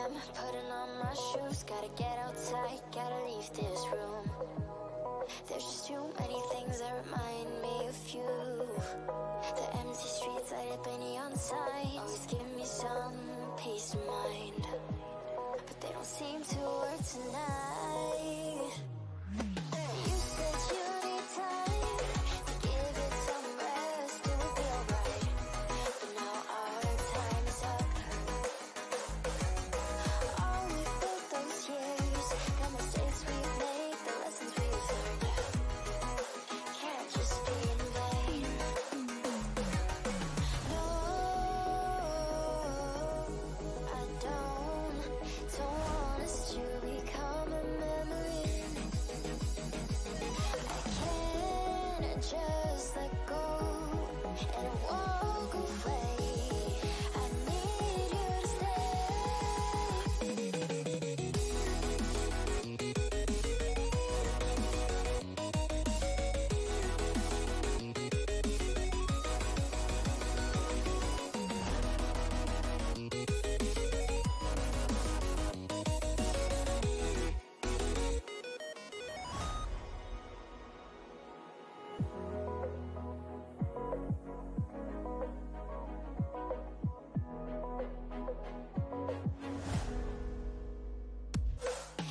am, putting on my shoes. Gotta get outside, gotta leave this room. There's just too many things that remind me of you. The empty streets light up a neon sign, always give me some peace of mind, but they don't seem to work tonight. You said you need time to give it some rest, it would be alright, but now our time is up. All we built those years, the mistakes we've made, the lessons we've learned, can't just be in vain. No, I don't want us to become a memory. I can't just let go and walk away. I need you to stay.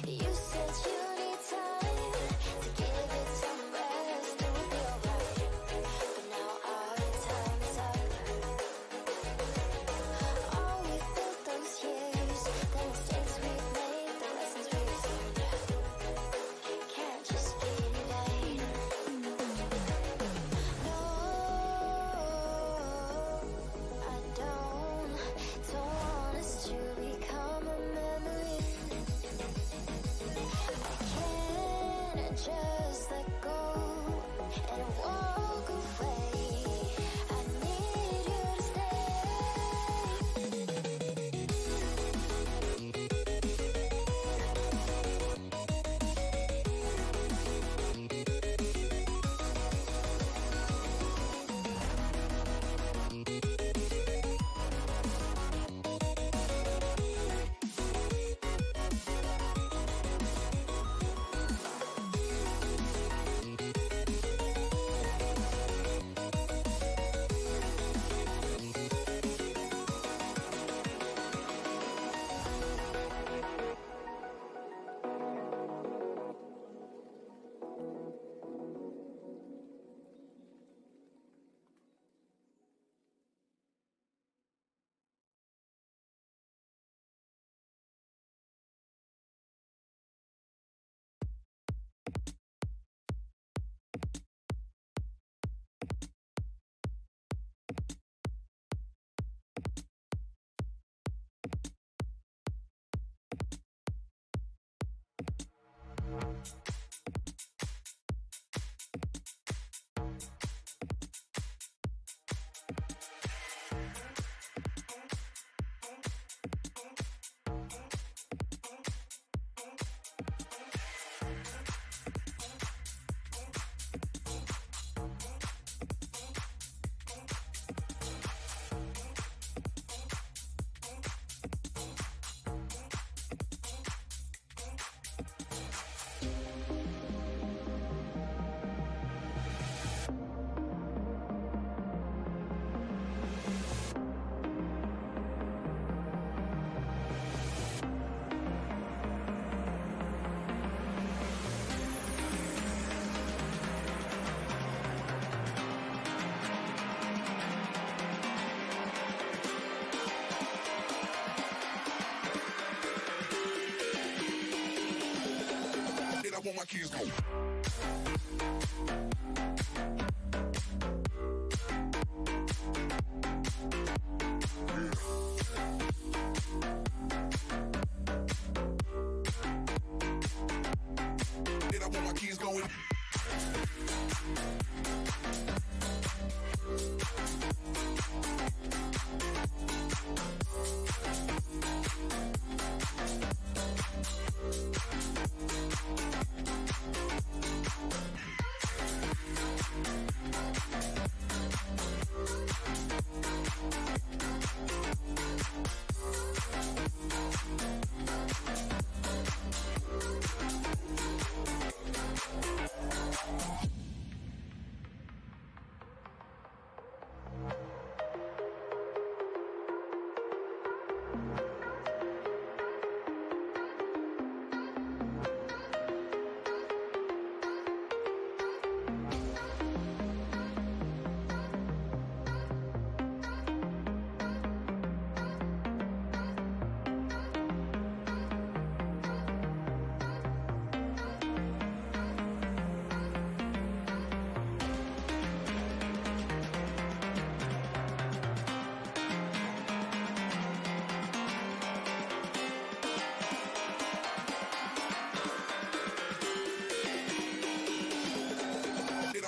You said you need time to give it some rest, it would be alright, but now our time is up. All we built those years, the mistakes we've made, the lessons we've learned, can't just be in vain. No, I don't want us to become a memory. I can't just let go and walk away. I need you to stay. I want my kids go. Then I want my kids going.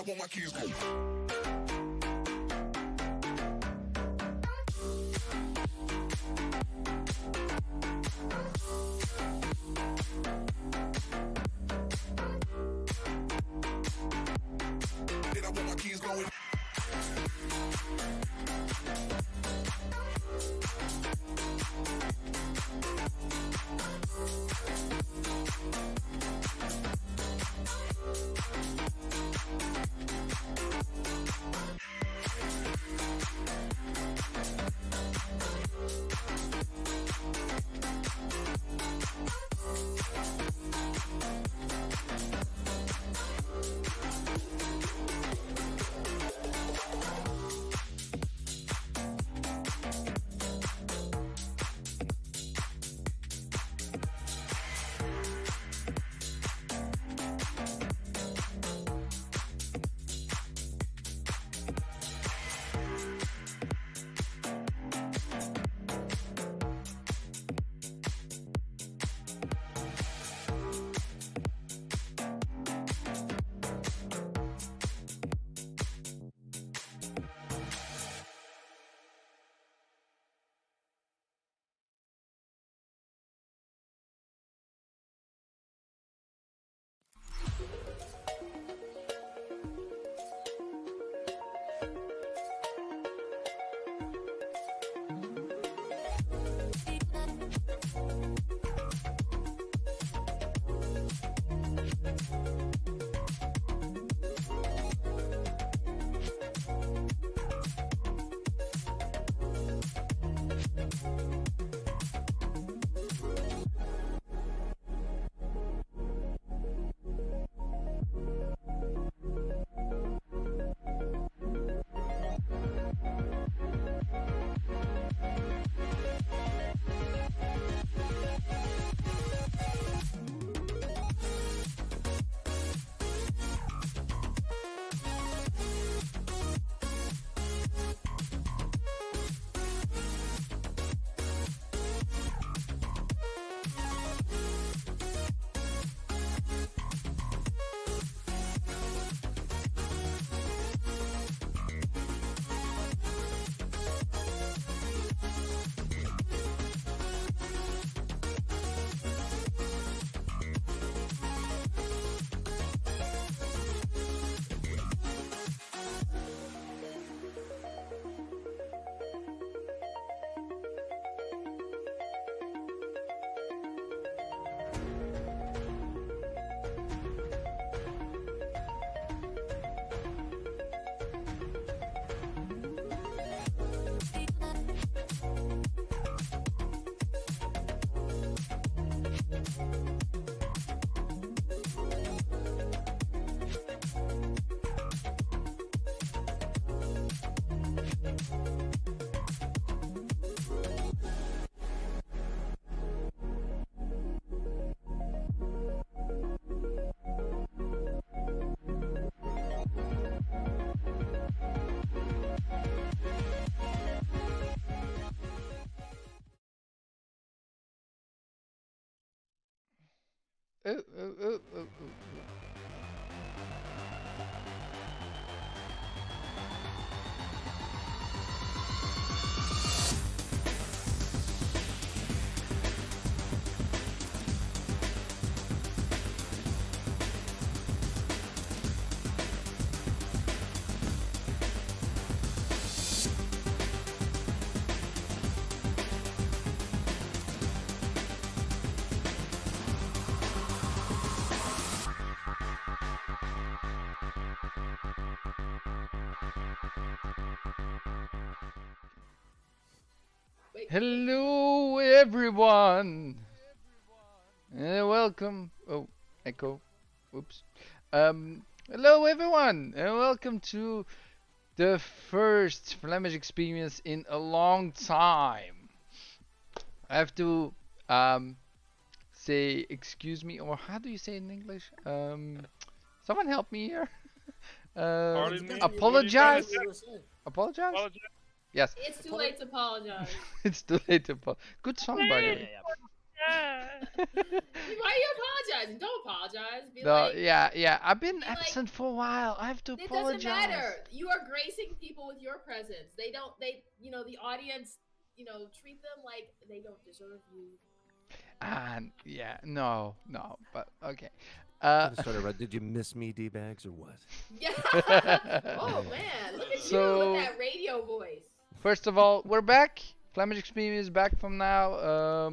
want my keys going. Then I want my keys going. Oh, oh, oh, oh, oh. Hello, everyone, and welcome. Oh, echo. Oops. Hello, everyone, and welcome to the first Flamish experience in a long time. I have to say excuse me, or how do you say it in English? Someone help me here. Pardon me? Apologize. Apologize? Yes. It's too late to apologize. It's too late to apologize. Good song, by the way. Why are you apologizing? Don't apologize. Be No, like, yeah. I've been be like, absent for a while. I have to it apologize. doesn't matter. You are gracing people with your presence. They, the audience, treat them like they don't deserve you. And yeah, no, but okay. Did you miss me, D-bags, or what? Yeah. Oh man, look at you So- with that radio voice. First of all, we're back. Flamish EXP is back from now.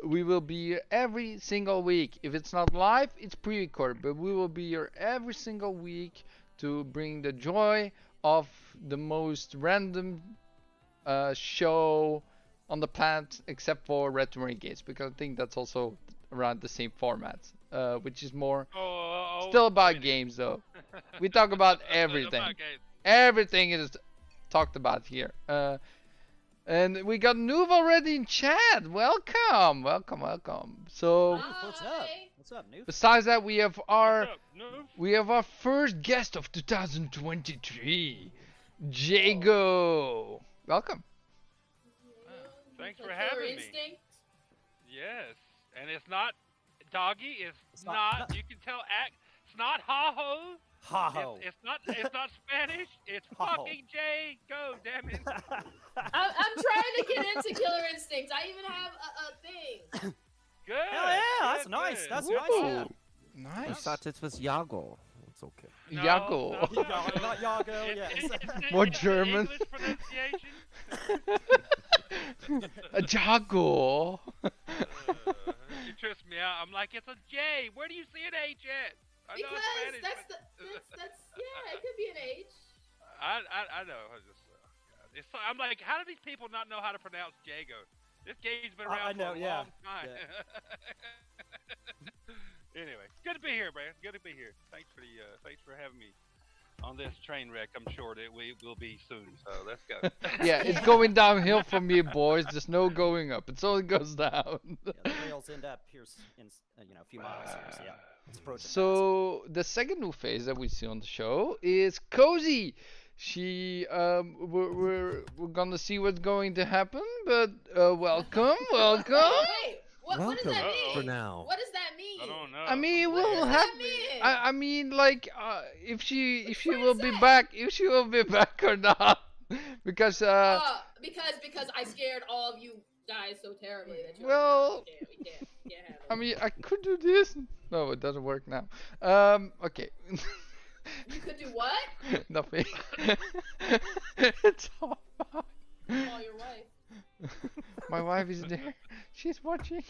We will be here every single week. If it's not live, it's pre-recorded, but we will be here every single week to bring the joy of the most random show on the planet, except for Renegades, because I think that's also around the same format, which is more still about games though. We talk about everything. Everything is talked about here. And we got Noob already in chat. Welcome. So What's up? Hi. What's up, Noob? besides that, we have our What's up, Noob? we have our first guest of 2023, Jago. Welcome. Thanks for Killer having me. Instinct. Yes, and it's not doggy. It's not- not. no. You can tell. It's not ha ho. Ha-ho. It's not. It's not Spanish. It's Ha-ho. fucking J. Go, damn it. I'm trying to get into Killer Instinct. I even have a thing. Good. Hell yeah, that's good, nice. good. That's Woo. nice. Yeah. I Nice. thought it was Yago. It's okay. No, Jago. no, no, Yago, no. not Yago, It- yes. it's More it's the German. English pronunciation. A Jago. You twist me out. I'm like, it's a J. Where do you see an H at? I know it's Because Spanish. that's yeah, it could be an H. I know. I just, God. I'm like, how do these people not know how to pronounce Jago? This game's been I around know, for a yeah, long time. Anyway, good to be here, man. Good to be here. Thanks for having me on this train wreck. I'm sure that we will be soon. So let's go. Yeah, it's going downhill from here, boys. There's no going up. It only goes down. Yeah, the rails end up here in a few miles here, so yeah. It's approaching fast. So the second new face that we see on the show is Cozy. She we're gonna see what's going to happen, but welcome. Wait, what does Welcome that mean? for now. What does that mean? I don't know. I mean, What we'll does have. that mean? I mean, like, if she What will is be that? back, if she will be back or not, because Because I scared all of you guys so terribly that you're Well, like, no, we can't have it. I mean, I could do this. No, it doesn't work now. Okay. You could do what? Nothing. It's all fine. Call your wife. My wife is there. She's watching.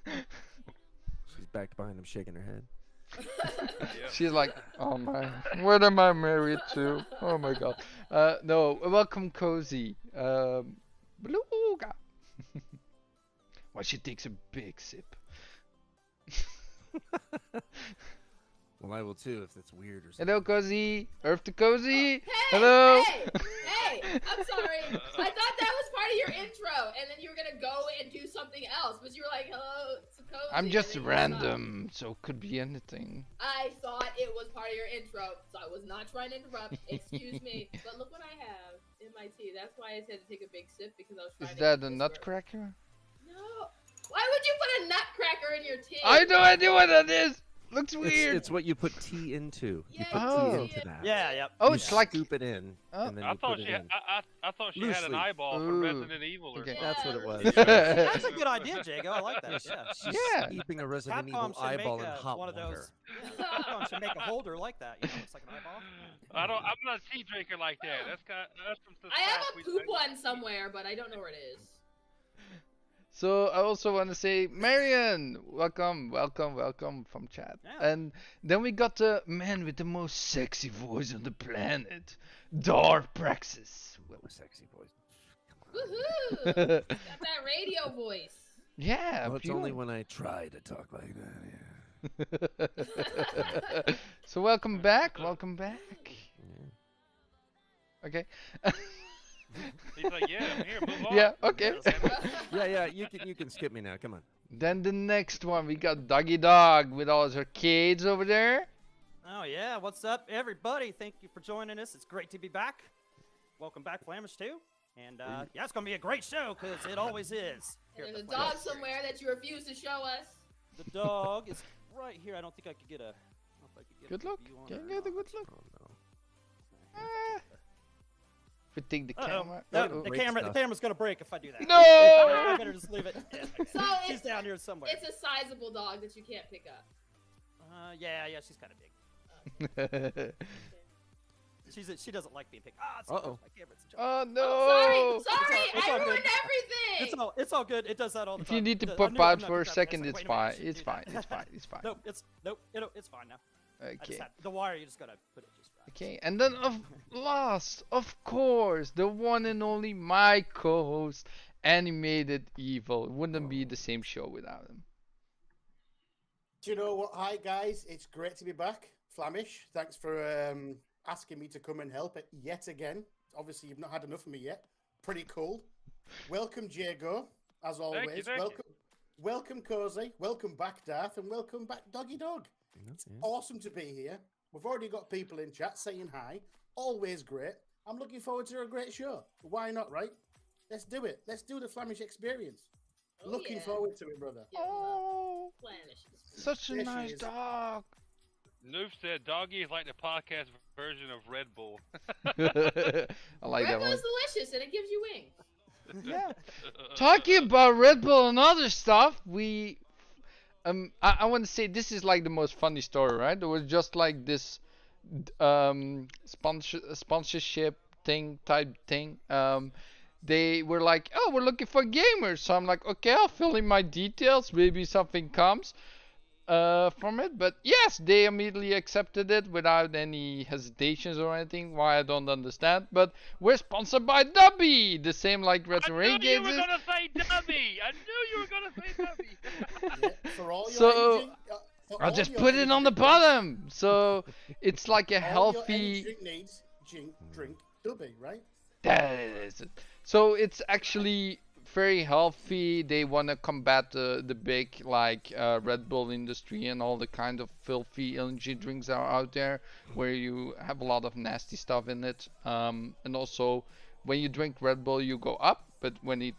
She's back behind him, shaking her head. Yeah. She's like, oh my, what am I married to? Oh my god. No, welcome, Cozy. Beluga. Well, she takes a big sip. Well, I will too if it's weird or something. Hello, Cozy. Earth to Cozy. Hey, Hello. Hey, I'm sorry. I thought that was part of your intro, and then you were gonna go and do something else, but you were like, hello, it's Cozy. I'm and just then you random, so could be anything. stopped. I thought it was part of your intro, so I was not trying to interrupt. Excuse me, but look what I have in my tea. That's why I said to take a big sip, because I was trying Is to that get a this nutcracker? word. No. Why would you put a nutcracker in your tea? I have no idea what that is. Looks weird. It's what you put tea into. You Yeah, put Oh. tea into that. Yeah, yep. Oh, You it's like. scoop it in, Oh. and then I you thought put she it in. I thought she had an Loosely. eyeball from Ooh. Resident Evil or Okay. something. That's what it was. That's a good idea, Jago. I like that. Yeah. She's Yeah. steeping a Resident Capcom Evil should eyeball make in hot one of water. those. Yeah, Capcom should make a holder like that. You know, it's like an eyeball. I'm not a tea drinker like that. That's from the I have South. a We- poop one somewhere, but I don't know where it is. So I also want to say, Marion, welcome from chat. Yeah. And then we got the man with the most sexy voice on the planet, Dark Praxis. What was sexy voice? Woohoo! Got that radio voice. Yeah, Well, it's pure. only when I try to talk like that. Yeah. So welcome back. Okay. He's like, yeah, I'm here. Move on. Yeah. Okay. Yeah. You can skip me now. Come on. Then the next one, we got Doggy Dog with all his arcades over there. Oh yeah, what's up, everybody? Thank you for joining us. It's great to be back. Welcome back, Flamish too. And yeah, it's gonna be a great show because it always is. Here And at there's a the dog Flamish. somewhere that you refuse to show us. The dog is right here. I don't think I could get a. I don't know if I could get Good a look. view on Can her you or get a not. good look? Oh no. Ah. If we take the Uh-oh. camera. No, Uh-oh. the Break stuff. camera's gonna break if I do that. No! I better just leave it. Yeah, okay. So She's it's, down here somewhere. it's a sizable dog that you can't pick up. Yeah, she's kind of big. She doesn't like being picked. Ah, it's Uh-oh. my camera. It's a joke. Oh no! Oh, sorry, It's I all ruined good. everything. It's all good. It does that all the If time. you need to I'm pop new- I'm out not for a good at second, this. it's Wait a minute, I fine. shouldn't It's do fine. that. It's fine. It's fine. Nope. It's fine now. I just Okay. had the wire. You just gotta put it just right. Okay. And then of course, the one and only my co-host, Animated Evil. It wouldn't be the same show without him. Do you know what? Hi, guys. It's great to be back. Flamish, thanks for asking me to come and help it yet again. Obviously, you've not had enough of me yet. Pretty cool. Welcome, Jago, as always. Thank you. Welcome, Cozy. Welcome back, Darth, and welcome back, Doggy Dog. It's awesome to be here. We've already got people in chat saying hi. Always great. I'm looking forward to a great show. Why not, right? Let's do it. Let's do the Flamish experience. Oh, Looking yeah. forward to it, brother. Give him a Oh, Flamish. such a There she nice is. dog. Noof said doggy is like the podcast version of Red Bull. I like Red that Bull one. is delicious and it gives you wings. Yeah. Talking about Red Bull and other stuff, I want to say this is like the most funny story, right? There was just like this sponsorship type thing. They were like, oh, we're looking for gamers. So I'm like, okay, I'll fill in my details. Maybe something comes from it. But yes, they immediately accepted it without any hesitations or anything. Why, I don't understand. But we're sponsored by Dubby, the same like I knew you Renegades were is. gonna say Dubby. I knew you were gonna say Dubby. Yeah, for all your So, energy, for I'll all just your put it energy on the drinks, bottom. So it's like a all your healthy. energy drink needs drink Dubby, right? That is it. So it's actually very healthy. They want to combat the big like Red Bull industry and all the kind of filthy energy drinks that are out there where you have a lot of nasty stuff in it. And also when you drink Red Bull you go up, but when it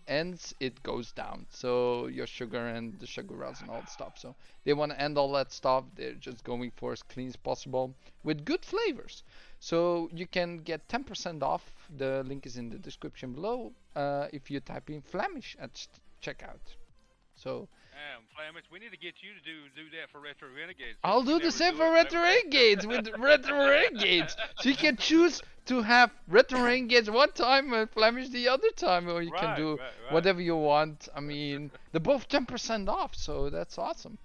ends it goes down. So your sugar and the sugar rush and all that stuff. So they want to end all that stuff. They're just going for as clean as possible with good flavors. So you can get 10% off. The link is in the description below if you type in Flamish at checkout. So Flamish, we need to get you to do that for Retro Renegades. I'll do the same for Retro Renegades with Retro Renegades. So you can choose to have Retro Renegades one time and Flamish the other time, or you can do whatever you want. I mean, they're both 10% off, so that's awesome.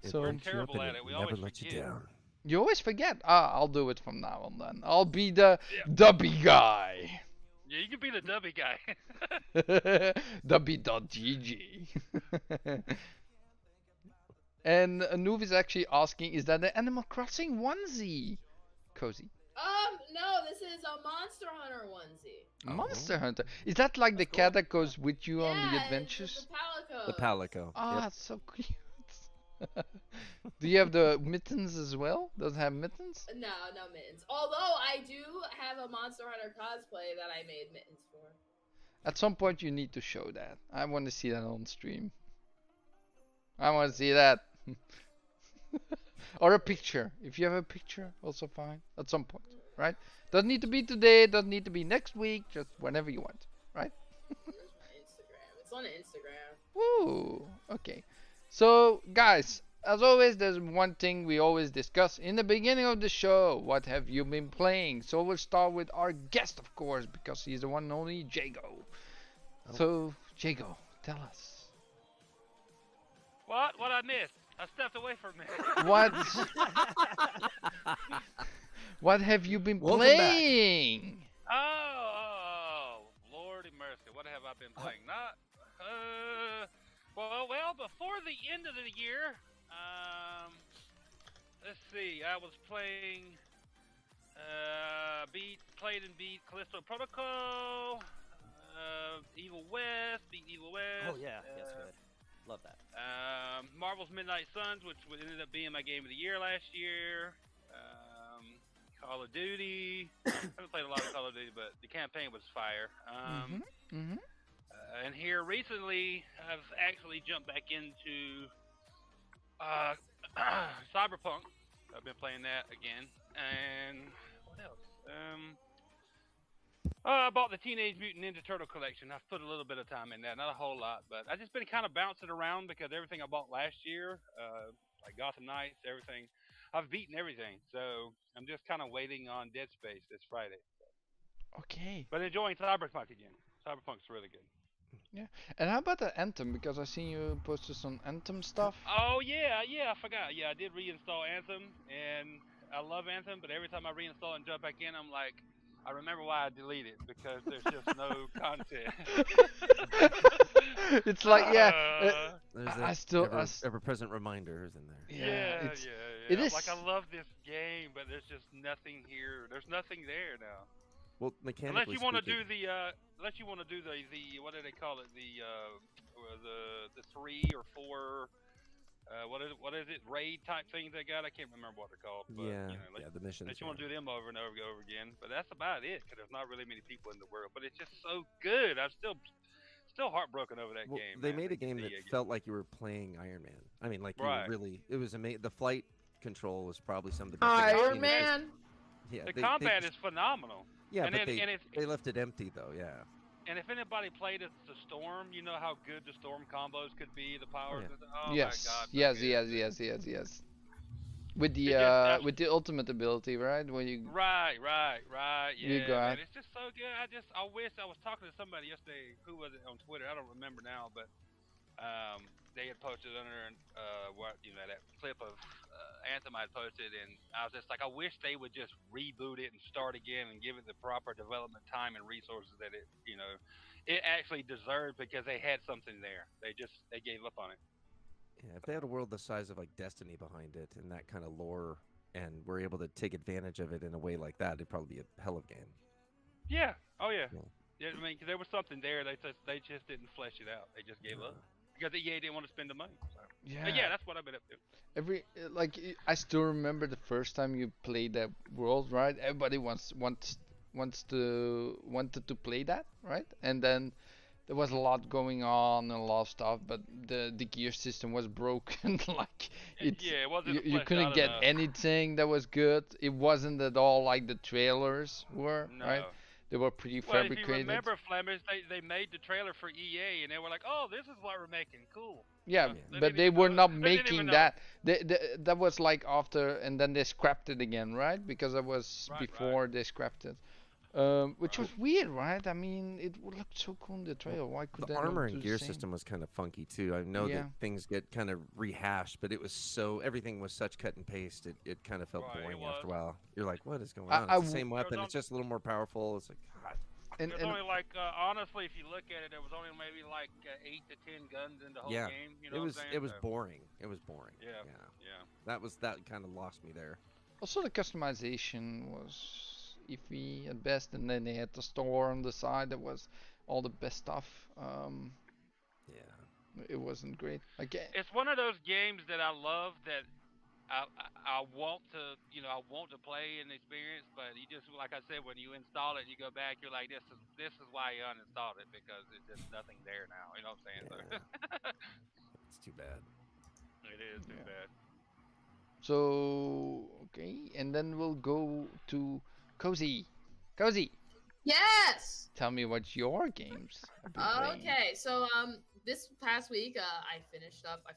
So We're terrible at it. We never always let you forget. down. you always forget. I'll do it from now on then. I'll be the Dubby guy. Yeah, you can be the Dubby guy. Dubby.gg. And Anoov is actually asking, is that the Animal Crossing onesie? Cozy. No, this is a Monster Hunter onesie. Monster Hunter. Is that like the That's cat cool. that goes with you on the Yeah, adventures? The Palico. The Palico. Ah, Yep. it's so cute. Do you have the mittens as well? Does it have mittens? No mittens. Although I do have a Monster Hunter cosplay that I made mittens for. At some point you need to show that. I want to see that on stream. I want to see that. Or a picture. If you have a picture, also fine. At some point, right? Doesn't need to be today, doesn't need to be next week, just whenever you want, right? Where's my Instagram? It's on Instagram. Woo! Okay. So, guys, as always, there's one thing we always discuss in the beginning of the show. What have you been playing? So we'll start with our guest, of course, because he's the one and only Jago. So, Jago, tell us. What? What I missed? I stepped away for a minute. What have you been Welcome back. playing? Oh, Lordy mercy. What have I been playing? Not, well, before the end of the year, let's see, I was playing, beat Callisto Protocol, beat Evil West. Oh yeah, that's good. Love that. Marvel's Midnight Suns, which ended up being my game of the year last year. Call of Duty. I haven't played a lot of Call of Duty, but the campaign was fire. And here recently, I've actually jumped back into Cyberpunk. I've been playing that again. And what else? I bought the Teenage Mutant Ninja Turtle collection. I've put a little bit of time in that, not a whole lot, but I've just been kind of bouncing around because everything I bought last year, like Gotham Knights, everything, I've beaten everything. So I'm just kind of waiting on Dead Space this Friday. Okay. But enjoying Cyberpunk again. Cyberpunk's really good. Yeah. And how about the Anthem? Because I seen you posted some Anthem stuff. Oh yeah, I forgot. Yeah, I did reinstall Anthem, and I love Anthem, but every time I reinstall and jump back in, I'm like, I remember why I deleted it because there's just no content. It's like There's I still ever-present reminder, isn't there? Yeah, It is. Like I love this game, but there's just nothing here. There's nothing there now. Well, mechanically unless you want to do speaking- the what do they call it? The 3 or 4 what is it? Raid type things they got? I can't remember what they're called. But, the missions. Unless you want to do them over and over again, but that's about it because there's not really many people in the world. But it's just so good. I'm still heartbroken over that game. They man. made a game that felt like you were playing Iron Man. I mean, like you Right. were really. It was amazing. The flight control was probably some of the best. Iron Man. Yeah, the combat is phenomenal. Yeah, and but it's, they left it empty though. Yeah. And if anybody played as the Storm, you know how good the Storm combos could be, the powers. Oh yes. my God. Yes. With the with the ultimate ability, right? When you Right. Yeah, go man, out. it's just so good. I wish I was talking to somebody yesterday. Who was it on Twitter? I don't remember now, but they had posted under that clip of Anthem I posted, and I was just like, I wish they would just reboot it and start again and give it the proper development time and resources that it actually deserved because they had something there. They gave up on it. Yeah, if they had a world the size of like Destiny behind it and that kind of lore, and were able to take advantage of it in a way like that, it'd probably be a hell of a game. Yeah. Oh yeah. Yeah. I mean, 'cause there was something there. They just didn't flesh it out. They just gave up because EA didn't want to spend the money. So. But yeah, that's what I've been up to. I still remember the first time you played that world, right? Everybody wanted to play that, right? And then there was a lot going on and a lot of stuff, but the gear system was broken. Like it wasn't. You couldn't get anything that was good. It wasn't at all like the trailers were, right? They were pretty fabricated. If you remember, Flamish, they made the trailer for EA, and they were like, "Oh, this is what we're making. Cool." Yeah, but they were not making that. That was like after, and then they scrapped it again, right? Because that was before they scrapped it. Which was weird, right? I mean, it looked so cool in the trailer. Why could the they armor not do and the gear same? system was kind of funky too. I know that things get kind of rehashed, but it was everything was such cut and paste. It kind of felt boring after a while. You're like, what is going on? It's the same weapon. It's just a little more powerful. It's like, God. There's only like, honestly, if you look at it, there was only maybe like 8 to 10 guns in the whole game. You know what I'm saying? It was boring. It was boring. Yeah. That kind of lost me there. Also, the customization was iffy at best, and then they had the store on the side that was all the best stuff. It wasn't great. It's one of those games that I love that I want to play and experience, but you just, like I said, when you install it, you go back, you're like, this is why you uninstalled it, because it's just nothing there now. You know what I'm saying? Yeah. It's too bad. It is too bad. So okay, and then we'll go to Cozy. Yes. Tell me what your games have been playing. Okay, so this past week I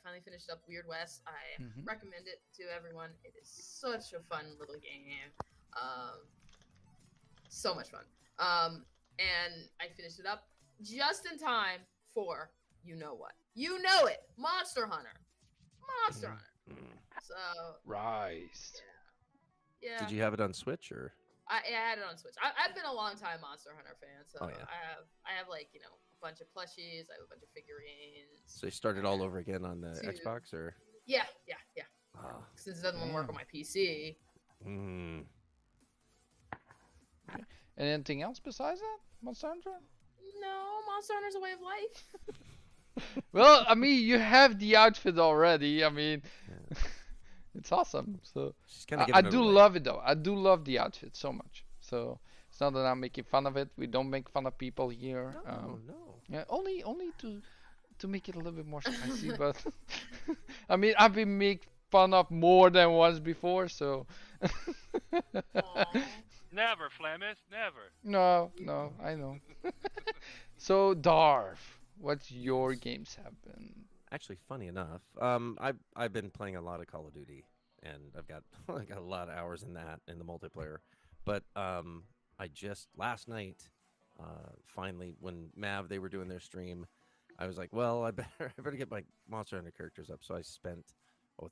finally finished up Weird West. I recommend it to everyone. It is such a fun little game. So much fun. And I finished it up just in time for you know what. You know it. Monster Hunter. So Rise. Yeah. Did you have it on Switch or? I had it on Switch. I've been a long time Monster Hunter fan, so Oh, yeah. I have like, a bunch of plushies, I have a bunch of figurines. So you started all over again on the Two. Xbox or? Yeah. Oh. Since it doesn't work on my PC. Mm. And anything else besides that? Monster Hunter? No, Monster Hunter's a way of life. Well, I mean, you have the outfit already. I mean, it's awesome. So I do love it though. I do love the outfit so much. So it's not that I'm making fun of it. We don't make fun of people here. No. Yeah, only to make it a little bit more spicy. But I mean, I've been made fun of more than once before. So. Never, Flamish, never. No, I know. So Darth, what's your games have been? Actually, funny enough, I've been playing a lot of Call of Duty, and I've got I got a lot of hours in that in the multiplayer. But I just last night, finally, when Mav they were doing their stream, I was like, well, I better get my Monster Hunter characters up. So I spent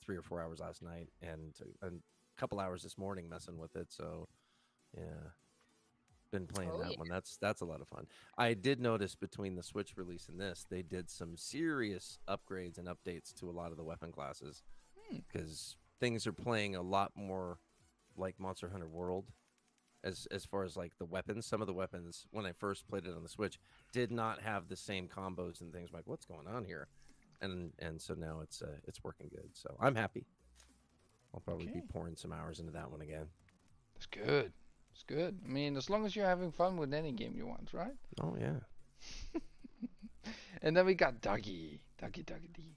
3 or 4 hours last night and a couple hours this morning messing with it. So yeah, been playing that one. That's a lot of fun. I did notice between the Switch release and this, they did some serious upgrades and updates to a lot of the weapon classes because things are playing a lot more like Monster Hunter World as far as like the weapons. Some of the weapons when I first played it on the Switch did not have the same combos and things. I'm like, what's going on here? And so now it's working good. So I'm happy. I'll probably be pouring some hours into that one again. That's good. It's good. I mean, as long as you're having fun with any game you want, right? Oh, yeah. And then we got Dougie D.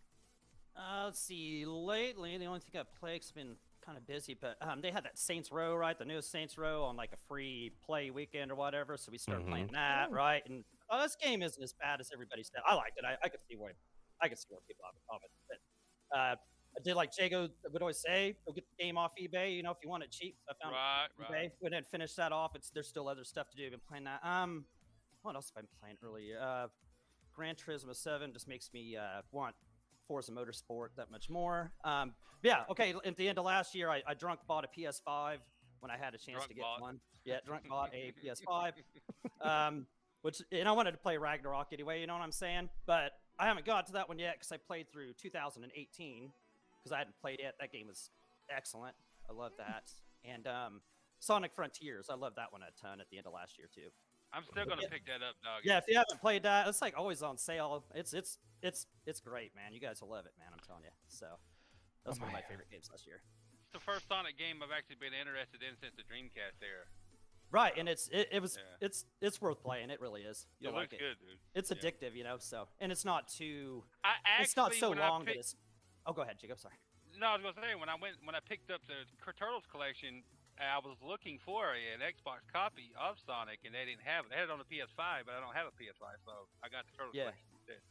Let's see. Lately, the only thing I've played has been kind of busy, but they had that Saints Row, right? The newest Saints Row on like a free play weekend or whatever. So we started playing that, right? And this game isn't as bad as everybody said. I liked it. I could see where people have a comment. But I did like Jago would always say, go get the game off eBay, if you want it cheap. So I found eBay. Right. We didn't finish that off. There's still other stuff to do. I've been playing that. What else have I been playing earlier? Gran Turismo 7 just makes me want Forza Motorsport that much more. Yeah, okay, at the end of last year, I drunk bought a PS5 when I had a chance to get one. Yeah, drunk bought a PS5. Which, and I wanted to play Ragnarok anyway, you know what I'm saying? But I haven't got to that one yet because I played through 2018. Because I hadn't played it. That game was excellent. I love that. And Sonic Frontiers. I love that one a ton at the end of last year too. I'm still gonna pick that up, dog. Yeah, if you haven't played that, it's like always on sale. It's great, man. You guys will love it, man. I'm telling you. So that's one of my favorite games last year. It's the first Sonic game I've actually been interested in since the Dreamcast era. Right, and it's worth playing. It really is. You'll like it. Good, dude. It's addictive, So, and it's not too. It's not so long that it's. Oh, go ahead, Jacob. Sorry. No, I was gonna say when I picked up the Turtles collection, I was looking for an Xbox copy of Sonic, and they didn't have it. They had it on the PS5, but I don't have a PS5, so I got the Turtles collection instead.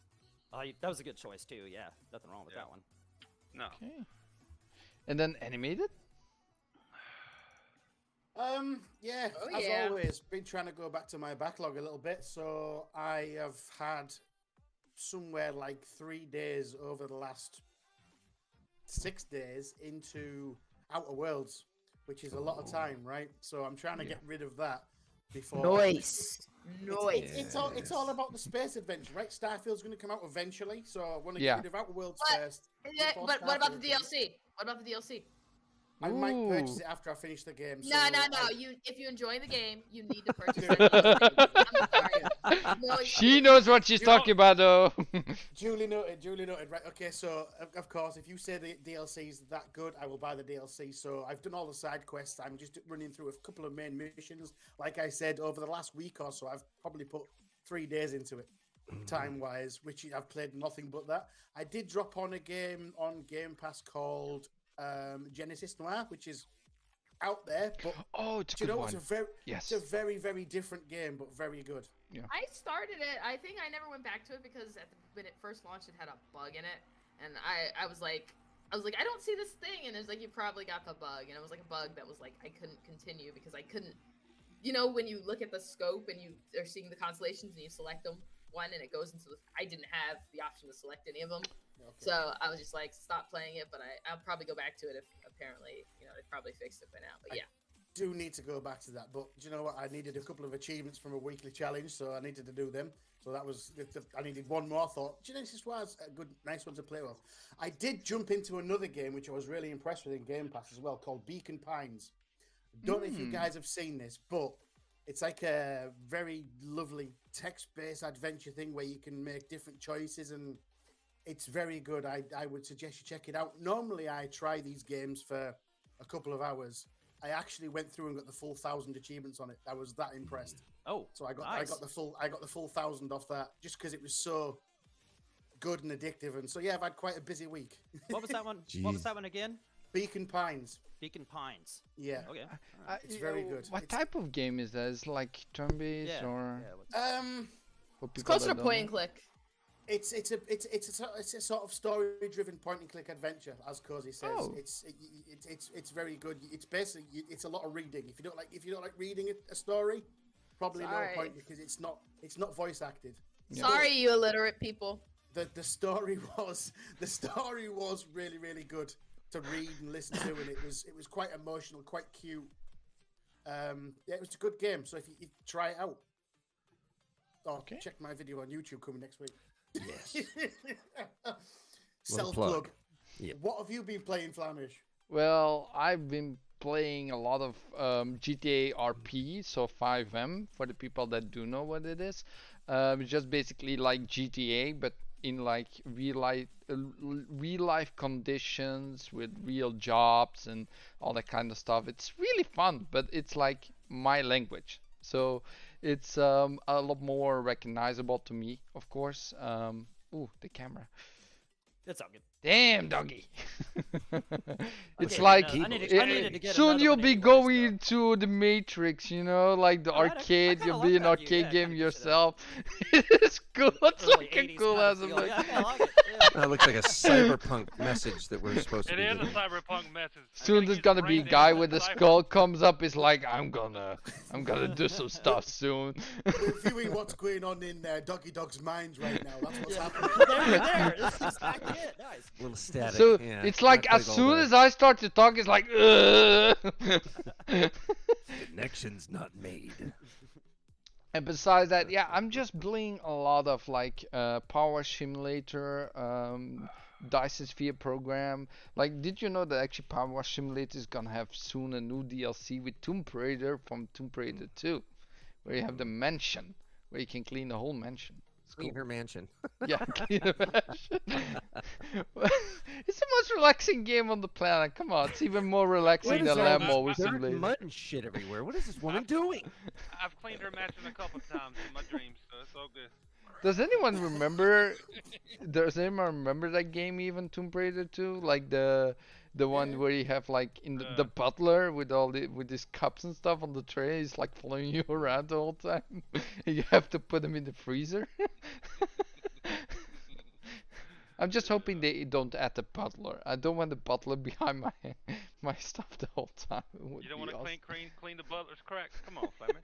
That was a good choice too. Yeah, nothing wrong with that one. No. Okay. And then animated. Yeah, always, been trying to go back to my backlog a little bit. So I have had somewhere like 3 days over the last 6 days into Outer Worlds, which is a lot of time, right? So I'm trying to get rid of that before. Noise. It's all about the space adventure, right? Starfield's going to come out eventually, so I want to get rid of Outer Worlds first. But what about the DLC? What about the DLC? I might purchase it after I finish the game. So no. If you enjoy the game, you need to purchase it. I'm sorry. She knows what she's talking about, though. Duly noted. Right. Okay. So, of course, if you say the DLC is that good, I will buy the DLC. So, I've done all the side quests. I'm just running through a couple of main missions. Like I said, over the last week or so, I've probably put 3 days into it, time-wise, which I've played nothing but that. I did drop on a game on Game Pass called Genesis Noir, which is out there, but it's a good one. It's a very, very different game, but very good. Yeah. I started it. I think I never went back to it because when it first launched, it had a bug in it, and I was like, I don't see this thing, and it's like you probably got the bug, and it was like a bug that was like I couldn't continue because I couldn't, when you look at the scope and you are seeing the constellations and you select them one and it goes into I didn't have the option to select any of them. Okay. So I was just like, stop playing it, but I'll probably go back to it if apparently, they probably fixed it by now. But yeah. I do need to go back to that, but do you know what? I needed a couple of achievements from a weekly challenge, so I needed to do them. So that was, I needed one more. I thought, Genesis was a good, nice one to play with. I did jump into another game, which I was really impressed with in Game Pass as well, called Beacon Pines. Don't know if you guys have seen this, but it's like a very lovely text-based adventure thing where you can make different choices and It's very good. I would suggest you check it out. Normally, I try these games for a couple of hours. I actually went through and got the full 1,000 achievements on it. I was that impressed. Oh, so I got nice. the full 1,000 off that just because it was so good and addictive. And so yeah, I've had quite a busy week. What was that one? What was that one again? Beacon Pines. Beacon Pines. Yeah. Okay. It's very good. What type of game is that? Is it like turn-based or? It's closer to point and click. It's a sort of story-driven point-and-click adventure, as Cozy says. Oh. It's very good. It's basically it's a lot of reading. If you don't like reading a story, probably no point because it's not voice acted. Yeah. Sorry, you illiterate people. The story was really, really good to read and listen to, and it was quite emotional, quite cute. Yeah, it was a good game. So if you try it out, check my video on YouTube coming next week. Yes. Self-plug. Yep. What have you been playing, Flamish? Well, I've been playing a lot of GTA RP, so 5M for the people that do know what it is. It's just basically like GTA, but in like real life conditions with real jobs and all that kind of stuff. It's really fun, but it's like my language, so it's a lot more recognizable to me, of course. Ooh, the camera. It's all good. Damn, doggy. It's Okay, like I needed to get soon another you'll one be anyway, going to the Matrix, you know, like the Oh, I arcade. kinda You'll like be an that view, arcade yeah, game kinda gives you that yourself. It's cool. It's early like a 80s cool kinda ass. feel. Yeah, I like it. Yeah. That looks like a cyberpunk message that we're supposed to It be is a getting. cyberpunk message. Soon there's gonna be a guy with a skull comes up. Is like, I'm gonna do some stuff soon. We're viewing what's going on in Doggy Dog's mind right now. That's what's happening. There. That's exactly it. Nice. A little static. So yeah. it's like I as played all soon that. as I start to talk, it's like, Connection's not made. And besides that, yeah, I'm just playing a lot of like Power Simulator, Dyson Sphere program. Like, did you know that actually Power Simulator is gonna have soon a new DLC with Tomb Raider from Tomb Raider 2, where you have the mansion, where you can clean the whole mansion. Clean her mansion. Yeah, clean the mansion. It's the most relaxing game on the planet. Come on, it's even more relaxing than Lambo with There's Simulator. mud and shit everywhere. What is this woman doing? I've cleaned her mansion a couple times in my dreams, so it's all good. Does anyone remember? Does anyone remember that game? Even Tomb Raider 2, like the one where you have like in the butler with with these cups and stuff on the tray. He's like following you around the whole time. You have to put him in the freezer. I'm just hoping they don't add the butler. I don't want the butler behind my stuff the whole time. You don't want to clean the butler's cracks? Come on, Flamish.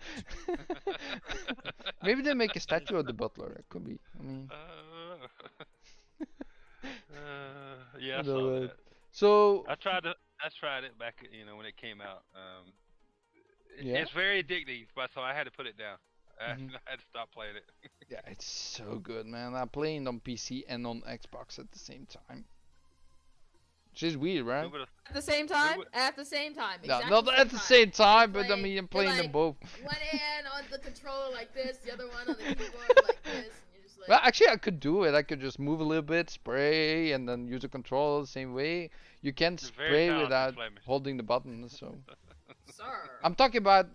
Maybe they make a statue of the butler. It could be. I mean. Yeah, I saw that. So I tried it back, when it came out. Yeah. It's very addictive, but so I had to put it down. I had to stop playing it. Yeah, it's so good, man. I'm playing on PC and on Xbox at the same time. Which is weird, right? At the same time? At the same time. No, Exactly not at the same time, but I mean, I'm playing them like, both. One hand on the controller like this, the other one on the keyboard like this, and you're just like... Well, actually, I could do it. I could just move a little bit, spray, and then use the controller the same way. You can spray without holding the button, so... Sir. I'm talking about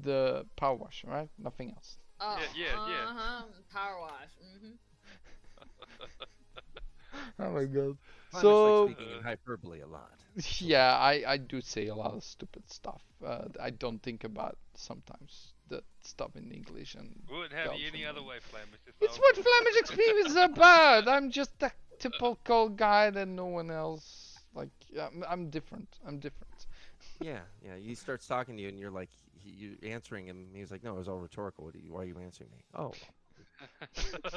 the power wash, right? Nothing else. Oh, yeah. Power wash. Oh my god. I So like speaking in hyperbole a lot. yeah, I do say a lot of stupid stuff. I don't think about sometimes the stuff in English and. We wouldn't have you any other way, Flamish. It's what Flamish XP is about. I'm just a typical guy that no one else like. I'm different. Yeah. He starts talking to you, and you're like, you answering him. He's like, no, it was all rhetorical. Why are you answering me? Oh,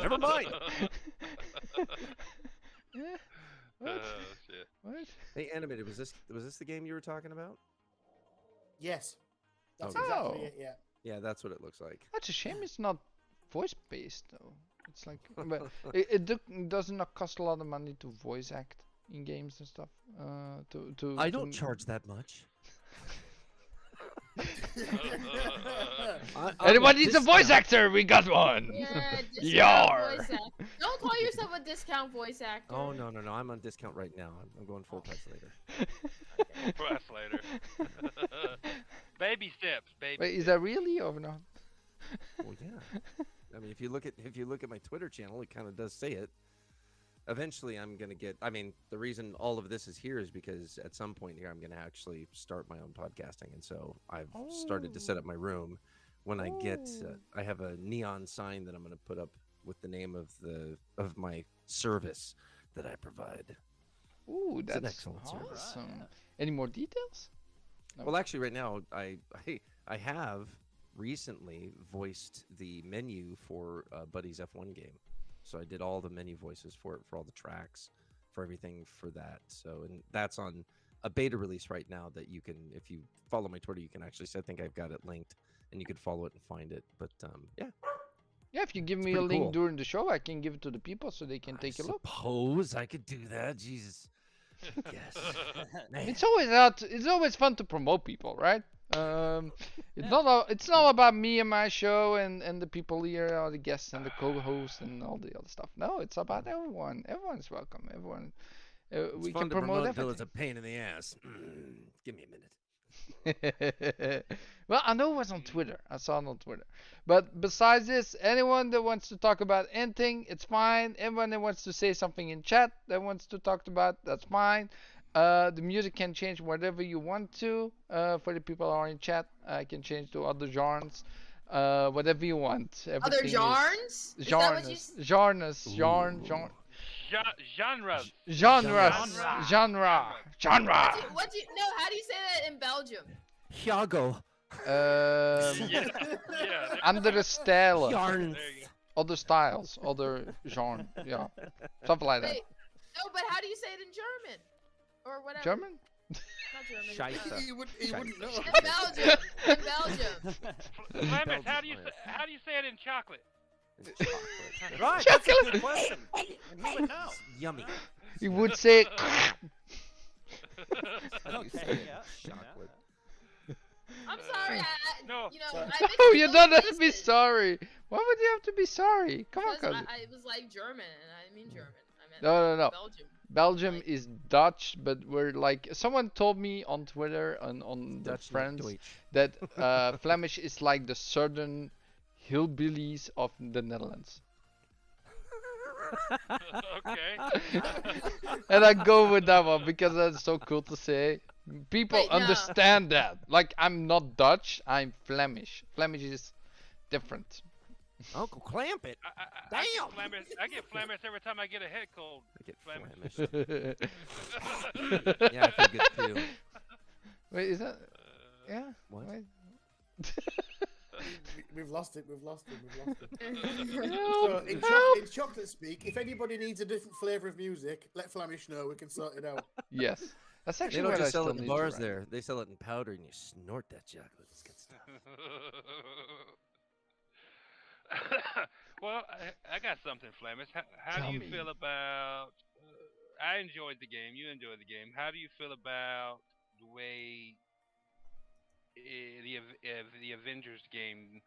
never mind. Yeah. Oh shit. What? Hey, animated. Was this the game you were talking about? Yes. That's Okay. exactly it, yeah. Yeah, that's what it looks like. That's a shame. It's not voice based though. It's like, but it does not cost a lot of money to voice act in games and stuff. I don't charge that much. Anyone needs a voice actor? We got one. Yeah, Yar. Don't call yourself a discount voice actor. Oh no. I'm on discount right now. I'm going full price later. Price later. Baby steps, baby. Wait, is that really or not? Well, yeah. I mean, if you look at my Twitter channel, it kind of does say it. Eventually, I'm gonna get. I mean, the reason all of this is here is because at some point here, I'm gonna actually start my own podcasting, and so I've started to set up my room. When I get, I have a neon sign that I'm gonna put up with the name of my service that I provide. Ooh, that's an excellent service. awesome. Any more details? No. Well, actually, right now, I have recently voiced the menu for Buddy's F1 game. So I did all the menu voices for it, for all the tracks, for everything for that. So, and that's on a beta release right now that you can, if you follow my Twitter, you can actually, I think I've got it linked and you could follow it and find it. But yeah. Yeah, if you give me a link during the show, I can give it to the people so they can take a look. Suppose I could do that. Jesus. Yes. It's always fun to promote people, right? It's not about me and my show and the people here, all the guests and the co-hosts and all the other stuff. No, it's about everyone. Everyone's welcome. Everyone. We can promote everything. It's a pain in the ass. Give me a minute. Well, I know it was on Twitter. I saw it on Twitter. But besides this, anyone that wants to talk about anything, it's fine. Everyone that wants to say something in chat that wants to talk about, that's fine. The music can change whatever you want to. For the people who are in chat, I can change to other genres. Whatever you want. Other genres? Genres. Genres. Genre. What do you no, how do you say that in Belgium? Thiago. Andere stijlen. Other styles. Other genre. Yeah. Something like that. Wait, no, but how do you say it in German? Or whatever. German? Not German. Scheisse. He wouldn't know. In Belgium. In Belgium. Flamish, how do you say it in chocolate? Right, that's a good question. And he would know. Yummy. He would say. Okay, yeah. Chocolate. I'm sorry. No. You know, I think Oh, you don't have to be sorry. Why would you have to be sorry? Come on, because cousin. I was like German, and I didn't mean German. I meant No. Belgium. Belgium Like- is Dutch, but we're like someone told me on Twitter on the Dutch, not friends Deutsch. that Flemish is like the southern hillbillies of the Netherlands. Okay. And I go with that one because that's so cool to say. People Wait, no. understand that. Like, I'm not Dutch, I'm Flemish. Flemish is different. Uncle Clamp it. I get Flamish every time I get a head cold. I get Flemish. Flamish. Yeah, I feel good too. Wait, is that? Yeah. What? Wait. We've lost it. No, So in chocolate speak, if anybody needs a different flavour of music, let Flamish know. We can sort it out. Yes. That's They actually don't what I just sell still it in need bars to write. there. They sell it in powder, and you snort that chocolate. It's good stuff. Well, I got something, Flamish. How Tell do you me. feel about? I enjoyed the game. You enjoyed the game. How do you feel about the way the Avengers game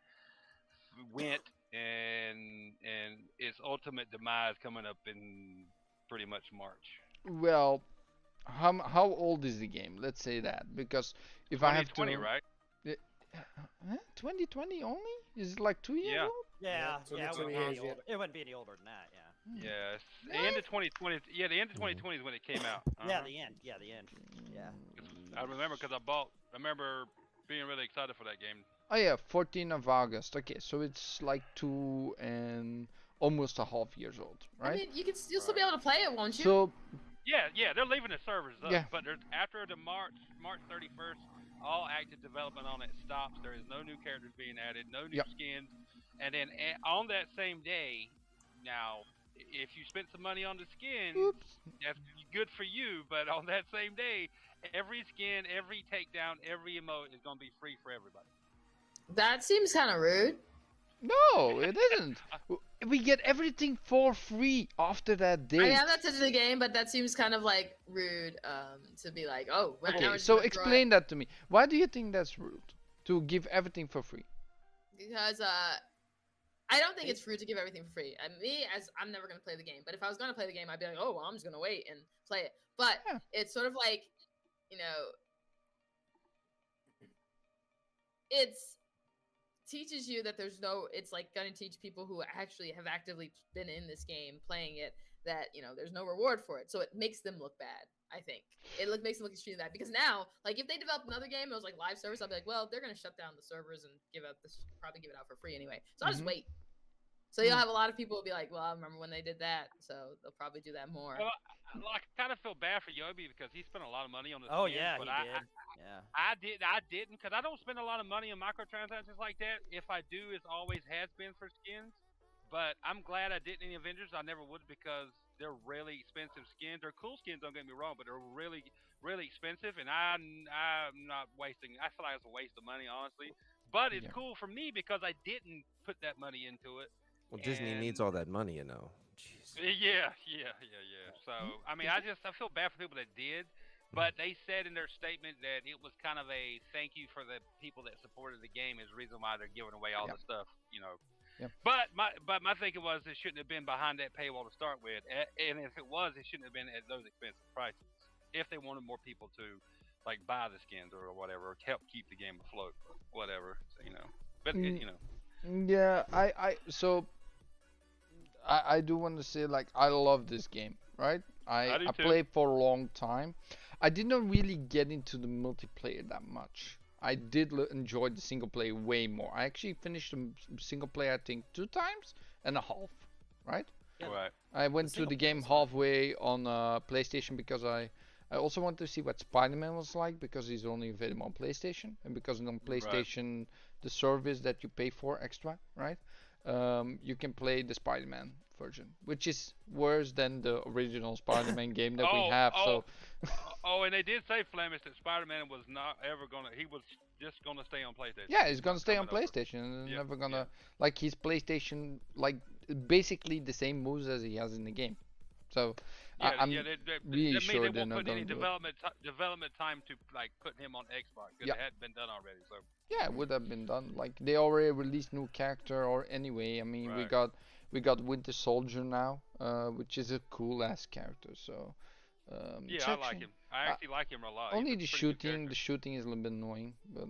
went and its ultimate demise coming up in pretty much March? Well, how old is the game? Let's say that, because if I have to. 2020, right? 2020 only? Is it like 2 years Yeah. old? Yeah, so yeah, that's it wouldn't, what be it any is, yeah. older. It wouldn't be any older than that, yeah. Yes. The end of 2020. Yeah, the end of 2020 is when it came out. Yeah, Uh-huh. the end. Yeah, the end. Yeah. I remember because I remember being really excited for that game. Oh yeah, 14th of August. Okay, so it's like 2 and almost a half years old, I right? mean, you'll still be able to play it, won't you? So Yeah, they're leaving the servers up. Yeah. But after the March 31st, all active development on it stops. There is no new characters being added, no new Yep. skins. And then on that same day, now, if you spent some money on the skins, oops. that's good for you. But on that same day, every skin, every takedown, every emote is going to be free for everybody. That seems kind of rude. No, it isn't. We get everything for free after that I date. mean, I'm not touching the game, but that seems kind of like rude to be like, oh, well, now Okay, we're so just gonna draw explain that to me. Why do you think that's rude? To give everything for free? it. Because I don't think it's rude to give everything for free. And I'm never going to play the game. But if I was going to play the game, I'd be like, oh, well, I'm just going to wait and play it. But it's sort of like, it's teaches you that it's like going to teach people who actually have actively been in this game playing it that, there's no reward for it. So it makes them look bad, I think. It makes them look extremely bad. Because now, like, if they developed another game, it was like live service, I'd be like, well, they're going to shut down the servers and probably give it out for free anyway. So I'll just wait. So you'll have a lot of people who be like, well, I remember when they did that, so they'll probably do that more. Well, I kind of feel bad for Yobi because he spent a lot of money on this. Oh, game, yeah, but he did. I didn't because I don't spend a lot of money on microtransactions like that. If I do, it always has been for skins. But I'm glad I didn't in Avengers. I never would because they're really expensive skins. They're cool skins, don't get me wrong, but they're really, really expensive. And I'm not wasting. I feel like it's a waste of money, honestly. But it's cool for me because I didn't put that money into it. Well, Disney needs all that money, Jeez. Yeah. So, I mean, I feel bad for people that did, but they said in their statement that it was kind of a thank you for the people that supported the game is the reason why they're giving away all the stuff, Yep. But my thinking was it shouldn't have been behind that paywall to start with, and if it was, it shouldn't have been at those expensive prices. If they wanted more people to, like, buy the skins or whatever, or help keep the game afloat, or whatever, But, Yeah, I do want to say, like, I love this game, right? I played for a long time. I did not really get into the multiplayer that much. I did enjoy the single player way more. I actually finished the single player, I think, 2.5 times, right? Yeah. Right. I went to the game halfway on PlayStation because I also wanted to see what Spider-Man was like because he's only available on PlayStation, and because on PlayStation the service that you pay for extra, right? You can play the Spider-Man version, which is worse than the original Spider-Man game that we have. And they did say, Flamish, that Spider-Man was not ever he was just gonna stay on PlayStation. Yeah, he's gonna stay on PlayStation and never gonna like his PlayStation, like basically the same moves as he has in the game. So I'm really sure they they're not won't put any gonna development time to like put him on Xbox because it hadn't been done already. So yeah, it would have been done. Like they already released new character, or anyway, I mean we got Winter Soldier now, which is a cool ass character. So I like him. I actually like him a lot. Only the shooting is a little bit annoying, but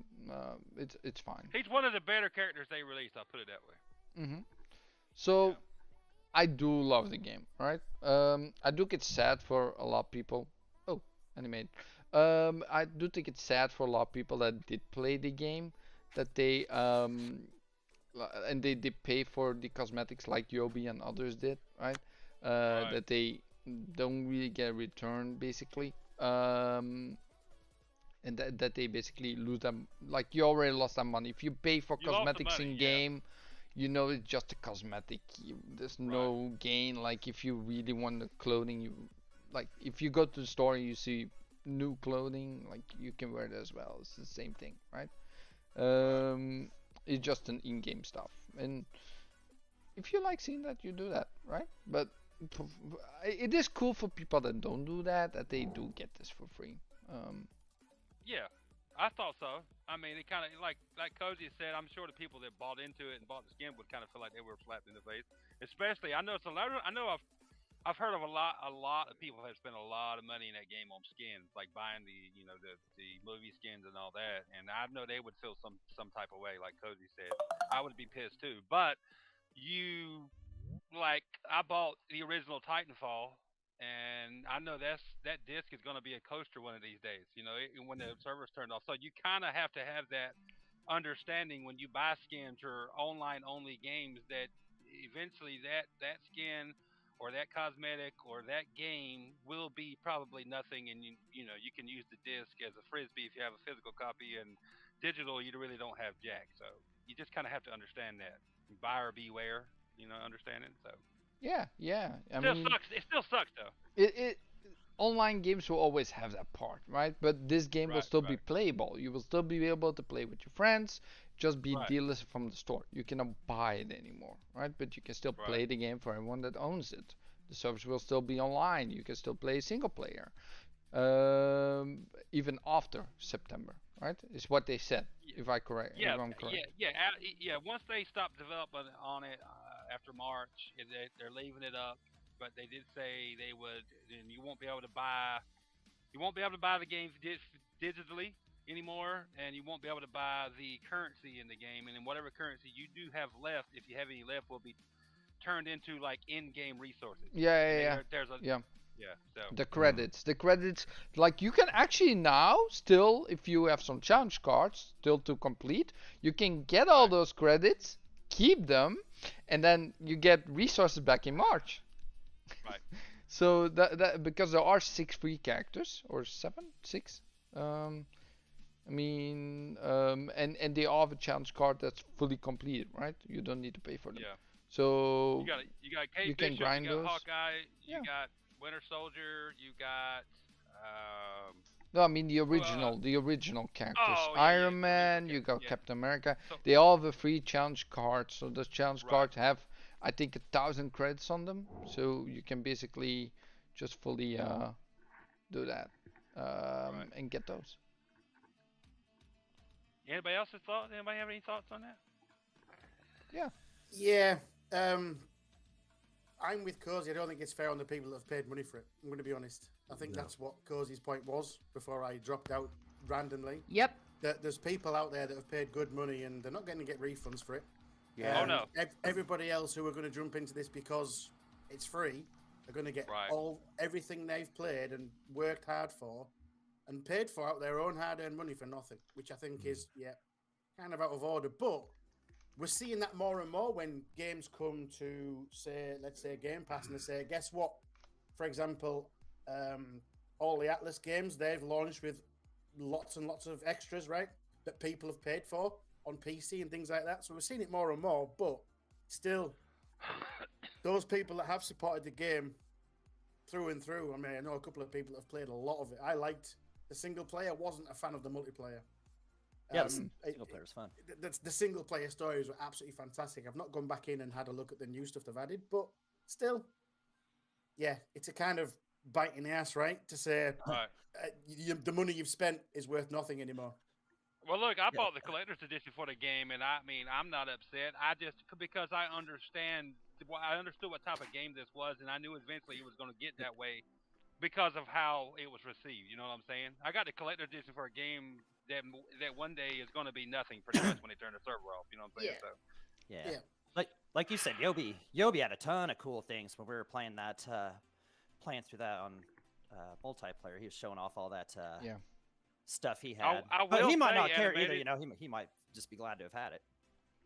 it's fine. He's one of the better characters they released. I'll put it that way. So I do love the game, right? I do get sad for a lot of people. Oh, animated. I do think it's sad for a lot of people that did play the game, that they and they did pay for the cosmetics like Yobi and others did, right? That they don't really get a return basically, and that they basically lose them. Like you already lost that money if you pay for cosmetics in game. It's just a cosmetic. There's no gain. Like if you really want the clothing, like if you go to the store and you see new clothing, like you can wear it as well. It's the same thing, right? It's just an in-game stuff, and if you like seeing that, you do that, right? But it is cool for people that don't do that they do get this for free. Yeah, I thought so. I mean, it kind of like Cozy said. I'm sure the people that bought into it and bought the skin would kind of feel like they were slapped in the face. Especially, I know it's a lot. I know I've heard of a lot of people have spent a lot of money in that game on skins, like buying the movie skins and all that. And I know they would feel some type of way, like Cozy said. I would be pissed too. But I bought the original Titanfall. And I know that disc is going to be a coaster one of these days, when the servers turned off. So you kind of have to have that understanding when you buy skins or online-only games that eventually that skin or that cosmetic or that game will be probably nothing, and you can use the disc as a frisbee if you have a physical copy, and digital you really don't have jack. So you just kind of have to understand that. Buyer beware, understanding. So. Yeah. It still sucks though. It online games will always have that part, right? But this game will still be playable. You will still be able to play with your friends, just be delisted from the store. You cannot buy it anymore, right? But you can still play the game for everyone that owns it. The service will still be online. You can still play single player, even after September. right? Is what they said. If I'm correct. Once they stopped developing on it after March, they're leaving it up. But they did say they would, and you won't be able to buy the games digitally anymore, and you won't be able to buy the currency in the game, and then whatever currency you do have left, if you have any left, will be turned into like in-game resources. So the credits, like you can actually now still, if you have some challenge cards still to complete, you can get all those credits, keep them, and then you get resources back in March. Right. So that because there are 6 free characters, or 6. And they all have a challenge card that's fully completed, right? You don't need to pay for them. Yeah. So you got Kate you Bishop, can grind you got those. Hawkeye, you got Winter Soldier, you got No, I mean the original characters. Iron Man, you got Captain America. So, they all have a free challenge card. So those challenge cards have, I think, 1,000 credits on them. So you can basically just fully do that and get those. Anybody else's thoughts? Anybody have any thoughts on that? Yeah. Yeah. I'm with Cozy. I don't think it's fair on the people that have paid money for it. I'm going to be honest. I think that's what Cozy's point was before I dropped out randomly. Yep. There's people out there that have paid good money and they're not going to get refunds for it. Yeah. Oh no. Everybody else who are going to jump into this because it's free are going to get everything they've played and worked hard for and paid for out their own hard-earned money for nothing, which I think is kind of out of order. But we're seeing that more and more when games come to let's say Game Pass, and they say, guess what? For example, all the Atlas games, they've launched with lots and lots of extras, right? That people have paid for on PC and things like that. So we're seeing it more and more, but still, those people that have supported the game through and through, I mean, I know a couple of people that have played a lot of it. I liked the single player, wasn't a fan of the multiplayer. Yeah, the single player is fun. The single player stories were absolutely fantastic. I've not gone back in and had a look at the new stuff they've added, but still, it's a kind of bite in the ass, right? To say the money you've spent is worth nothing anymore. Well, look, I bought the collector's edition for the game, and I mean, I'm not upset. I just because I understood what type of game this was, and I knew eventually it was going to get that way because of how it was received. You know what I'm saying? I got the collector's edition for a game that one day is going to be nothing pretty much when they turn the server off. You know what I'm saying? Yeah. So like you said, Yobi had a ton of cool things when we were playing through that on multiplayer. He was showing off all that stuff he had. But he might not care either. You know, he might just be glad to have had it.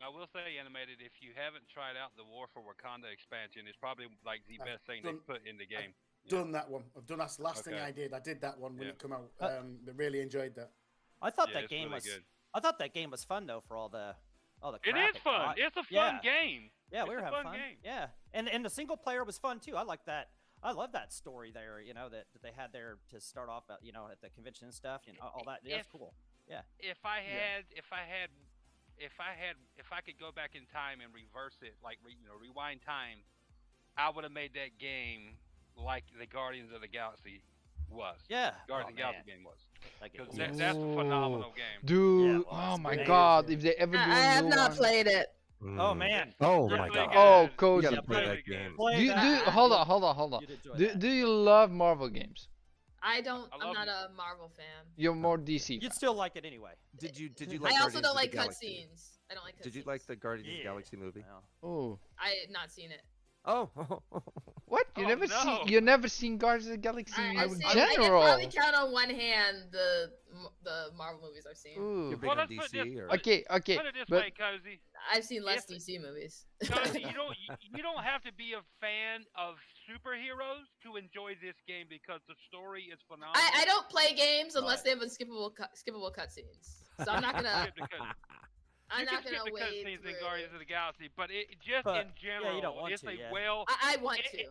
I will say, Animated, if you haven't tried out the War for Wakanda expansion, it's probably like the best thing they put in the game. Done that one. I've done that's the last thing I did. I did that one when it came out. I really enjoyed that. I thought that game was good. I thought that game was fun though for all the crap it is fun. It's a fun game. Yeah, we were having fun. Game. Yeah, and the single player was fun too. I like that. I love that story there. You know that they had there to start off. You know, at the convention and stuff. You know, all that. Yeah, that's cool. Yeah. If I could go back in time and reverse it, like rewind time, I would have made that game like the Guardians of the Galaxy was. Yeah. Guardians of the Galaxy game was. That's a phenomenal game. Dude, my God! If they ever do I have not played it. Oh man! Oh my God! Oh, Cozy, you gotta play that game. Hold on. Do you love Marvel games? I'm not a Marvel fan. You're more DC. You'd still like it anyway. Did you like? I also don't like cutscenes. I don't like cutscenes. Did you like the Guardians of the Galaxy movie? Oh. I had not seen it. Oh. What? You never seen Guardians of the Galaxy in general? I can probably count on one hand the Marvel movies I've seen. Ooh. You're big on DC, or... Okay. Put it this way, Cozy. I've seen less DC movies. Cozy, you don't have to be a fan of superheroes to enjoy this game because the story is phenomenal. I don't play games unless they have skippable cutscenes. So I'm not gonna. I'm not gonna wait. Cutscenes in Guardians of the Galaxy, but in general, you don't want it's to, I want to.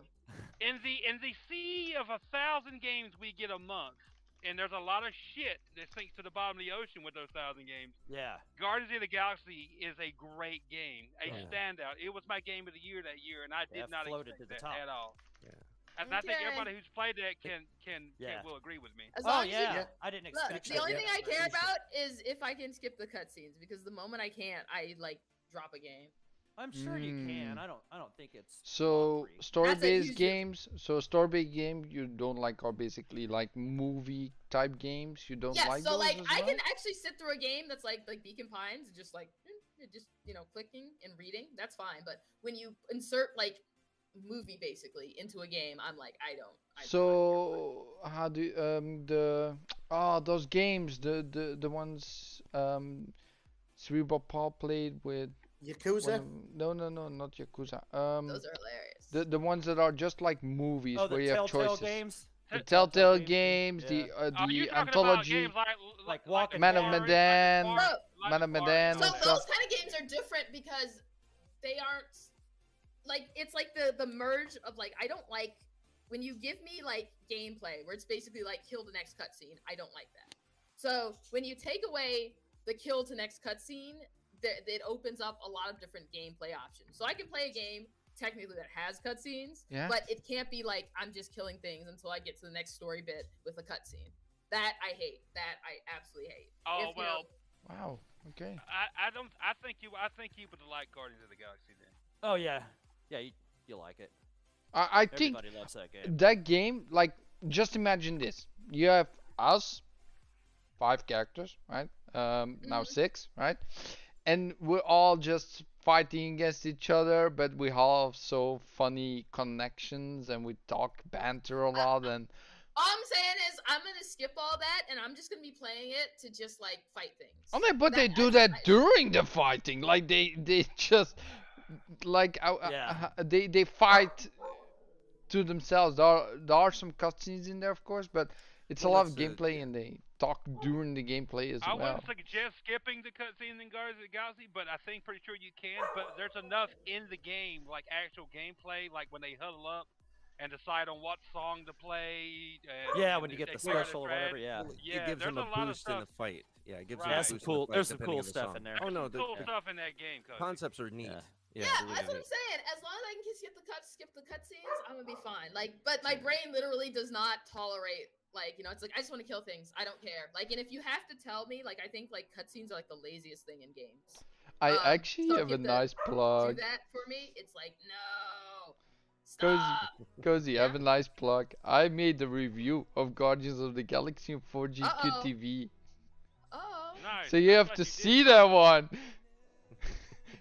In the sea of 1,000 games we get a month, and there's a lot of shit that sinks to the bottom of the ocean with those 1,000 games. Yeah. Guardians of the Galaxy is a great game, a standout. It was my game of the year that year, and I did not expect that at all. Yeah. And I think everybody who's played that can will agree with me. As long as yeah. I didn't expect Look, that. the only thing I care about is if I can skip the cutscenes, because the moment I can't, I like drop a game. I'm sure you can. I don't think it's so story-based games. So story-based game you don't like are basically like movie type games. You don't like so those like as I well? can actually sit through a game that's like Beacon Pines, just like just clicking and reading. That's fine. But when you insert like movie basically into a game, I'm like I don't. So how do those games the ones Cerebral Paul played with Yakuza? No, not Yakuza. Those are hilarious. The ones that are just like movies where you have choices. Games? The Telltale games, the anthology, like Walking Man of Medan, Man of Medan. So those kind of games are different because they aren't like it's like the merge of like I don't like when you give me like gameplay where it's basically like kill the next cutscene. I don't like that. So when you take away the kill to next cutscene, it opens up a lot of different gameplay options. So I can play a game technically that has cutscenes, but it can't be like I'm just killing things until I get to the next story bit with a cutscene. That I hate. That I absolutely hate. Oh well. Wow. Okay. I don't. I think you would like Guardians of the Galaxy then. Oh yeah, yeah. You like it. I think everybody loves that game. That game, like, just imagine this: you have us, 5 characters, right? Now 6, right? And we're all just fighting against each other, but we all have so funny connections and we talk banter a lot. And all I'm saying is I'm gonna skip all that and I'm just gonna be playing it to just like fight things. Oh, but they do that during the fighting, like they just like they fight to themselves. There are some cutscenes in there, of course, but it's a lot of gameplay and they talk during the gameplay as well. I wouldn't suggest skipping the cutscenes in Guardians of the Galaxy, but I think pretty sure you can. But there's enough in the game, like actual gameplay, like when they huddle up and decide on what song to play. And when you get the special or whatever, it gives them a boost in the fight. Yeah, it gives them a boost cool. in the fight. There's some cool stuff in there. Oh no, cool stuff in that game. Concepts are neat. Yeah, that's what I'm saying. As long as I can skip the cutscenes, I'm gonna be fine. Like, but my brain literally does not tolerate. Like, it's like I just want to kill things. I don't care. Like, and if you have to tell me, like, I think like cutscenes are like the laziest thing in games. I actually have a nice plug. Do that for me. It's like no. Stop. Cozy, I have a nice plug. I made the review of Guardians of the Galaxy on 4G QTV. Oh. Nice. So you have to see that one.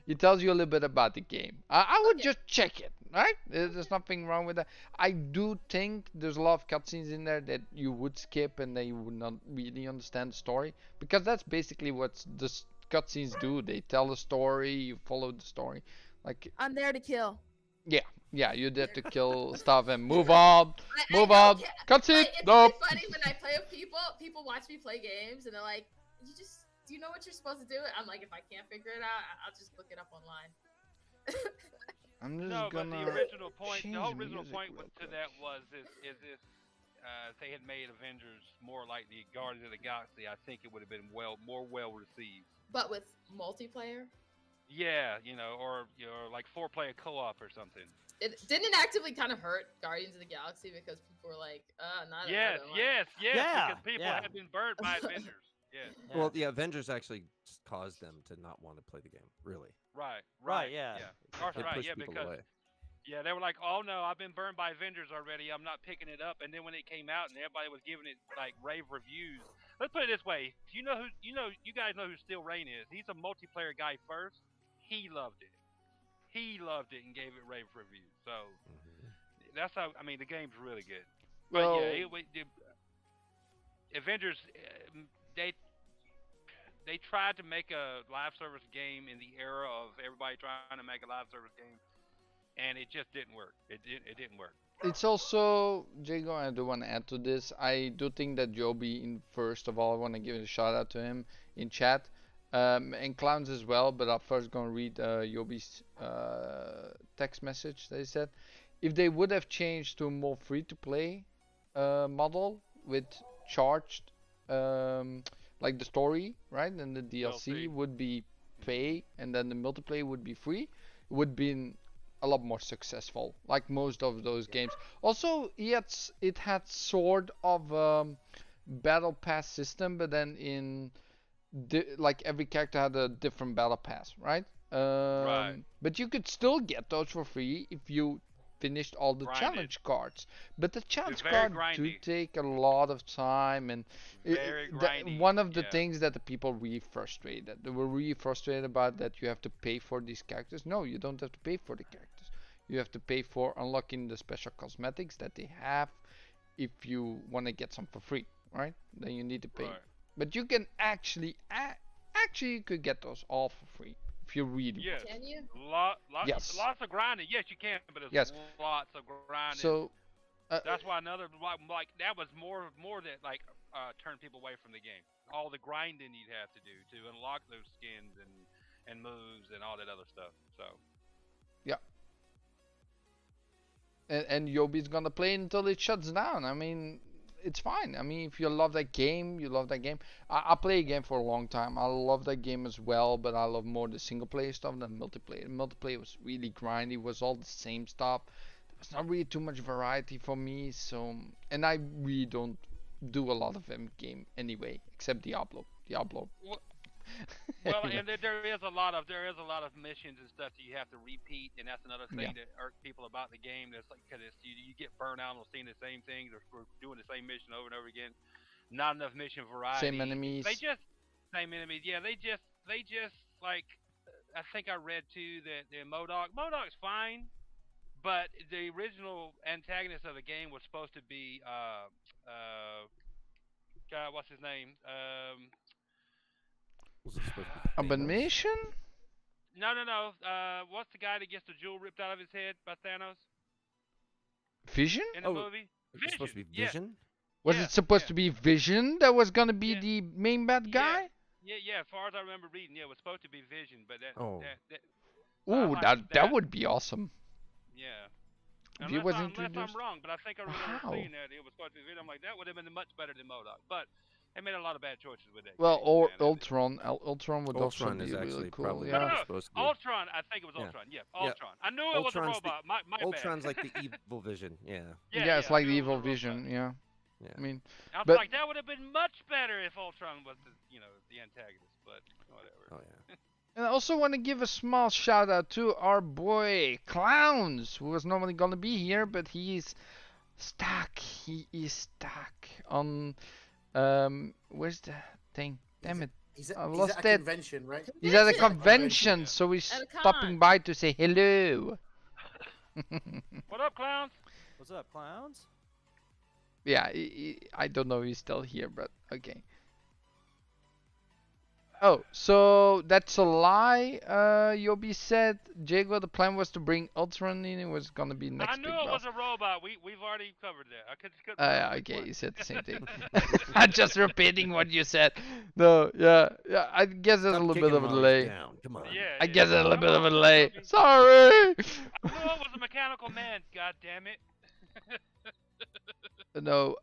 It tells you a little bit about the game. I would just check it, right? There's nothing wrong with that. I do think there's a lot of cutscenes in there that you would skip and that you would not really understand the story. Because that's basically what the cutscenes do. They tell a story, you follow the story. Like I'm there to kill. Yeah, you have to kill stuff and move on. Cutscene. It's Nope. really funny when I play with people. People watch me play games and they're like, do you know what you're supposed to do? I'm like, if I can't figure it out, I'll just look it up online. I'm just but the original point, to that was if they had made Avengers more like the Guardians of the Galaxy, I think it would have been more well received. But with multiplayer? Yeah, or like 4-player co-op or something. It didn't actively kind of hurt Guardians of the Galaxy because people were like, not yes, yeah, because people had been burned by Avengers. Yeah. Well, the Avengers actually caused them to not want to play the game, really. Right. Yeah. Because they were like, "Oh no, I've been burned by Avengers already. I'm not picking it up." And then when it came out and everybody was giving it like rave reviews, let's put it this way: you guys know who Steel Rain is. He's a multiplayer guy first. He loved it. And gave it rave reviews. So that's how. I mean, the game's really good. But Avengers. They tried to make a live service game in the era of everybody trying to make a live service game, and it just didn't work. It didn't work. It's also, Jago, I do want to add to this. I do think that Joby, first of all, I want to give a shout out to him in chat, and Clowns as well. But I'm first going to read Joby's text message that he said. If they would have changed to a more free-to-play model with charged. Like the story, right? And the DLC would be pay, and then the multiplayer would be free. It would be a lot more successful, like most of those games. Also, it had sort of battle pass system, but then like every character had a different battle pass, right? Right. But you could still get those for free if you finished all the challenge cards. But the challenge cards do take a lot of time, and one of the things that the people really frustrated. They were really frustrated about that you have to pay for these characters. No, you don't have to pay for the characters. You have to pay for unlocking the special cosmetics that they have if you want to get some for free, right? Then you need to pay. Right. But you can actually you could get those all for free if you really want. Can you? Yes. Lots of grinding. Yes, you can, but it's lots of grinding. So that's why another like that was more that like turned people away from the game. All the grinding you'd have to do to unlock those skins and moves and all that other stuff. So. Yeah. And Yobi's gonna play until it shuts down. I mean, it's fine. I mean, if you love that game, you love that game. I play a game for a long time. I love that game as well, but I love more the single player stuff than multiplayer. Multiplayer was really grindy. It was all the same stuff. There was not really too much variety for me. So, and I really don't do a lot of them game anyway, except Diablo. Well, and there is a lot of missions and stuff that you have to repeat, and that's another thing that irks people about the game. That's like because you get burned out on seeing the same things or doing the same mission over and over again. Not enough mission variety. Same enemies. Same enemies. Yeah, they just like I think I read too that the Modok's fine, but the original antagonist of the game was supposed to be God, what's his name? Abomination? No. What's the guy that gets the jewel ripped out of his head by Thanos? Vision? In the movie? Vision. Supposed to be Vision? Was it supposed to be Vision that was gonna be the main bad guy? Yeah. As far as I remember reading, it was supposed to be Vision, but that would be awesome. Yeah. Unless I'm wrong, but I think I remember seeing that it was supposed to be Vision. I'm like, that would have been much better than Modok, but. They made a lot of bad choices with that. Well, or Ultron would also be really cool. No, Ultron. I think it was Ultron. Yeah, Ultron. I knew it was a robot. My Ultron's bad. like the evil Vision. Yeah. Yeah, it's like the evil Vision. Yeah. I mean, I was like, that would have been much better if Ultron was the antagonist, but whatever. Oh yeah. And I also want to give a small shout out to our boy Clowns, who was normally gonna be here, but he's stuck. He is stuck on. Where's the thing? Damn it. He's at a convention, right? He's at a convention, so he's stopping by to say hello. What up, Clowns? What's up, Clowns? Yeah, I don't know if he's still here, but okay. Oh, so that's a lie. Yobi said, Jago, the plan was to bring Ultron in. It was gonna be next. I knew it was a robot. We've already covered that. I couldn't. Okay, you said the same thing. I'm just repeating what you said. No, yeah. I guess there's a little bit of a delay. Come on. Yeah, I guess there's a little bit of a delay. Sorry. I knew it was a mechanical man. God damn it. No,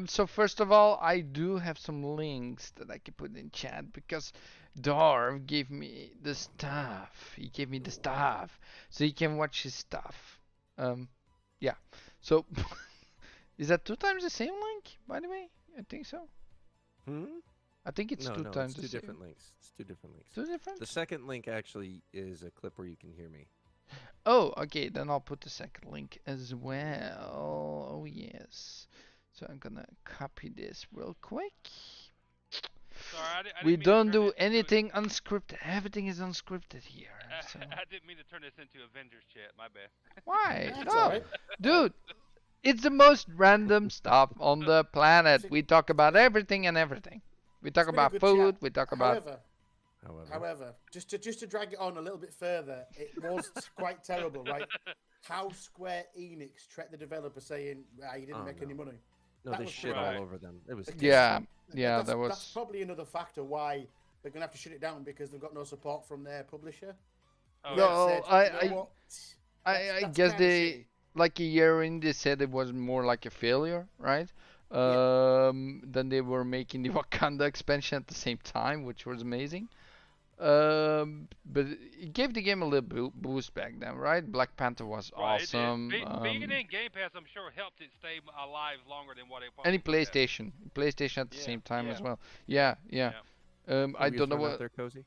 so first of all, I do have some links that I can put in chat because Darv gave me the stuff. He gave me the stuff, so you can watch his stuff. Yeah. So, is that 2 times the same link, by the way? I think so. I think it's two times it's the same. different links. It's 2 different links. 2 different? The second link actually is a clip where you can hear me. Oh, okay, then I'll put the second link as well. Oh, yes. So I'm gonna copy this real quick. Sorry, we don't do anything unscripted. Everything is unscripted here. So. I didn't mean to turn this into Avengers chat. My bad. Why? No, dude. It's the most random stuff on the planet. We talk about everything and everything. We talk about food. Chat. We talk about. However, just to drag it on a little bit further, it was quite terrible, right? How Square Enix treated the developer saying, you didn't make any money. No, they shit all over them. It was that's probably another factor why they're gonna have to shut it down because they've got no support from their publisher. No, I guess they like a year in they said it was more like a failure, right? Then they were making the Wakanda expansion at the same time, which was amazing. But it gave the game a little boost back then, right? Black Panther was awesome. Being in Game Pass, I'm sure helped it stay alive longer than what it Any probably would have. PlayStation at the same time as well. Yeah. I don't know what. There, Cozy?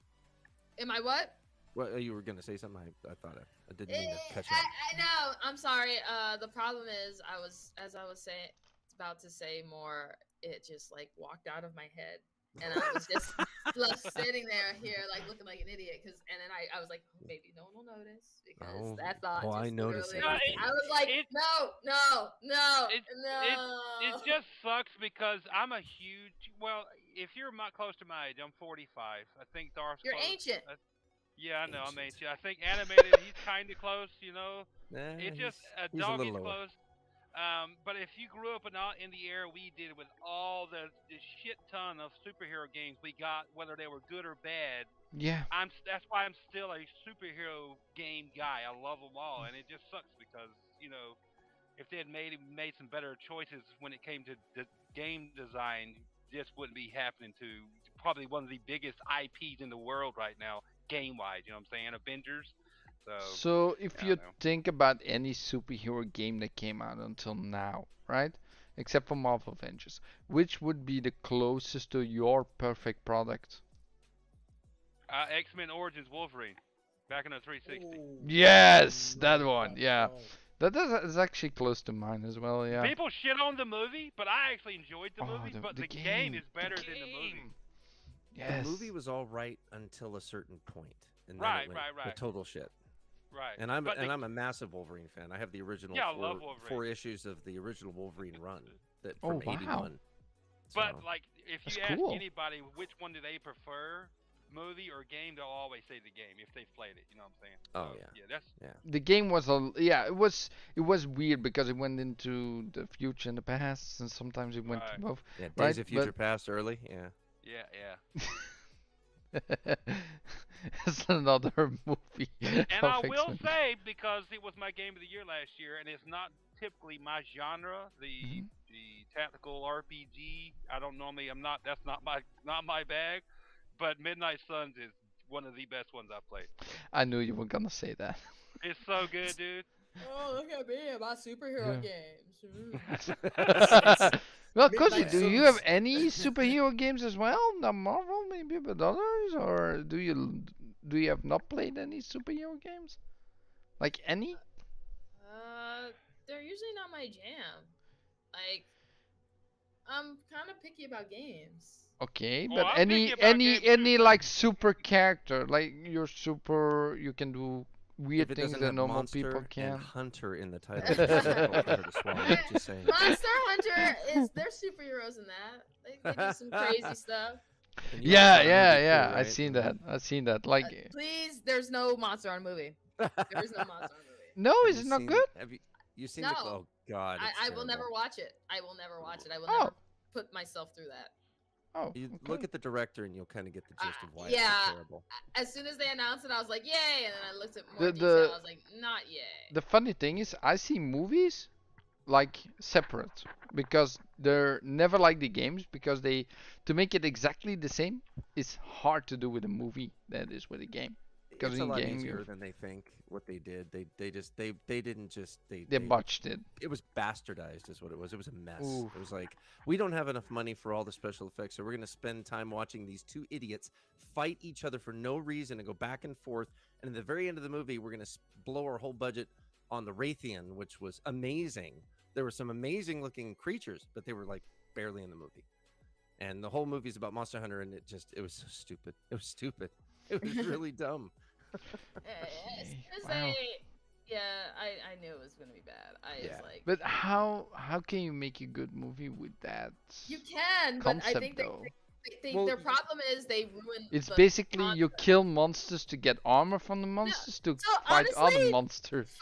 Am I what? Well, you were gonna say something. I thought I didn't mean to catch up. I know. I'm sorry. The problem is, as I was saying, about to say more, it just like walked out of my head, and I was just left sitting there here, like looking like an idiot. And then I was like, oh, maybe no one will notice because that thought. Oh, I noticed it. I was like, no. It just sucks because I'm a huge. Well, if you're close to my age, I'm 45. I think Darth's. You're close. ancient. Yeah, I know. I'm ancient. I think animated. He's kind of close. It's just a dog is close. But if you grew up in the era we did with all the shit ton of superhero games we got, whether they were good or bad, that's why I'm still a superhero game guy. I love them all, and it just sucks because if they had made some better choices when it came to the game design, this wouldn't be happening to probably one of the biggest IPs in the world right now, game-wise. You know what I'm saying? Avengers. So if you think about any superhero game that came out until now, right? Except for Marvel Avengers, which would be the closest to your perfect product? X-Men Origins Wolverine, back in the 360. Yes, that one. Yeah, that is actually close to mine as well. Yeah. People shit on the movie, but I actually enjoyed the movie. But the game is better than the movie. Yes. The movie was all right until a certain point, and then right. the total shit. Right. And I'm a massive Wolverine fan. I have the original four issues of the original Wolverine run from 81. But like if you ask anybody which one do they prefer, movie or game, they'll always say the game if they've played it, you know what I'm saying? The game was it was weird because it went into the future and the past, and sometimes it went to both. Yeah, Days of Future Past early, Yeah. It's another movie. And I will say, because it was my game of the year last year, and it's not typically my genre, the tactical RPG. That's not my bag. But Midnight Suns is one of the best ones I've played. I knew you were gonna say that. It's so good, dude. Oh, look at me, my superhero games. Well, Cozy, do you have any superhero games as well? Not Marvel, maybe, but others, or do you have not played any superhero games? Like any? They're usually not my jam. Like, I'm kind of picky about games. Okay, but any like super character, like you can do weird things that normal people can. And Hunter in the title. Just saying. Monster Hunter they're superheroes in that. They do some crazy stuff. Yeah. Right? I've seen that. Like, please, there's no Monster Hunter movie. There is no Monster Hunter movie. No, is it not good? Have you seen it? Oh God. I will never watch it. I will never never put myself through that. Oh, you look at the director and you'll kind of get the gist of why it's terrible. As soon as they announced it, I was like, yay! And then I looked at more detail. I was like, not yay. The funny thing is, I see movies like separate because they're never like the games, because to make it exactly the same is hard to do with a movie than it is with a game. It's a lot easier than they think. What they did, they botched it. It was bastardized, is what it was. It was a mess. Ooh. It was like, we don't have enough money for all the special effects, so we're gonna spend time watching these two idiots fight each other for no reason and go back and forth. And at the very end of the movie, we're gonna blow our whole budget on the Raytheon, which was amazing. There were some amazing looking creatures, but they were like barely in the movie. And the whole movie's about Monster Hunter, and it was so stupid. It was stupid. It was really dumb. I knew it was gonna be bad. Was like, but how can you make a good movie with that? You can, but I think their problem is they ruin. It's basically you kill monsters to get armor from the monsters to fight other monsters.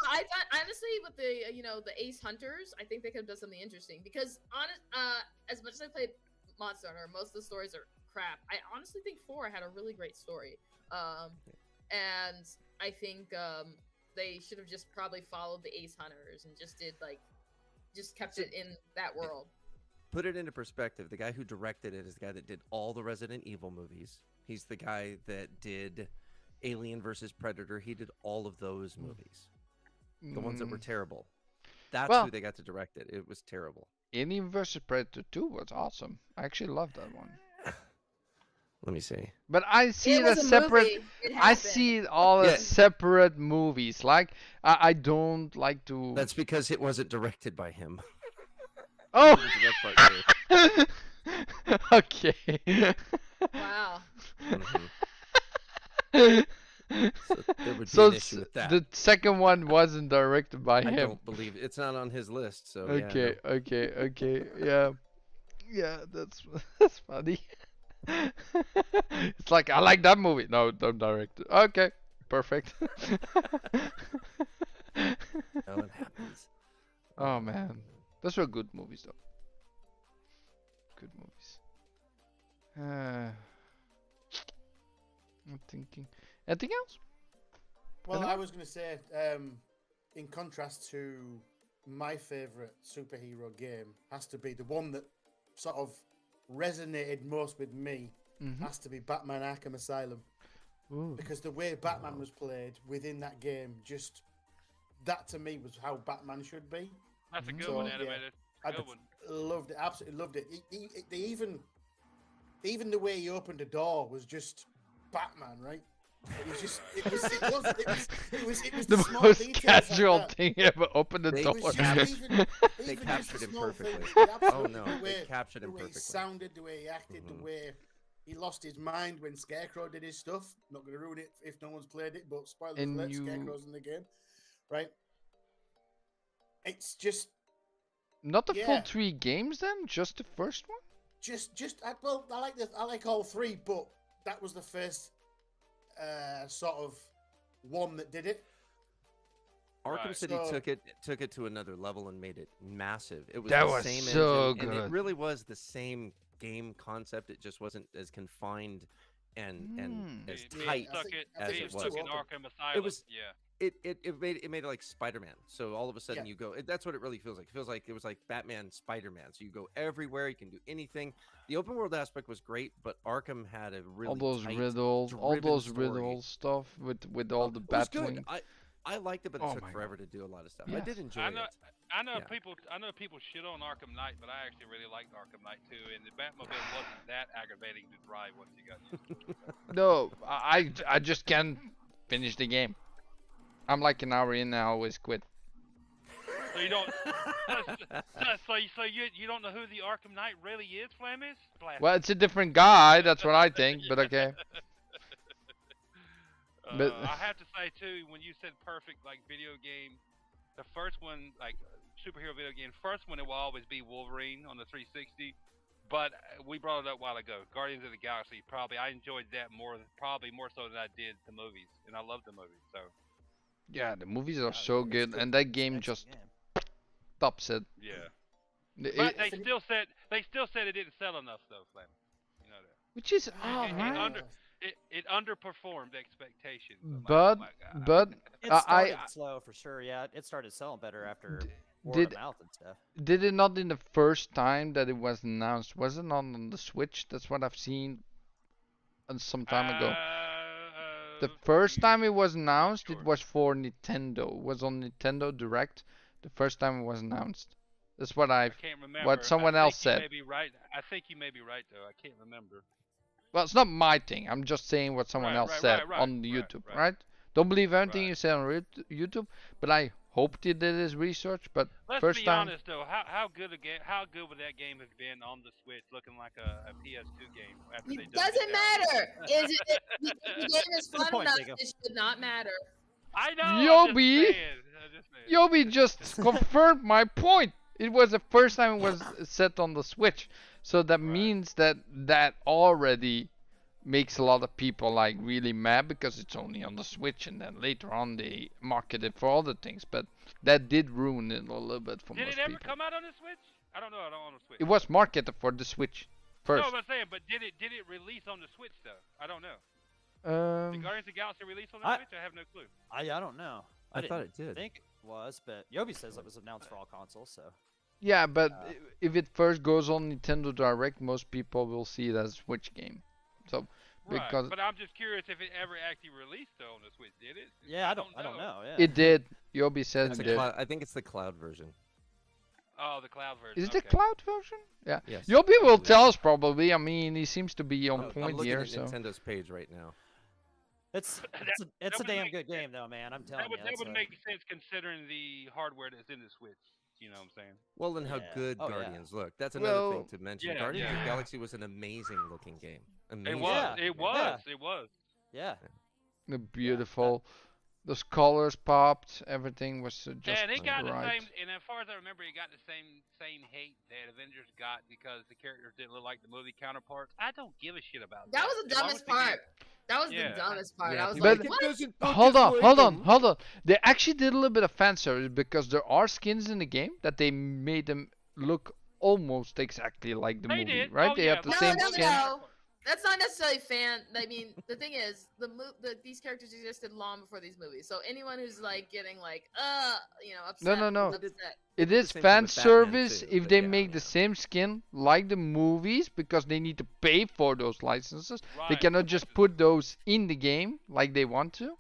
Honestly, with the Ace Hunters, I think they could have done something interesting, because as much as I played Monster Hunter, most of the stories are crap. I honestly think 4 had a really great story. And I think they should have just probably followed the Ace Hunters and just kept it in that world. Put it into perspective. The guy who directed it is the guy that did all the Resident Evil movies He's the guy that did Alien versus Predator. He did all of those movies, the ones that were terrible. That's who they got to direct it. It was terrible. Alien vs Predator 2 was awesome. I actually loved that one. Let me see. But I see it as separate. I see it all as separate movies. Like I don't like to. That's because it wasn't directed by him. Oh. Okay. Wow. So there would be an issue with that. The second one wasn't directed by him. I don't believe it's not on his list. So okay, yeah, okay, yeah, that's funny. It's like I like that movie. No, don't direct it. Okay, perfect. No, it happens. Oh man, those were good movies though. Good movies. I'm thinking. Anything else? Well, I was going to say, in contrast to my favorite superhero game, has to be the one that sort of resonated most with me. Has to be Batman Arkham Asylum. Ooh. Because the way Batman was played within that game, just that to me was how Batman should be. That's a good one, animated. I Good one. loved it, absolutely loved it. They even the way he opened a door was just Batman, right? It was just, it was The small most details casual like that. thing ever. Open the They door. was Just They even captured just him small perfectly. things, Oh no, the way, they captured him the way he perfectly. sounded, the way he acted, the way he lost his mind when Scarecrow did his stuff. Not going to ruin it if no one's played it, but spoiler alert, Scarecrow's in the game, right? It's just Not the full 3 games then, just the first one. I like all 3, but that was the first sort of one that did it. Arkham Right. City So- took it to another level and made it massive. It was That the was same so engine, and good. it really was the same game concept. It just wasn't as confined and as Being tight stuck as being it stuck was. in Arkham Asylum. It was- yeah. It made it like Spider-Man. So all of a sudden Yeah. you go. That's what it really feels like. It feels like it was like Batman, Spider-Man. So you go everywhere. You can do anything. The open world aspect was great, but Arkham had a really All those tight, riddles, all driven those story. riddle stuff with all the It was bat good. wing. I liked it, but Oh it my took forever to do a lot of stuff. I Yeah. did enjoy I know. it. I know Yeah. people shit on Arkham Knight, but I actually really liked Arkham Knight too. And the Batmobile wasn't that aggravating to drive once you got used to it. No, I just can't finish the game. I'm like an hour in and I always quit. So you don't. so you don't know who the Arkham Knight really is, Flamish? Well, it's a different guy, that's what I think, but okay. But- I have to say too, when you said perfect like video game, the first one like superhero video game, first one it will always be Wolverine on the 360. But we brought it up a while ago. Guardians of the Galaxy, I enjoyed that probably more so than I did the movies, and I love the movies. So Yeah, the movies are so it's good, good. and that game Excellent just game. tops it. yeah. It- But they still said it didn't sell enough though, Flam. You know that. which is It, alright. it underperformed expectations. I'm like, But oh my God. but It I started slow for sure. Yeah, it started selling better after word did- of mouth and stuff. did it not in the first time that it was announced? Was it not on the Switch? That's what I've seen some time ago. The first time it was announced, it Sure. was for Nintendo. It was on Nintendo Direct. The first time it was announced. That's what I can't remember. what someone I think else said. You may be right. I think you may be right though. I can't remember. Well, it's not my thing. I'm just saying what someone Right, else right, said right, on right, YouTube, right. right? Don't believe everything Right. you say on YouTube, but I hoped he did his research. But Let's first be time, honest though. How good would that game have been on the Switch, looking like a PS2 game after they It done doesn't matter. Is it? If the game is Good fun point, enough, Jacob. it should not matter. I know. Yobi! Yobi just confirmed my point. It was the first time it was set on the Switch, so that means that already makes a lot of people like really mad because it's only on the Switch, and then later on they market it for other things. But that did ruin it a little bit for Did most it ever people. come out on the Switch? I don't know. I don't own a Switch. It was marketed for the Switch first. No, but I'm saying, but did it release on the Switch though? I don't know. Did Guardians of the Galaxy release on the Switch? I have no clue. I don't know. I didn't thought it did. think it was, but Yobi says it was announced for all consoles. So Yeah, but if it first goes on Nintendo Direct, most people will see it as a Switch game. So because but I'm just curious if it ever actually released though on the Switch. Did it? Yeah, I don't know. Yeah. it did. Yobi says It's it a did. I think it's the cloud version. Oh, the cloud version. Is it the cloud version? Yeah. Yes. Yobi will tell us probably. I mean, he seems to be on I'm point looking here. at So Nintendo's page right now. It's a damn good game though, man. I'm telling you. That would make sense considering the hardware that's in the Switch. You know what I'm saying? Well, then how Yeah. good Oh, yeah. Guardians look. That's another thing to mention. yeah, Guardians of yeah. the Galaxy was an amazing looking game. Amazing. It was. Yeah. It was. It was. Yeah. the beautiful, those colors popped. Everything was just Yeah, and it got the right. same. And as far as I remember, it got the same hate that Avengers got because the characters didn't look like the movie counterparts. I don't give a shit about that. That was the As long dumbest as the game- part. That was Yeah. the dumbest part. Yeah, I was people like, But- what? Hold on. They actually did a little bit of fan service because there are skins in the game that they made them look almost exactly like the They movie, did. right? Oh, They yeah, have the but- same No, skin. no. That's not necessarily fan. I mean, the thing is, these characters existed long before these movies. So anyone who's like getting like, upset. No. upset. It is same thing fan with Batman, service too, if but they yeah, make the same skin like the movies because they need to pay for those licenses. They Right. cannot just put those in the game like they want to.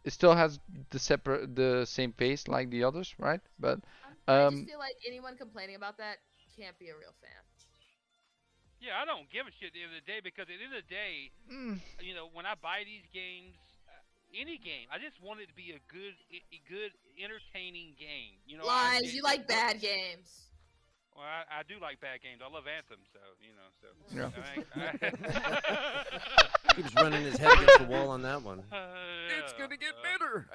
It still has the same face like the others, right? But I just feel like anyone complaining about that can't be a real fan. Yeah, I don't give a shit at the end of the day because at the end of the day, you know, when I buy these games, any game, I just want it to be a good, entertaining game. You know, Lies. You like bad games. Well, I do like bad games. I love Anthem, so you know. So Yeah. He was running his head against the wall on that one. It's gonna get better.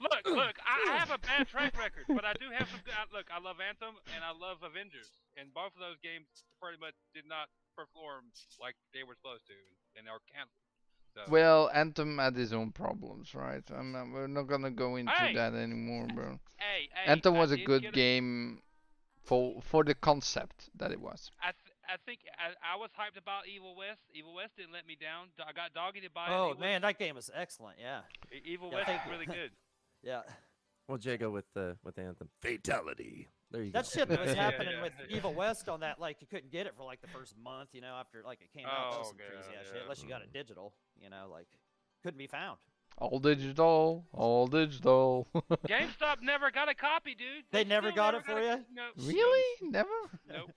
Look! I have a bad track record, but I do have some. Look, I love Anthem and I love Avengers, and both of those games pretty much did not perform like they were supposed to, and are canceled. So. well, Anthem had his own problems, right? We're not gonna go into Hey! that anymore, bro. Hey, Anthem I was a did good get game for the concept that it was. I think I was hyped about Evil West. Evil West didn't let me down. I got Doggy to buy it. Oh man, that game is excellent. Yeah. Evil Yeah, West thank is you. really good. Yeah. Well, Jago with Anthem. Fatality. There you That go. shit that was Yeah, happening yeah, with yeah. Evil West on that, like you couldn't get it for like the first month, you know, after like it came out. That was some Oh, crazy yeah, ass yeah. shit. Unless you got it digital, you know, like couldn't be found. All digital, all digital. GameStop never got a copy, dude. They never still got it for you? No. Really? Never? Nope.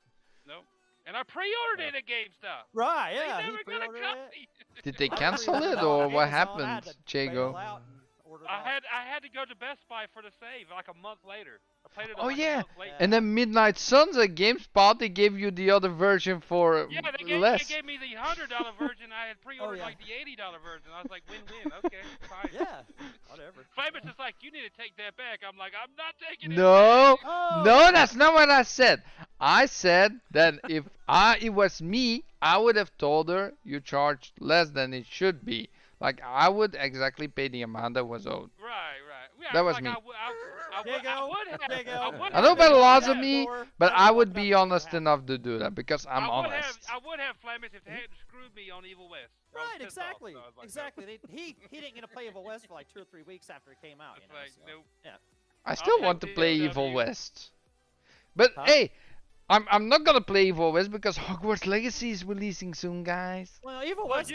Nope. And I pre-ordered it at GameStop. Right? Yeah. They he never got a pre-ordered it. copy. Did they I cancel pre-ordered it on or what Amazon. I happened, had to bail Jago? out and order it I off. had to go to Best Buy for the save like a month later. I played it Oh, like yeah. a month later. And then Midnight Suns at GameSpot, they gave you the other version for Yeah, they less. gave me the $100 version. I had pre-ordered yeah. like the $80 version. I was like, win-win. Okay, fine. Yeah. Whatever. Flamish is like, you need to take that back. I'm like, I'm not taking it No, back. Oh. no, that's not what I said. I said that if it was me, I would have told her you charged less than it should be. Like I would exactly pay the amount that was owed. Right. Yeah, That was like me. I There you go. would have. There you go. I know about laws of Yeah, me, Thor. but I I don't would know be about honest that. enough to do that because I'm honest. I would have Flamish if they hadn't screwed me on Evil West. I was Right, pissed off, exactly. so I was like, Exactly. He didn't get to play Evil West for like 2 or 3 weeks after it came out. It's You know, like, so. nope. Yeah. I still take want to the play DLW. Evil West. But Huh? hey, I'm not gonna play Evil West because Hogwarts Legacy is releasing soon, guys. Well, Evil Well, West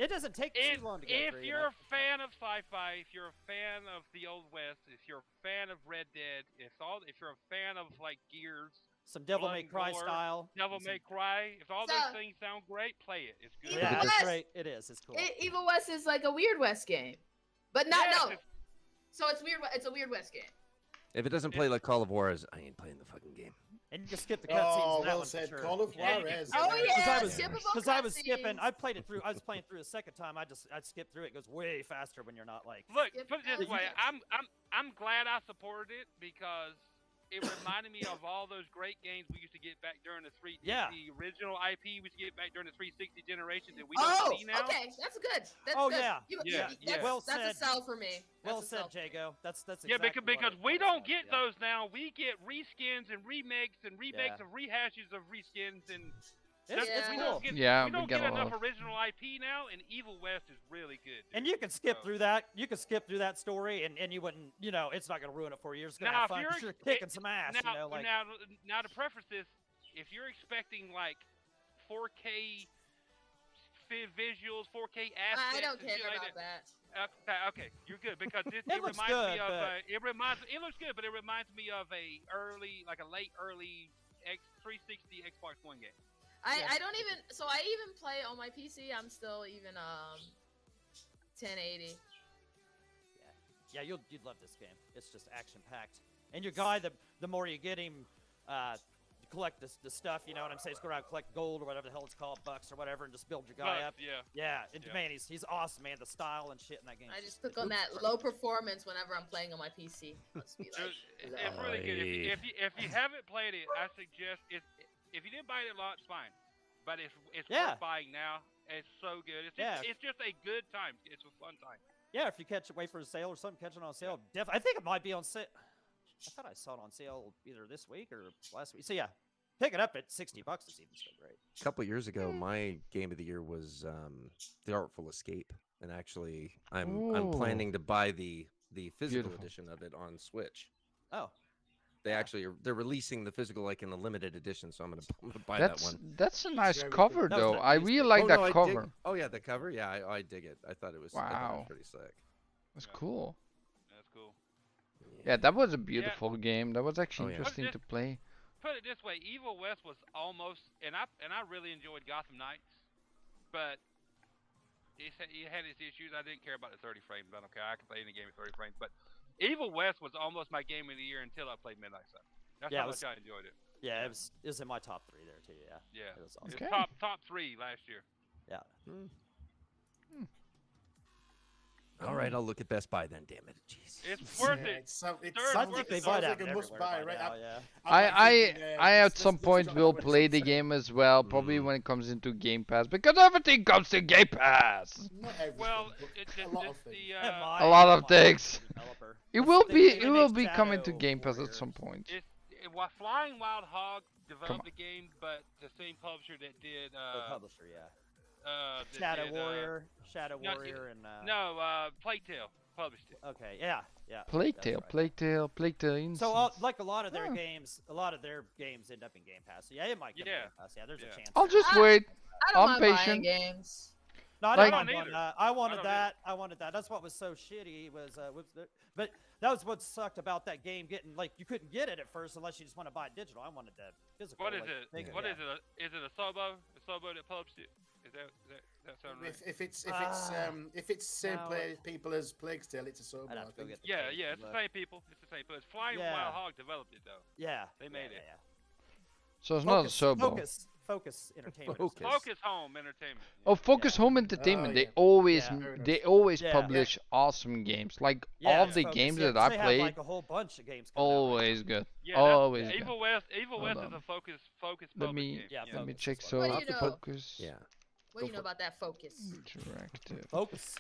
doesn't take too long to get If through. you're a fan of sci-fi, if you're a fan of the Old West, if you're a fan of Red Dead, if you're a fan of like Gears, some Devil Blood May and Cry Gore, style. Devil some- May Cry, if all So- those things sound great, play it. It's good. Evil Yeah, it's West. great. It is. It's cool. Evil West is like a Weird West game, but not Yes, no. it's- So it's weird. It's a Weird West game. If it doesn't play like Call of Juarez, I ain't playing the fucking game. And you can skip the cutscenes. Oh, in that well one for said. sure. Call of Yeah, you Juarez. Oh Because yeah, I was, skippable because I was skipping. cutscenes. I played it through. I was playing through the second time. I'd skip through it. It goes way faster when you're not like. Look, Skip put it this those way. hits. I'm glad I supported it because it reminded me of all those great games we used to get back during the Yeah. the original IP we used to get back during the 360 generation that we Oh, don't see now. okay, that's good. That's Oh, good. yeah. Yeah. Well that's said. a sell for me. Well That's a sell said, for me. Jago. That's Yeah, exactly because what we it don't was, get yeah. those now. We get reskins and remakes and Yeah. of rehashes of reskins and It's, Yeah. it's we cool. don't get Yeah, we we don't get get a lot enough of- original IP now, and Evil West is really good. And dude. you can skip So- through that. You can skip through that story, and you wouldn't. You know, it's not gonna ruin it for you. You're just gonna Now, have if fun. you're 'Cause you're ex- kicking some ass. now, you know, like. now to preface this, if you're expecting like 4K visuals, 4K assets. I don't care like about that. Okay, you're good because it looks reminds good, me of. but... It looks good, but it reminds me of a late early 360 Xbox One game. I don't even. So I even play on my PC. I'm still even 1080. Yeah, you'd love this game. It's just action packed. And your guy, the more you get him, collect the stuff. You know what I'm saying? Just go around, collect gold or whatever the hell it's called, bucks or whatever, and just build your guy up. Yeah. Man, he's awesome, man. The style and shit in that game. I just click on that low performance whenever I'm playing on my PC. Must be like, it's really good. If you haven't played it, I suggest if you didn't buy it a lot, it's fine. But it's worth buying now. It's so good. It's just a good time. It's a fun time. Yeah, if you wait for a sale or something, catch it on sale. I think it might be on sale. I thought I saw it on sale either this week or last week. So yeah, pick it up at $60 is even still great. A couple of years ago, my game of the year was The Artful Escape, and actually, I'm planning to buy the physical edition of it on Switch. Oh. They're releasing the physical like in a limited edition, so I'm gonna buy that one. That's a nice cover though. I really like that cover. The cover. Yeah, I dig it. I thought it was pretty sick. That's cool. That's cool. Yeah, that was a beautiful game. That was actually interesting to play. Put it this way, Evil West was almost, and I really enjoyed Gotham Knights, but it had its issues. I didn't care about the 30 frames. I don't care. I can play any game at 30 frames, but Evil West was almost my game of the year until I played Midnight Sun. That's how much I enjoyed it. Yeah, it was in my top 3 there too. Yeah. Yeah. It was awesome. Okay. It's top 3 last year. Yeah. All right, I'll look at Best Buy then. Damn it, jeez. It's worth it. It sounds like a must buy, right? I at some point will play the game as well, probably when it comes into Game Pass, because everything comes to Game Pass. Not everything, Well, A lot of things. It will be coming to Game Pass at some point. Flying Wild Hog developed the game, but the same publisher that did. Publisher, yeah. Shadow Warrior, and Plague Tale published it. Okay, yeah. Plague Tale. So like a lot of their games end up in Game Pass. So yeah, it might come to Game Pass. Yeah, there's a chance. I'll just wait. I don't I'm mind patient. buying games. No, I Like- don't want that. I wanted that. That's what was so shitty but that was what sucked about that game. Getting you couldn't get it at first unless you just want to buy it digital. I wanted the physical. What is it? What is it? Is it a Sobo? A Sobo that published it? Is that sound right? If it's same people as Plague Tale, it's a Sobo. I'd have to go get the Yeah, it's the same people. It's the same people. It's Flying Wild Hog developed it though. Yeah, they made it. Yeah. So it's not a Sobo. Focus Entertainment. Focus Home Entertainment. Oh, Focus Home Entertainment. They always publish awesome games. Like all of the games that I played. Have, like a whole bunch of games. Always good. Yeah, always good. Evil West is a focus. Let me check. So What do you know? Focus. Yeah. What do you know about that Focus? Interactive. Focus.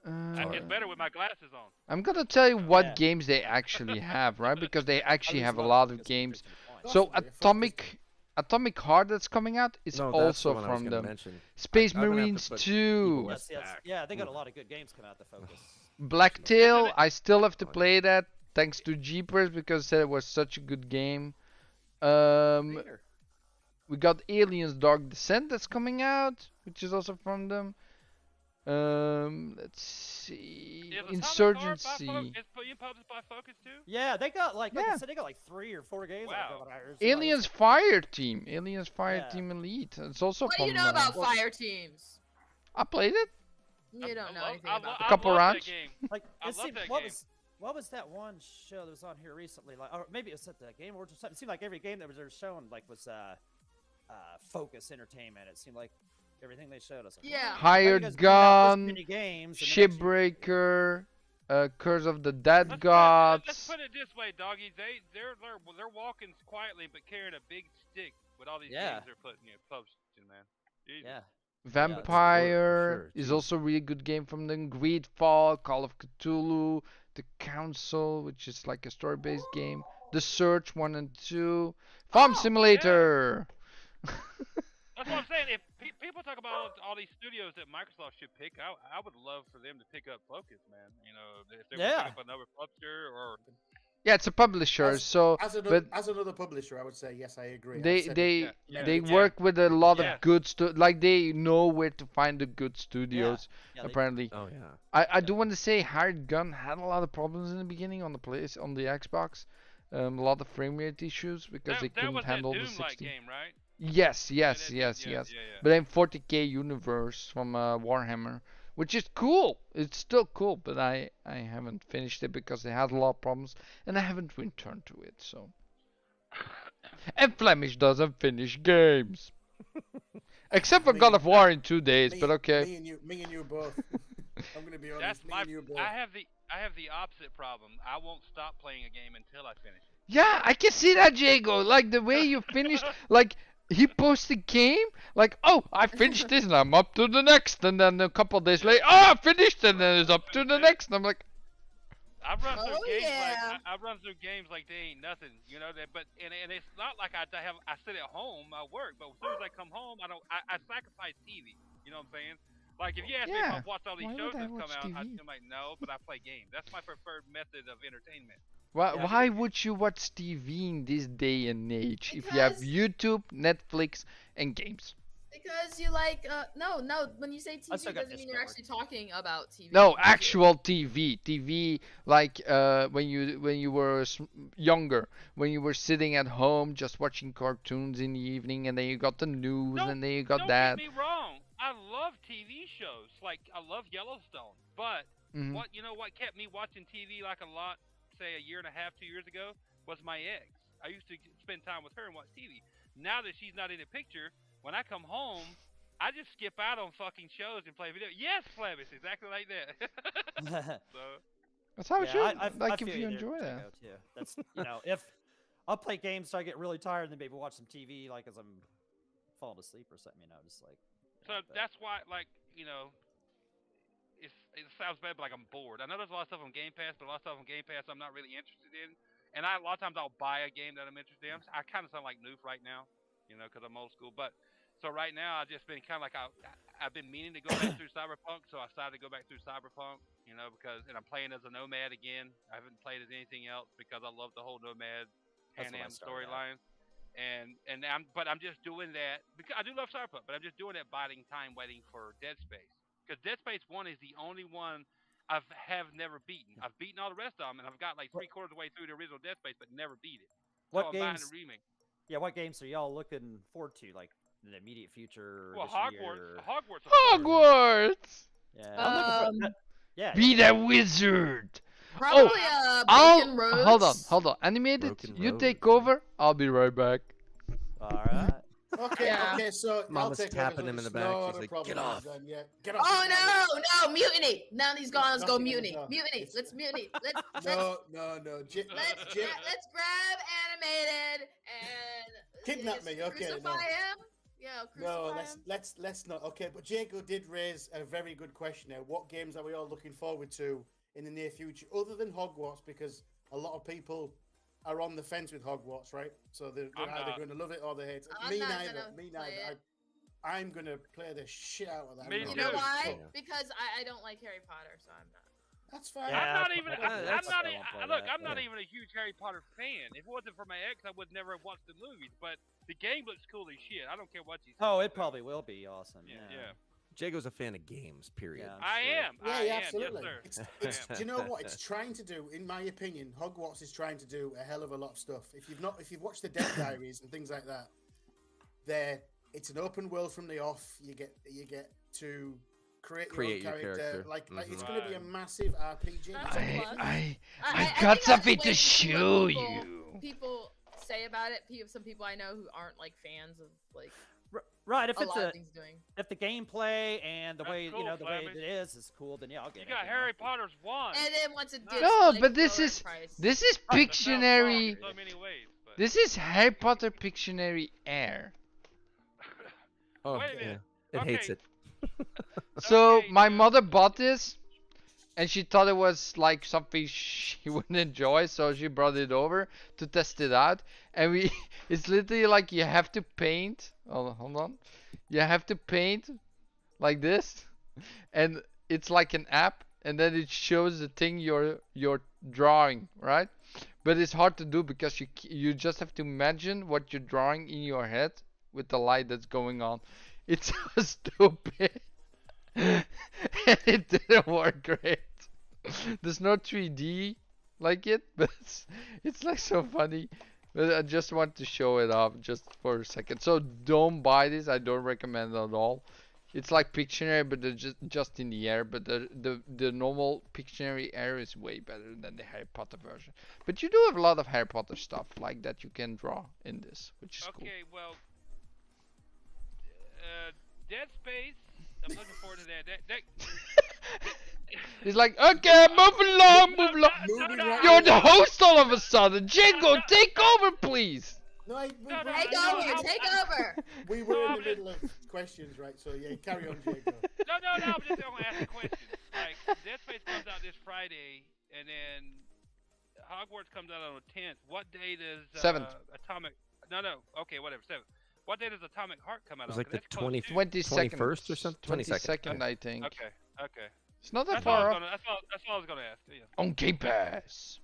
It's better with my glasses on. I'm gonna tell you what games they actually have, right? Because they actually have a lot of games. So Atomic Heart that's coming out is also from them. Space Marines 2. Yeah, they got a lot of good games coming out. The Focus. Blacktail, I still have to play that thanks to Jeepers because it was such a good game. We got Aliens Dark Descent that's coming out, which is also from them. Let's see. Insurgency. Is published by Focus too? Yeah, they got like I said, they got like 3 or 4 games. Wow. Aliens Fire Team. Aliens Fire Team Elite. It's also What from do you know about Fire Teams? I played it. You don't know anything about A couple rounds. Like, I love that game. What was that one show that was on here recently? Like, or maybe it was at the Game Awards or something. It seemed like every game that was shown was Focus Entertainment. It seemed like everything they showed us. Like, Hired Gun, Shipbreaker, Curse of the Dead Gods. Let's put it this way, doggy. They're walking quietly but carrying a big stick with all these games they're publishing, man. Jesus. Yeah. Vampire is also a really good game from them. Greedfall, Call of Cthulhu, The Council, which is like a story-based game. The Search 1 and 2. Farm Simulator. That's what I'm saying. If people talk about all these studios that Microsoft should pick, I would love for them to pick up Focus, man. You know, if they pick up another publisher or Yeah, it's a publisher. As another publisher, I would say yes, I agree. They work with a lot of good like they know where to find the good studios. Apparently. Oh yeah. I do want to say Hired Gun had a lot of problems in the beginning on the Xbox. A lot of frame rate issues because they couldn't handle the 60. Game, right? Yes. But then 40K universe from Warhammer, which is cool. It's still cool, but I haven't finished it because they had a lot of problems, and I haven't returned to it. So, and Flamish doesn't finish games, except for God of War in 2 days. But okay. Me and you both. I'm gonna be honest. I have the opposite problem. I won't stop playing a game until I finish it. Yeah, I can see that, Jago. Like the way you finished, like. He posted game like, oh, I finished this and I'm up to the next, and then a couple of days later, oh, I finished and then it's up to the next, and I'm like, I run through games like I run through games like they ain't nothing, you know. But it's not like I sit at home, I work, but as soon as I come home, I sacrifice TV. You know what I'm saying? Like if you ask me if I've watched all these shows that come out, I'm like no, but I play games. That's my preferred method of entertainment. Why would you watch TV in this day and age if you have YouTube, Netflix, and games? Because you like, no, when you say TV, it doesn't mean you're actually talking about TV. No, actual TV. TV, like when you were younger, when you were sitting at home just watching cartoons in the evening, and then you got the news, and then you got that. Don't get me wrong. I love TV shows. Like, I love Yellowstone. But what kept me watching TV like a lot, say a year and a half, 2 years ago, was my ex. I used to spend time with her and watch TV. Now that she's not in the picture, when I come home, I just skip out on fucking shows and play video. Yes, Flamish, exactly like that. So that's how it should. Like if you enjoy that. Too. That's if I'll play games so I get really tired, and then maybe watch some TV like as I'm falling asleep or something. Just like. So that's why, like, it sounds bad, but like I'm bored. I know there's a lot of stuff on Game Pass, but a lot of stuff on Game Pass I'm not really interested in. And a lot of times I'll buy a game that I'm interested in. I kind of sound like Noof right now, because I'm old school. But so right now I've just been kind of like I've been meaning to go back through Cyberpunk, so I decided to go back through Cyberpunk, because I'm playing as a nomad again. I haven't played as anything else because I love the whole nomad Pan Am storyline. But I'm just doing that because I do love Cyberpunk, but I'm just doing that biding time waiting for Dead Space. Because Dead Space 1 is the only one I have never beaten. I've beaten all the rest of them, and I've got like 3/4 of the way through the original Dead Space, but never beat it. What games? I'm buying the remake. Yeah, what games are y'all looking forward to, like in the immediate future? Well, Hogwarts. Hogwarts. Yeah. I'm looking for, Be that wizard. Probably Broken Roads. Hold on. Animated, you take over. I'll be right back. All right. Okay, so Mama's tapping him in the back. She's like, get off. Then, get off. Oh, no, mutiny. Now these guys go mutiny. Mutiny. Let's mutiny. No. Let's grab Animated and kidnap me. Okay, crucify him. Yeah, no, let's not. Okay, but Jacob did raise a very good question there. What games are we all looking forward to in the near future, other than Hogwarts? Because a lot of people are on the fence with Hogwarts, right? So they're either going to love it or they hate it. Me neither. I'm going to play the shit out of that. Me you know why? Because I don't like Harry Potter, so I'm not. That's fine. Yeah, I'm not even a huge Harry Potter fan. If it wasn't for my ex, I would never have watched the movies. But the game looks cool as shit. I don't care what you say. Oh, it probably will be awesome. Yeah. Jago's a fan of games, period. Yeah, I am. Yeah, absolutely. Yes, sir. It's do you know what it's trying to do? In my opinion, Hogwarts is trying to do a hell of a lot of stuff. If you've watched the Death Diaries and things like that, it's an open world from the off. You get to create your own character. Like it's going to be a massive RPG. I got something to show you. People say about it. Some people I know who aren't like fans of like. Right, if if the gameplay and the That's way cool, the way it is cool, then yeah, I'll get it. You got Harry Potter's 1. And then once it dips, No, like, but this is Pictionary. So many ways, but... This is Harry Potter Pictionary Air. Oh, Wait a minute. It hates it. So my mother bought this, and she thought it was like something she wouldn't enjoy, so she brought it over to test it out. And it's literally like you have to paint. Hold on. You have to paint like this, and it's like an app, and then it shows the thing you're drawing, right? But it's hard to do because you just have to imagine what you're drawing in your head with the light that's going on. It's so stupid. And it didn't work great. There's no 3D like it, but it's like so funny. But I just want to show it off just for a second. So don't buy this. I don't recommend it at all. It's like Pictionary, but they're just in the air. But the normal Pictionary air is way better than the Harry Potter version. But you do have a lot of Harry Potter stuff like that you can draw in this, which is cool. Okay, well, Dead Space. I'm looking forward to that. He's like, okay, move along, move along. Right You're the host all of a sudden. Jingo, take over, please. No, Take over. We were in the middle of questions, right? So yeah, carry on, Jacob. No, I'm just gonna ask a question. Like, Dead Space comes out this Friday, and then Hogwarts comes out on the 10th. What day does 7th. Atomic? No, okay, whatever. 7th. What day does Atomic Heart come out? It was like the 22nd, 21st or something. 22nd, I think. Okay. It's not that That's far all off. that's all I was gonna ask. Yeah. On Game Pass.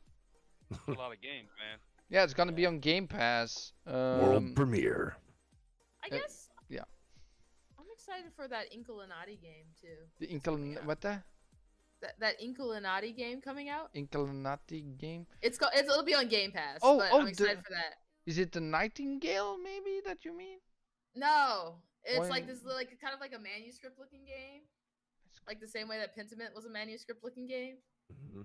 That's a lot of games, man. Yeah, it's gonna be on Game Pass. World premiere. I guess. Yeah. I'm excited for that Inkulinati game too. The what the? That Inkulinati game coming out. Inkulinati game. It'll be on Game Pass. Oh, but I'm excited for that. Is it the Nightingale maybe that you mean? No, it's Why- like this, like kind of like a manuscript looking game, like the same way that Pentiment was a manuscript looking game.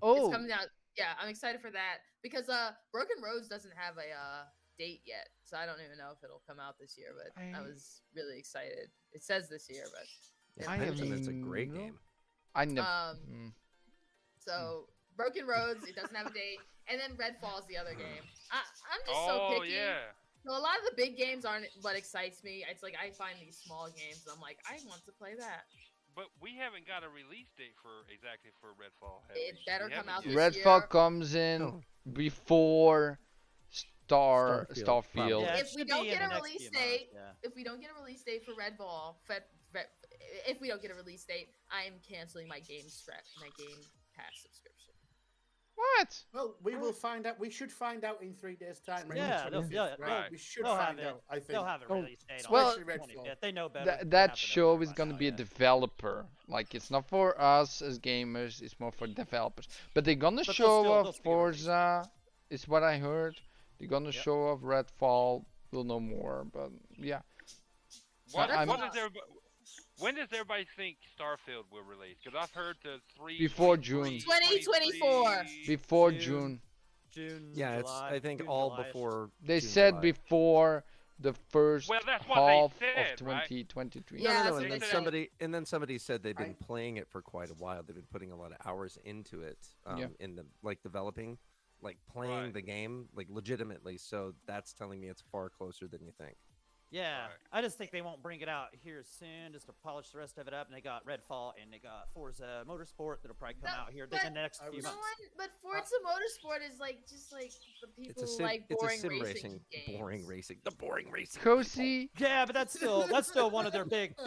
Oh, It's coming out. Yeah, I'm excited for that because Broken Roads doesn't have a date yet, so I don't even know if it'll come out this year. But I was really excited. It says this year, but Yeah, I have Pentiment is a great no- game. I never. So Broken Roads, it doesn't have a date, and then Redfall is the other game. I'm just so picky. Yeah. So a lot of the big games aren't what excites me. It's like I find these small games, and I'm like, I want to play that. But we haven't got a release date for Redfall. have It we? better We come haven't out yet. this Redfall year. comes in Oh. before Starfield, Starfield. Yeah, it If we should don't be in get the a next release few months, date, yeah. if we don't get a release date for Redfall, if we don't get a release date, I am canceling my Game Pass subscription. What? Well, we will find out. We should find out in 3 days' time. right? Yeah, That's what they'll- it is, yeah, right? they'll- We should they'll find have it. out. I think. They'll have a release date on Well, the Especially 25th. They know better. That after show they're is gonna out, be a yeah. developer. Like it's not for us as gamers. It's more for developers. But they're gonna But they'll show still- off they'll still release it. Forza. Is what I heard. They're gonna Yep. show off Redfall. We'll know more. But yeah. What, I'm- when does everybody think Starfield will release? Because I've heard the 3 Before June. 2024. Before June. June. June, Yeah, it's July, I think June, all July-ish. before. They June, said July. before the first Well, that's what half they said, of right? 2023. Yeah, No, that's no, what and they then said. somebody said they've been playing it for quite a while. They've been putting a lot of hours into it, Yeah. in the developing, playing Right. the game legitimately. So that's telling me it's far closer than you think. Yeah, Right. I just think they won't bring it out here soon, just to polish the rest of it up. And they got Redfall and they got Forza Motorsport that'll probably come No, out here in but- the next few No months. one, but Forza Motorsport is just like the people It's a who sim, like it's a boring sim racing racing, games. boring racing, the boring racing. Cozy. Yeah, but that's still one of their big me.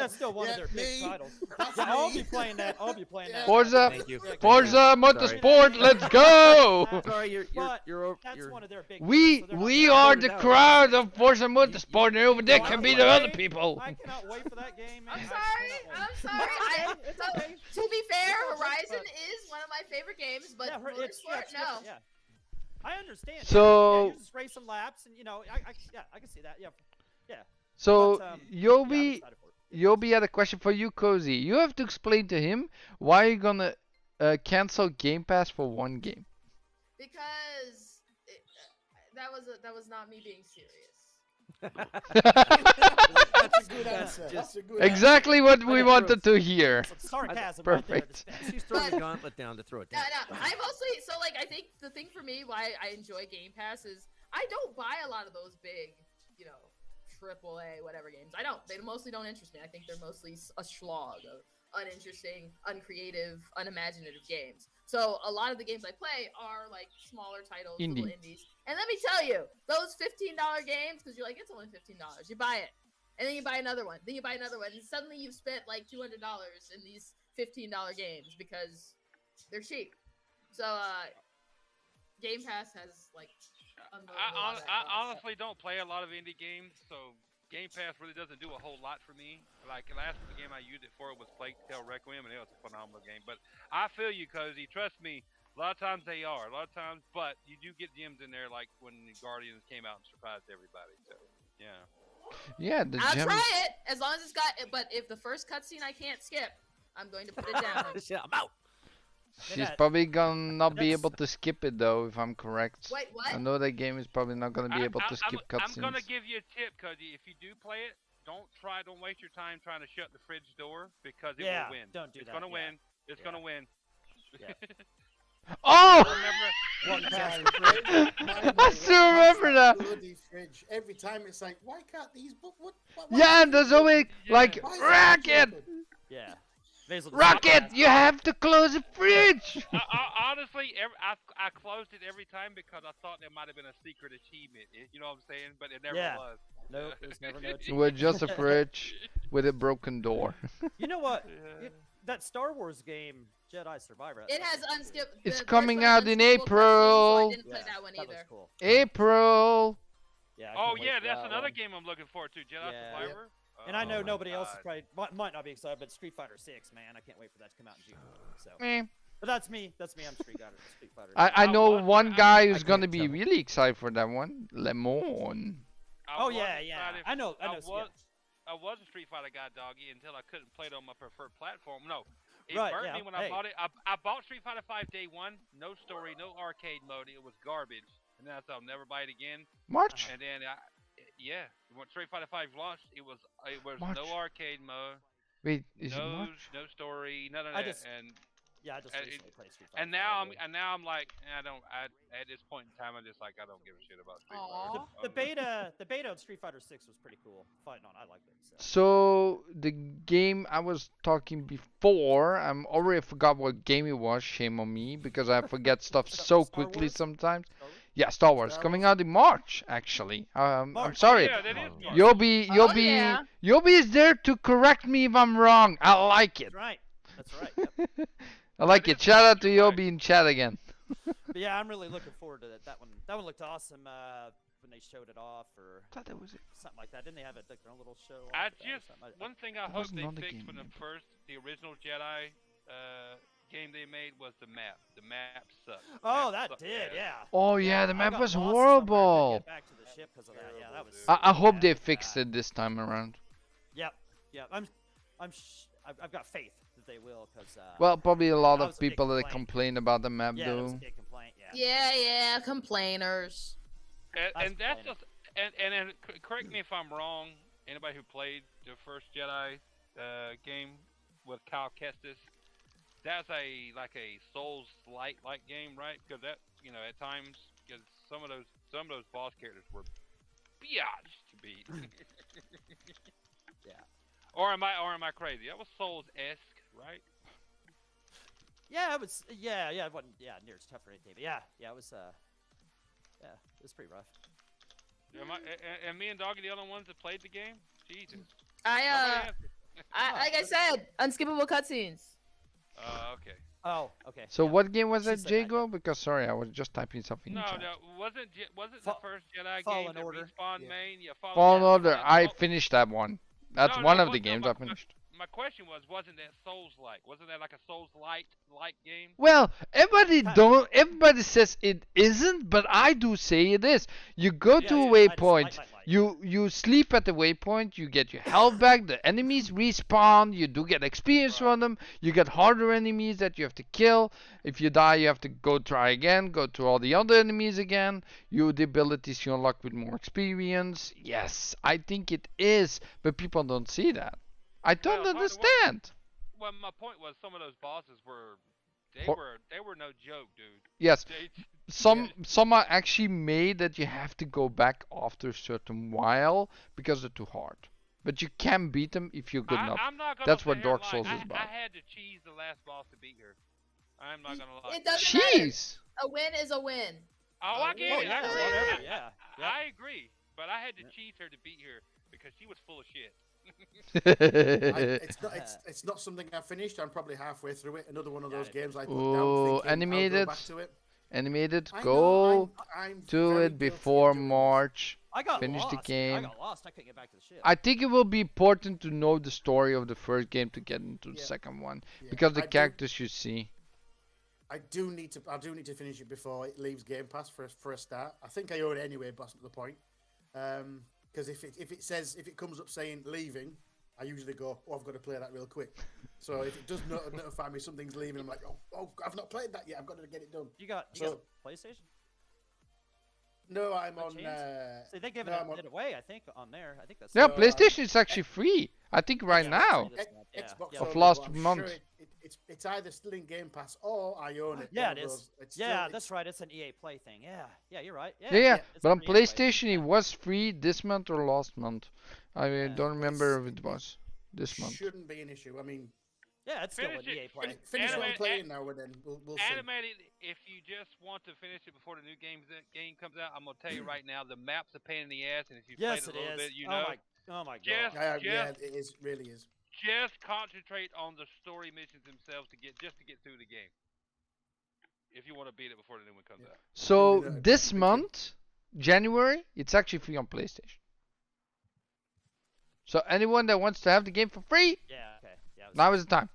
titles. That's Yeah, I'll me. be playing that. I'll be playing that. Forza. Thank you. Forza Motorsport. Let's go. Sorry, But you're That's one of their big. We so they're not we gonna are vote the it out. crowd of Forza Motorsport, and over there can be the other people. I cannot wait for that game, man. I'm I sorry. cannot I'm wait. sorry. It's okay. To be fair, It's Horizon but- is one of my favorite games, but Yeah, it's Motorsport, no. different, yeah. I understand. So- yeah, you just race some laps, and I can see that. Yeah. So But, I'm Yobi, excited for it. Yobi had a question for you, Cozy. You have to explain to him why you're gonna cancel Game Pass for one game. Because that was not me being serious. That's a good answer. That's a good Exactly what we But it wanted to hear. Some sarcasm Perfect. right there. She's throwing the gauntlet down to throw it No, down. I mostly I think the thing for me why I enjoy Game Pass is I don't buy a lot of those big, AAA whatever games. I don't. They mostly don't interest me. I think they're mostly a slog of uninteresting, uncreative, unimaginative games. So a lot of the games I play are like smaller titles, little Indie. indies. And let me tell you, those $15 games, because you're like, it's only $15. You buy it. And then you buy another one. Then you buy another one. And suddenly you've spent like $200 in these $15 games because they're cheap. So Game Pass has like. I honestly don't play a lot of indie games, so Game Pass really doesn't do a whole lot for me. Like the last game I used it for was Plague Tale Requiem, and it was a phenomenal game. But I feel you, Cozy. Trust me. A lot of times they are. A lot of times, but you do get gems in there, like when the Guardians came out and surprised everybody. So yeah. Yeah, the I'll gems. try it as long as it's got. But if the first cutscene I can't skip, I'm going to put it down. Yeah, I'm out. She's probably gonna not be able to skip it though, if I'm correct. Wait, what? I know that game is probably not gonna be able to skip cutscenes. I'm gonna give you a tip, Cody. If you do play it, don't waste your time trying to shut the fridge door because it will win. Don't do it's that. Gonna win. It's gonna win. Yeah. Oh! One time, I still remember that. Bloody fridge. Every time it's like, why can't these? What, Yeah, and there's always like Rocket. Yeah. Rocket, you have to close the fridge. Honestly, I closed it every time because I thought there might have been a secret achievement. You know what I'm saying? But it never was. Nope, there's never no achievement. With just a fridge with a broken door. You know what? That Star Wars game, Jedi Survivor. It has unskipped. It's coming out in April. So I didn't play that one either. Cool. April. Yeah. Oh yeah, that's another game I'm looking forward to, Jedi Survivor. And I know nobody else is probably might not be excited, but Street Fighter 6, man, I can't wait for that to come out in June. So, but that's me. That's me. I'm Street Fighter. I know one guy who's gonna be really excited for that one, Lemon. Oh yeah. I know. I was a Street Fighter guy, doggy, until I couldn't play it on my preferred platform. No, it burnt me when I bought it. I bought Street Fighter 5 day one, no story, no arcade mode. It was garbage, and then I thought I'll never buy it again. March. And then when Street Fighter 5 launched, it was no arcade mode. Wait, is it March? No story, none of that. I just recently played Street Fighter. And now I'm like, at this point in time, I'm just like, I don't give a shit about Street Fighter. The beta of Street Fighter 6 was pretty cool. Fighting on, I liked it. So the game I was talking before, I'm already forgot what game it was. Shame on me because I forget stuff so quickly sometimes. Yeah, Star Wars coming out in March actually. I'm sorry. Yeah, that is March. Yobi is there to correct me if I'm wrong. I like it. That's right. Yep. I like it. Shout out to Yobi in chat again. But yeah, I'm really looking forward to that. That one looked awesome when they showed it off or something like that. Didn't they have it like their own little show? One thing I hope they fixed from the original Jedi game they made was the map. The map sucked. Oh, that did, yeah. Oh yeah, the map was horrible. Back to the ship because of that. Yeah, that was. I hope they fixed it this time around. Yep. I've got faith that they will because. Well, probably a lot of people that complain about the map though. Yeah, that was a big complaint. Yeah, complainers. And that's just and correct me if I'm wrong. Anybody who played the first Jedi game with Cal Kestis. That's a Souls-like game, right? Because that at times, because some of those boss characters were biatch to beat. Yeah. Or am I crazy? That was Souls-esque, right? Yeah, it was. Yeah, it wasn't. Yeah, near as tough or anything. But it was. Yeah, it was pretty rough. And me and Doggy the only ones that played the game? Jesus. Like I said, unskippable cutscenes. Okay. Oh, okay. So what game was that, Jago? Because sorry, I was just typing something. No, wasn't the first Jedi game that Respawn made? Yeah, Fallen Order. I finished that one. That's one of the games I finished. My question wasn't that Souls-like? Wasn't that like a Souls-like game? Well, everybody says it isn't, but I do say it is. You go to a waypoint, you sleep at the waypoint, you get your health back, the enemies respawn, you do get experience from them, you get harder enemies that you have to kill. If you die, you have to go try again, go to all the other enemies again. The abilities you unlock with more experience. Yes, I think it is, but people don't see that. I don't understand. Well, my point was some of those bosses were no joke, dude. Yes. Some are actually made that you have to go back after a certain while because they're too hard. But you can beat them if you're good enough. That's what Dark Souls is about. I had to cheese the last boss to beat her. I'm not gonna lie. It doesn't cheese. Matter. A win is a win. Oh, I get it. Yeah. I agree, but I had to cheese her to beat her because she was full of shit. It's not something I finished. I'm probably halfway through it. Another one of those games I put down. Thinking, animated. I'll go back to it. Animated, I go know, I'm to very it guilty of before doing this. March. I got Finish lost. the game. I got lost. I couldn't get back to the ship. I think it will be important to know the story of the first game to get into the second one, because the characters you see. I do need to finish it before it leaves Game Pass for a start. I think I own it anyway, but that's not the point. Because if it comes up saying leaving, I usually go, oh, I've got to play that real quick. So if it does notify me something's leaving, I'm like, oh, I've not played that yet. I've got to get it done. You got PlayStation? No, I'm on. See, they give it away. I think on there. I think that's. Yeah, PlayStation is actually free. I think right now. Xbox of last month. Sure it's either still in Game Pass or I own it. Yeah, it is. That's right. It's an EA Play thing. Yeah, you're right. Yeah. But on PlayStation, it was free this month or last month. I don't remember if it was this month. Shouldn't be an issue. I mean. Yeah, it's still an EA Play. Finish what I'm playing now, and then we'll see. Animated, if you just want to finish it before the new game comes out, I'm gonna tell you right now, the map's a pain in the ass, and if you play it a little bit, you know. Oh my god. Yeah, it really is. Just concentrate on the story missions themselves to get through the game. If you want to beat it before the new one comes out. So this month, January, it's actually free on PlayStation. So anyone that wants to have the game for free, now is the time.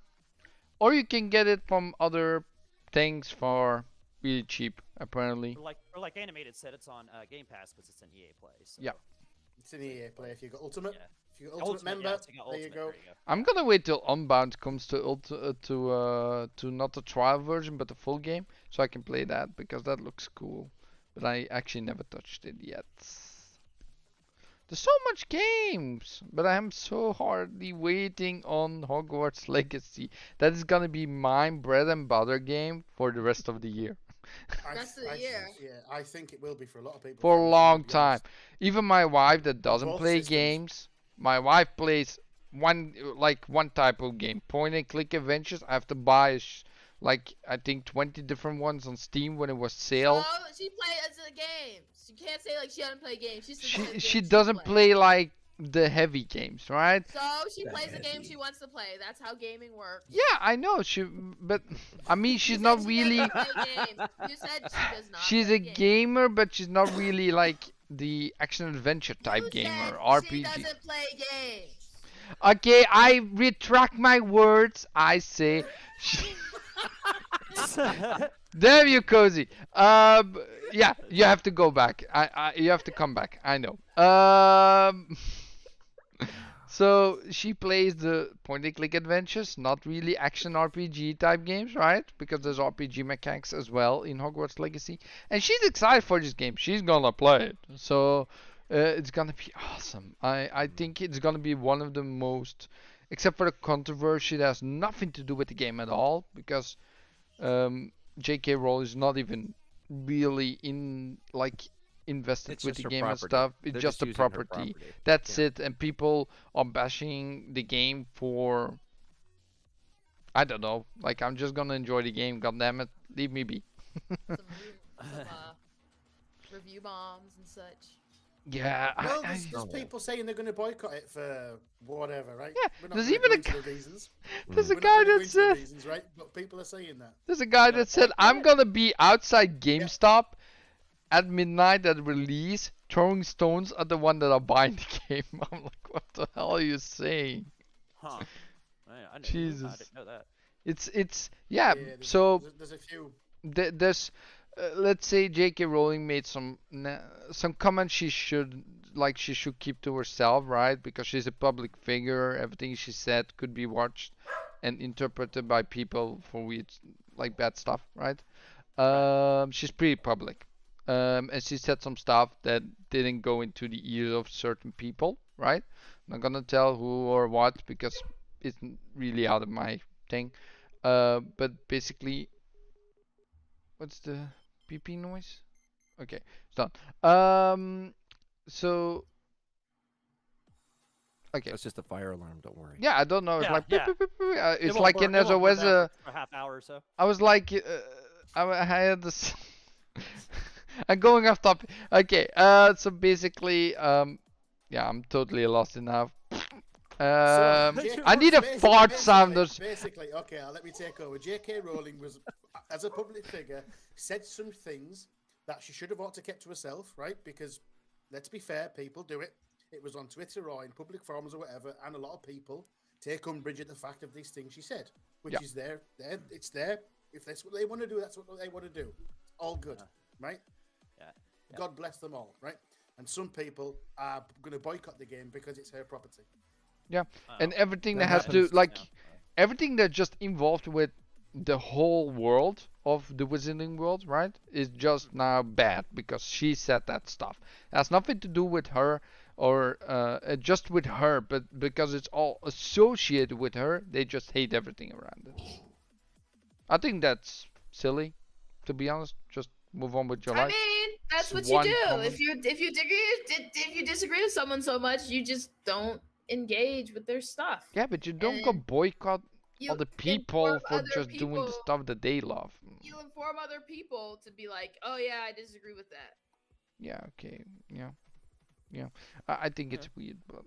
Or you can get it from other things for really cheap, apparently. Or like Animated said, it's on Game Pass because it's an EA Play. So. Yeah. It's an EA Play. If you got Ultimate, if you got Ultimate member, there you go. I'm gonna wait till Unbound comes to not the trial version but the full game, so I can play that because that looks cool. But I actually never touched it yet. There's so much games, but I'm so hardly waiting on Hogwarts Legacy. That is gonna be my bread and butter game for the rest of the year. I think it will be for a lot of people. For a long time. Even my wife that doesn't play games, my wife plays one type of game, point and click adventures. I have to buy I think 20 different ones on Steam when it was sale. Oh, she plays the games. You can't say she doesn't play games. She doesn't play like the heavy games, right? So she plays the game she wants to play. That's how gaming works. Yeah, I know. But I mean, she's not really. You said she does not. She's a gamer, but she's not really like the action adventure type gamer, RPG. She doesn't play games. Okay, I retract my words. I say. Damn you, Cozy. Yeah, you have to go back. You have to come back. I know. So she plays the point-and-click adventures, not really action RPG type games, right? Because there's RPG mechanics as well in Hogwarts Legacy, and she's excited for this game. She's gonna play it, so it's gonna be awesome. I think it's gonna be one of the most, except for the controversy that has nothing to do with the game at all, because J.K. Rowling is not even really invested with the game and stuff. It's just a property. That's it. And people are bashing the game for, I don't know. I'm just gonna enjoy the game. God damn it, leave me be. some review bombs and such. Yeah. Well, there's people saying they're going to boycott it for whatever, right? Yeah. There's even a guy. There's a We're guy not gonna that go into the said. reasons, right? But people are saying that. There's a guy that said, "I'm gonna be outside GameStop at midnight at release, throwing stones at the one that are buying the game." I'm like, what the hell are you saying? Huh. I Jesus. didn't know that. It's yeah. So there's a few. There's let's say J.K. Rowling made some comments she should keep to herself, right? Because she's a public figure. Everything she said could be watched and interpreted by people for bad stuff, right? She's pretty public. And she said some stuff that didn't go into the ears of certain people, right? I'm not gonna tell who or what because it's really out of my thing. But basically, what's the PP noise? Okay, it's done. So, okay. That's just a fire alarm. Don't worry. Yeah, I don't know. It's like yeah. beep, beep, beep, beep. It's like in there's always a half hour or so. I was like, I had this. I'm going off topic. Okay, so basically, yeah, I'm totally lost enough. I need a fart sound. Basically, okay, let me take over. J.K. Rowling was as a public figure, said some things that she should have ought to kept to herself, right? Because let's be fair, people do it. It was on Twitter or in public forums or whatever, and a lot of people take umbrage at the fact of these things she said, which is there. It's there. If that's what they want to do, that's what they want to do. All good, right? Yeah. God bless them all, right? And some people are going to boycott the game because it's her property. Yeah, and everything that has to, like, everything that just involved with the whole world of the Wizarding World, right, is just now bad because she said that stuff. It has nothing to do with her or just with her, but because it's all associated with her, they just hate everything around it. I think that's silly, to be honest. Just move on with your life. I mean, that's what you do. If you disagree with someone so much, you just don't engage with their stuff. Yeah, but you don't go boycott other people for just doing the stuff that they love. You inform other people to be like, oh yeah, I disagree with that. Yeah, okay, yeah. I think it's weird, but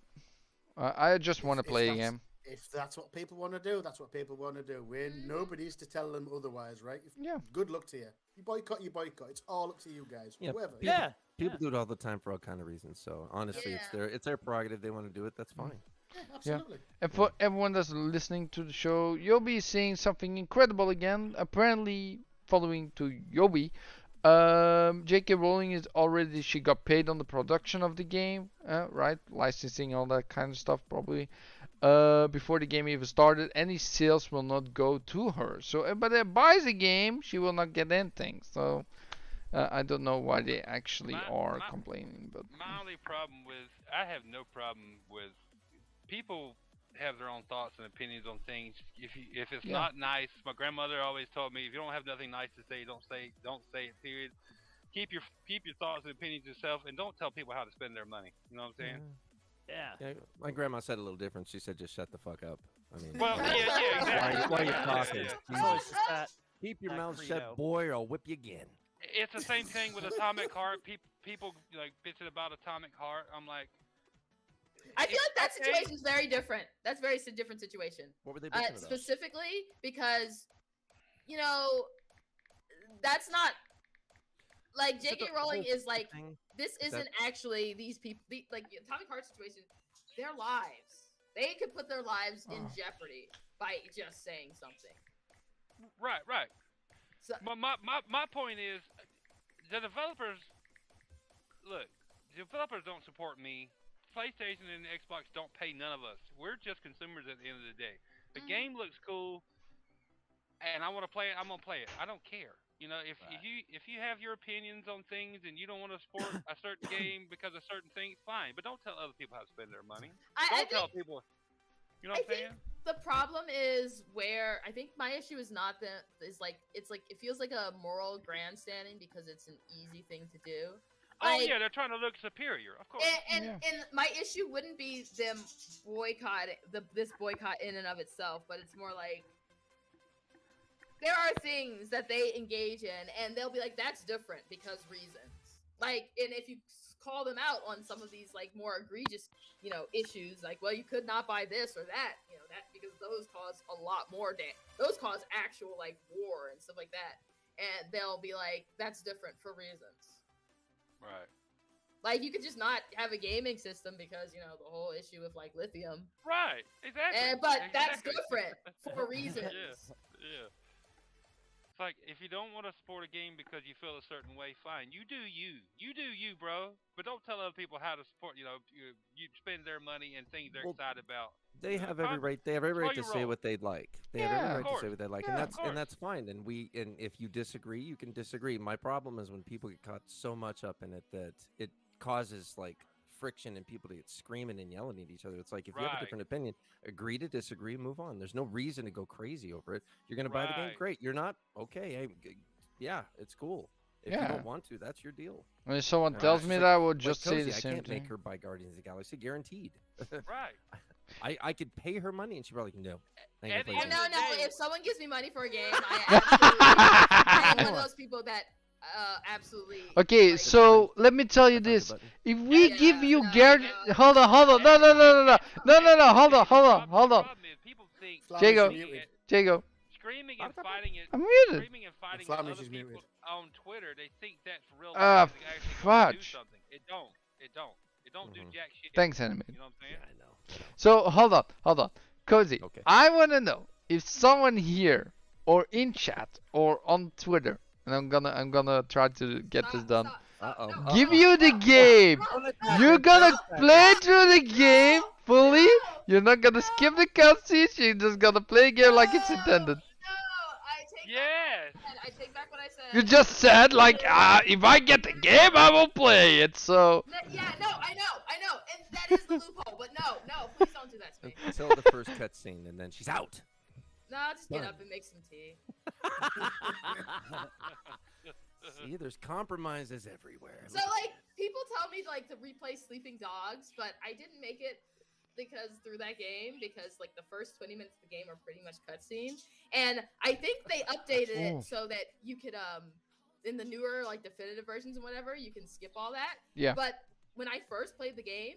I just want to play a game. If that's what people want to do, that's what people want to do. Nobody's to tell them otherwise, right? Yeah. Good luck to you. You boycott, you boycott. It's all up to you guys. Yeah. Whoever. People do it all the time for all kind of reasons. So honestly, it's their prerogative. They want to do it. That's fine. Yeah, absolutely. And for everyone that's listening to the show, you'll be seeing something incredible again. Apparently, following to Yobi, J.K. Rowling she got paid on the production of the game, right? Licensing, all that kind of stuff, probably. Before the game even started, any sales will not go to her. So, but if buys a game, she will not get anything. So, I don't know why they actually are complaining. But my only problem I have no problem with people have their own thoughts and opinions on things. If it's not nice, my grandmother always told me, if you don't have nothing nice to say, don't say it. Period. Keep your thoughts and opinions to yourself, and don't tell people how to spend their money. You know what I'm saying? Yeah. My grandma said a little different. She said, "Just shut the fuck up." I mean, well, exactly. Why are you talking? Yeah. Keep your mouth shut, boy, or I'll whip you again. It's the same thing with Atomic Heart. People like bitching about Atomic Heart. I'm like, I feel like that situation is very different. That's a very different situation. What were they bitching about? Specifically because, that's not like J.K. Rowling is like, this isn't actually these people, like the Atomic Heart situation, their lives. They could put their lives in jeopardy by just saying something. Right. So, my point is, the developers don't support me. PlayStation and Xbox don't pay none of us. We're just consumers at the end of the day. The game looks cool, and I want to play it. I'm gonna play it. I don't care. If you have your opinions on things and you don't want to support a certain game because of certain things, fine. But don't tell other people how to spend their money. Don't tell people. You know what I'm saying? The problem is where I think my issue is not it feels like a moral grandstanding because it's an easy thing to do. They're trying to look superior, of course. And my issue wouldn't be them boycotting this boycott in and of itself, but it's more like there are things that they engage in, and they'll be like, "That's different because reasons." Like, and if you call them out on some of these like more egregious, issues, like, well, you could not buy this or that, that because those cause a lot more damage. Those cause actual like war and stuff like that, and they'll be like, "That's different for reasons." Right. Like, you could just not have a gaming system because, the whole issue with, like, lithium. Right. Exactly. That's different for reasons. Yeah. It's like, if you don't want to support a game because you feel a certain way, fine. You do you. You do you, bro. But don't tell other people how to support, you spend their money and things they're excited about. They have every right. They have every right to say what they'd like. They have every right to say what they like, and that's fine. And if you disagree, you can disagree. My problem is when people get caught so much up in it that it causes like friction and people to get screaming and yelling at each other. It's like if you have a different opinion, agree to disagree, move on. There's no reason to go crazy over it. You're gonna buy the game, great. You're not, okay. Hey, it's cool. If you don't want to, that's your deal. When someone tells me that, I would just say the same thing. I can't make her buy Guardians of the Galaxy, guaranteed. Right. I could pay her money and she'd probably no. No. If someone gives me money for a game, I am one of those people that absolutely. Okay, like, so let me tell you this: if we give you guarantee, hold on, no, hold on. Jago. screaming and fighting it. I'm muted. Screaming and fighting other people on Twitter, they think that's real Ah, life. They actually gonna do fudge. something. It don't. It don't do jack shit. Thanks, anime. You know what I'm saying? Yeah, I know. So hold on, Cozy. Okay. I want to know if someone here or in chat or on Twitter, and I'm gonna try to get this done. Give you the game. You're gonna play through the game fully. You're not gonna skip the cutscenes. You're just gonna play the game like it's intended. Yes. I take back what I said. You just said like, if I get the game, I will play it. So. Yeah, no, I know, and that is the loophole. But no, please don't do that to me. Until the first cutscene, and then she's out. No, just get up and make some tea. See, there's compromises everywhere. So like, people tell me like to replay Sleeping Dogs, but I didn't make it through that game because like the first 20 minutes of the game are pretty much cutscenes, and I think they updated it so that you could in the newer like definitive versions and whatever you can skip all that. Yeah. But when I first played the game,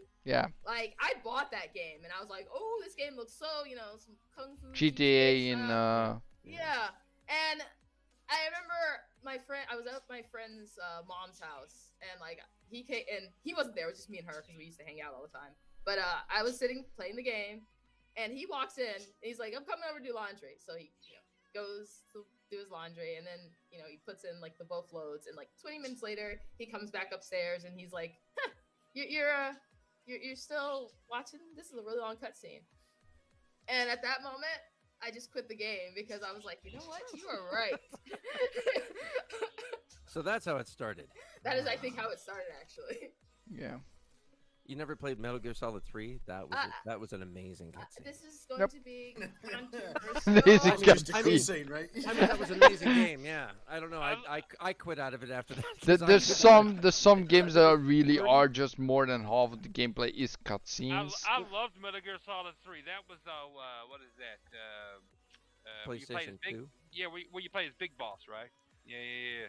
like I bought that game and I was like, oh, this game looks so some kung fu GTA in yeah, and I remember I was at my friend's mom's house, and like he came, and he wasn't there. It was just me and her because we used to hang out all the time. But I was sitting playing the game, and he walks in. And he's like, "I'm coming over to do laundry." So he goes to do his laundry, and then he puts in like the both loads, and like 20 minutes later, he comes back upstairs, and he's like, huh, "You're still watching? This is a really long cutscene." And at that moment, I just quit the game because I was like, you know what? You are right. So that's how it started. That is, I think, how it started, actually. Yeah. You never played Metal Gear Solid 3? That was an amazing cutscene. This is going to be controversial. Amazing cutscene, right? I mean, that was an amazing game. Yeah. I don't know. I quit out of it after that. There's some games that really are just more than half of the gameplay is cutscenes. I loved Metal Gear Solid 3. That was what is that? PlayStation 2. Yeah, where you play as Big Boss, right? Yeah.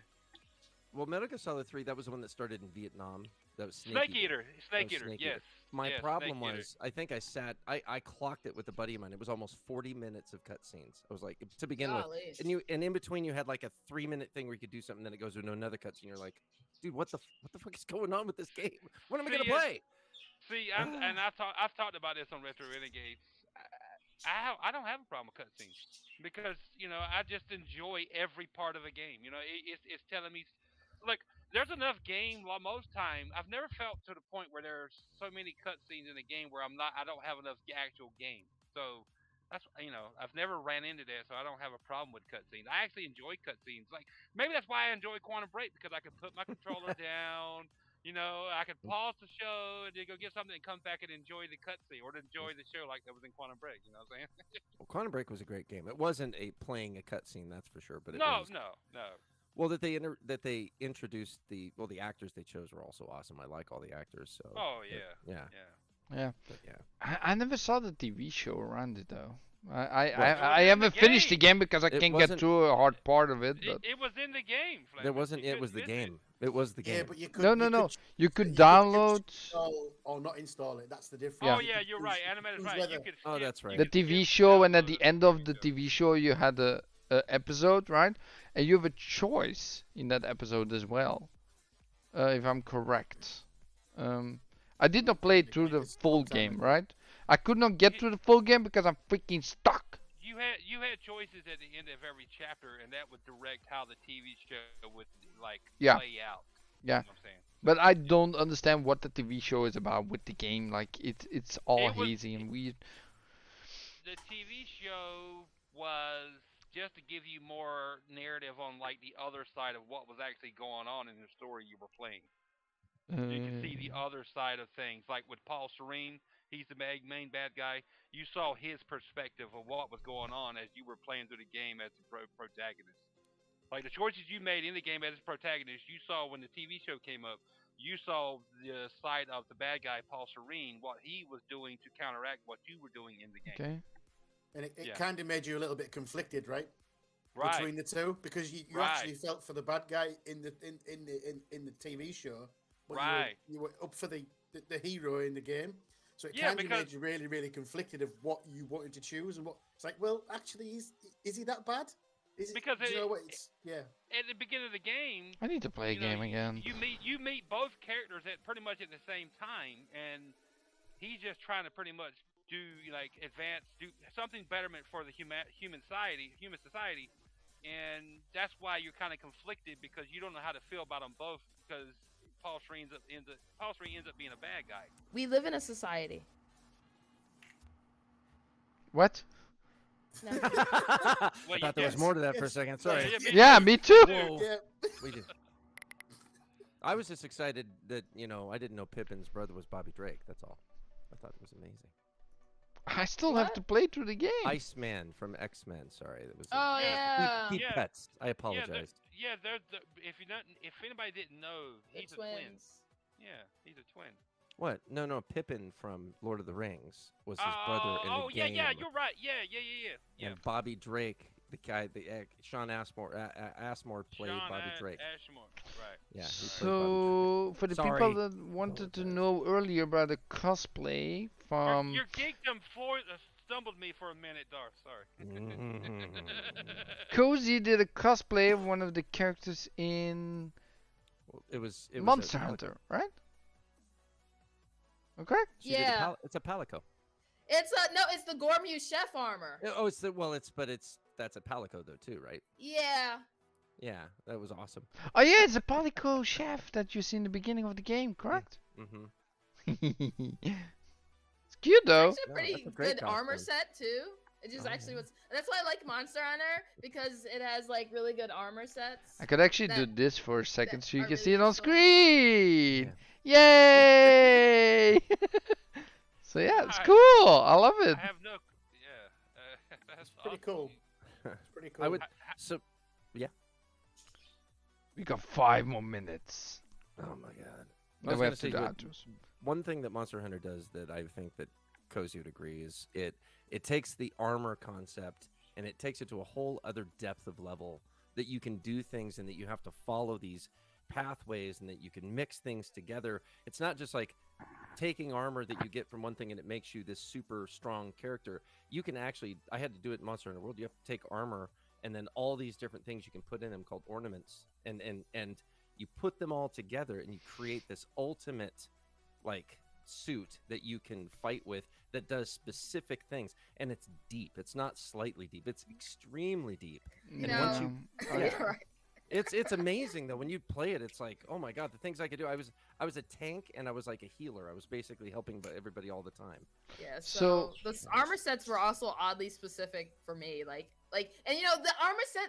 Well, Metal Gear Solid 3, that was the one that started in Vietnam. That was Snake Eater. Yes. My problem was, I think I clocked it with a buddy of mine. It was almost 40 minutes of cutscenes. I was like, to begin with, and in between you had like a 3-minute thing where you could do something, then it goes into another cutscene. You're like, dude, what the fuck is going on with this game? When am I gonna play? See, I've talked about this on Retro Renegades. I don't have a problem with cutscenes because I just enjoy every part of the game. It's telling me, like, there's enough game. Most time, I've never felt to the point where there's so many cutscenes in a game where I don't have enough actual game. So that's I've never ran into that, so I don't have a problem with cutscenes. I actually enjoy cutscenes. Like maybe that's why I enjoy Quantum Break because I can put my controller down. I could pause the show and then go get something and come back and enjoy the cutscene or to enjoy the show like that was in Quantum Break. You know what I'm saying? Well, Quantum Break was a great game. It wasn't playing a cutscene, that's for sure. But no. Well, that they introduced the actors they chose were also awesome. I like all the actors. So. Oh yeah. But, yeah. I never saw the TV show around it though. I haven't finished the game because I can't get through a hard part of it. But it was in the game. Flamish. There wasn't. It was the game. It was the game. Yeah, but you could, no. You could download. Or not install it. That's the difference. Oh yeah, you're right. Animated right. You could oh, that's right. The TV show, and at the end of the TV show, you had a episode, right? And you have a choice in that episode as well, if I'm correct. I did not play through the full game, right? I could not get through the full game because I'm freaking stuck. You had choices at the end of every chapter, and that would direct how the TV show would play out. Yeah. You know what I'm saying? But I don't understand what the TV show is about with the game. Like it's all hazy and weird. The TV show was just to give you more narrative on like the other side of what was actually going on in the story you were playing. You can see the other side of things, like with Paul Serene. He's the main bad guy. You saw his perspective of what was going on as you were playing through the game as the protagonist. Like the choices you made in the game as a protagonist, you saw when the TV show came up. You saw the side of the bad guy, Paul Serene, what he was doing to counteract what you were doing in the game. Okay. And it kind of made you a little bit conflicted, right? Right. Between the two, because you actually felt for the bad guy in the TV show, but you were up for the hero in the game. So it kind of made you really, really conflicted of what you wanted to choose and what. It's like, well, actually, is he that bad? Because do you know what it's at the beginning of the game, I need to play a game again. You meet both characters at pretty much at the same time, and he's just trying to pretty much do something betterment for the human society, and that's why you're kind of conflicted because you don't know how to feel about them both because Paul Serene ends up being a bad guy. We live in a society. What? I thought there was more to that for a second. Sorry. Yeah, me too. Yeah. We do. I was just excited that I didn't know Pippin's brother was Bobby Drake. That's all. I thought it was amazing. I still have to play through the game. Iceman from X-Men. Sorry, that was. Keith Pets. I apologize. If anybody didn't know, he's a twin. Yeah, he's a twin. What? No. Pippin from Lord of the Rings was his brother in the game. Yeah, you're right. Yeah. And Bobby Drake, the guy, Sean Ashmore played Bobby Drake. Ashmore, right. Yeah. So, for the people that wanted to know earlier about the cosplay from... Your geekdom stumbled me for a minute, Darth. Sorry. Cozy did a cosplay of one of the characters in... It was Monster Hunter, right? Okay. Yeah. It's a Palico. It's the Gormu chef armor. Oh, that's a Palico though too, right? Yeah. Yeah, that was awesome. Oh yeah, it's a Palico chef that you see in the beginning of the game, correct? Mm-hmm. It's cute though. It's actually a pretty good armor set too. It just that's why I like Monster Hunter because it has like really good armor sets. I could actually do this for a second so you can really see it on useful. screen. Yeah. Yay! So yeah, it's cool. I love it. I have no. Yeah, that's pretty cool. It's pretty cool. I would. Yeah. We got 5 more minutes. Oh my god. Then we have to do outros. One thing that Monster Hunter does that I think that Cozy would agree is it takes the armor concept and it takes it to a whole other depth of level that you can do things and that you have to follow these pathways and that you can mix things together. It's not just like taking armor that you get from one thing and it makes you this super strong character. You can actually, I had to do it in Monster Hunter World, you have to take armor and then all these different things you can put in them called ornaments and you put them all together and you create this ultimate like suit that you can fight with that does specific things, and it's deep. It's not slightly deep, it's extremely deep. And once you it's amazing though when you play it. It's like, oh my god, the things I could do. I was a tank and I was like a healer. I was basically helping everybody all the time. Yeah, so the armor sets were also oddly specific for me. Like and the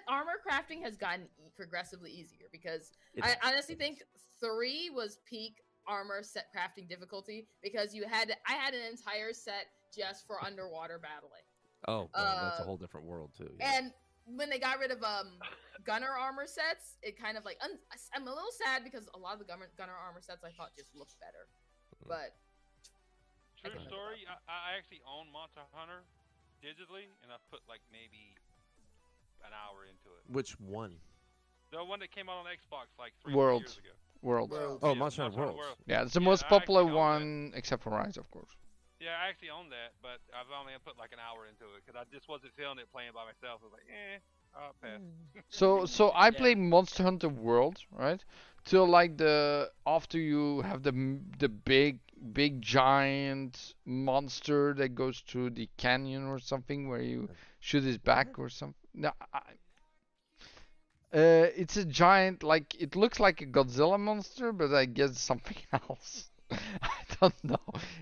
armor crafting has gotten progressively easier because I honestly think 3 was peak armor set crafting difficulty because I had an entire set just for underwater battling. Oh, well, that's a whole different world too. Yeah. And when they got rid of gunner armor sets, it kind of like I'm a little sad because a lot of the gunner armor sets I thought just looked better. But true story, I actually own Monster Hunter digitally, and I put like maybe an hour into it. Which one? The one that came out on Xbox like 3 years ago. World. Oh, Monster Hunter World. Yeah, it's the most popular one, except for Rise, of course. Yeah, I actually own that, but I've only put like an hour into it because I just wasn't feeling it playing by myself. I was like, I'll pass. So I played Monster Hunter World, right? Till like after you have the big giant monster that goes through the canyon or something where you shoot his back or something. No, it's a giant, like it looks like a Godzilla monster, but I guess something else. I don't know.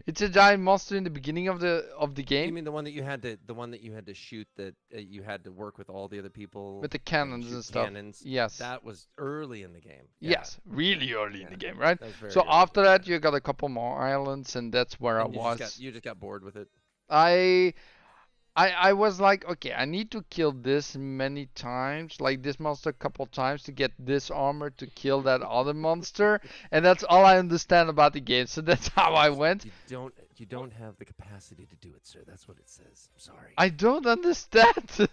It's a giant monster in the beginning of the game. You mean the one that you had to shoot, that you had to work with all the other people with the cannons and stuff? Cannons. Yes. That was early in the game. Yeah. Yes, really early in the game, right? So after that, you got a couple more islands, and that's where I was. You just got bored with it. I was like, okay, I need to kill this many times, like this monster a couple times to get this armor to kill that other monster, and that's all I understand about the game. So that's how I went. You don't have the capacity to do it, sir. That's what it says. I'm sorry. I don't understand the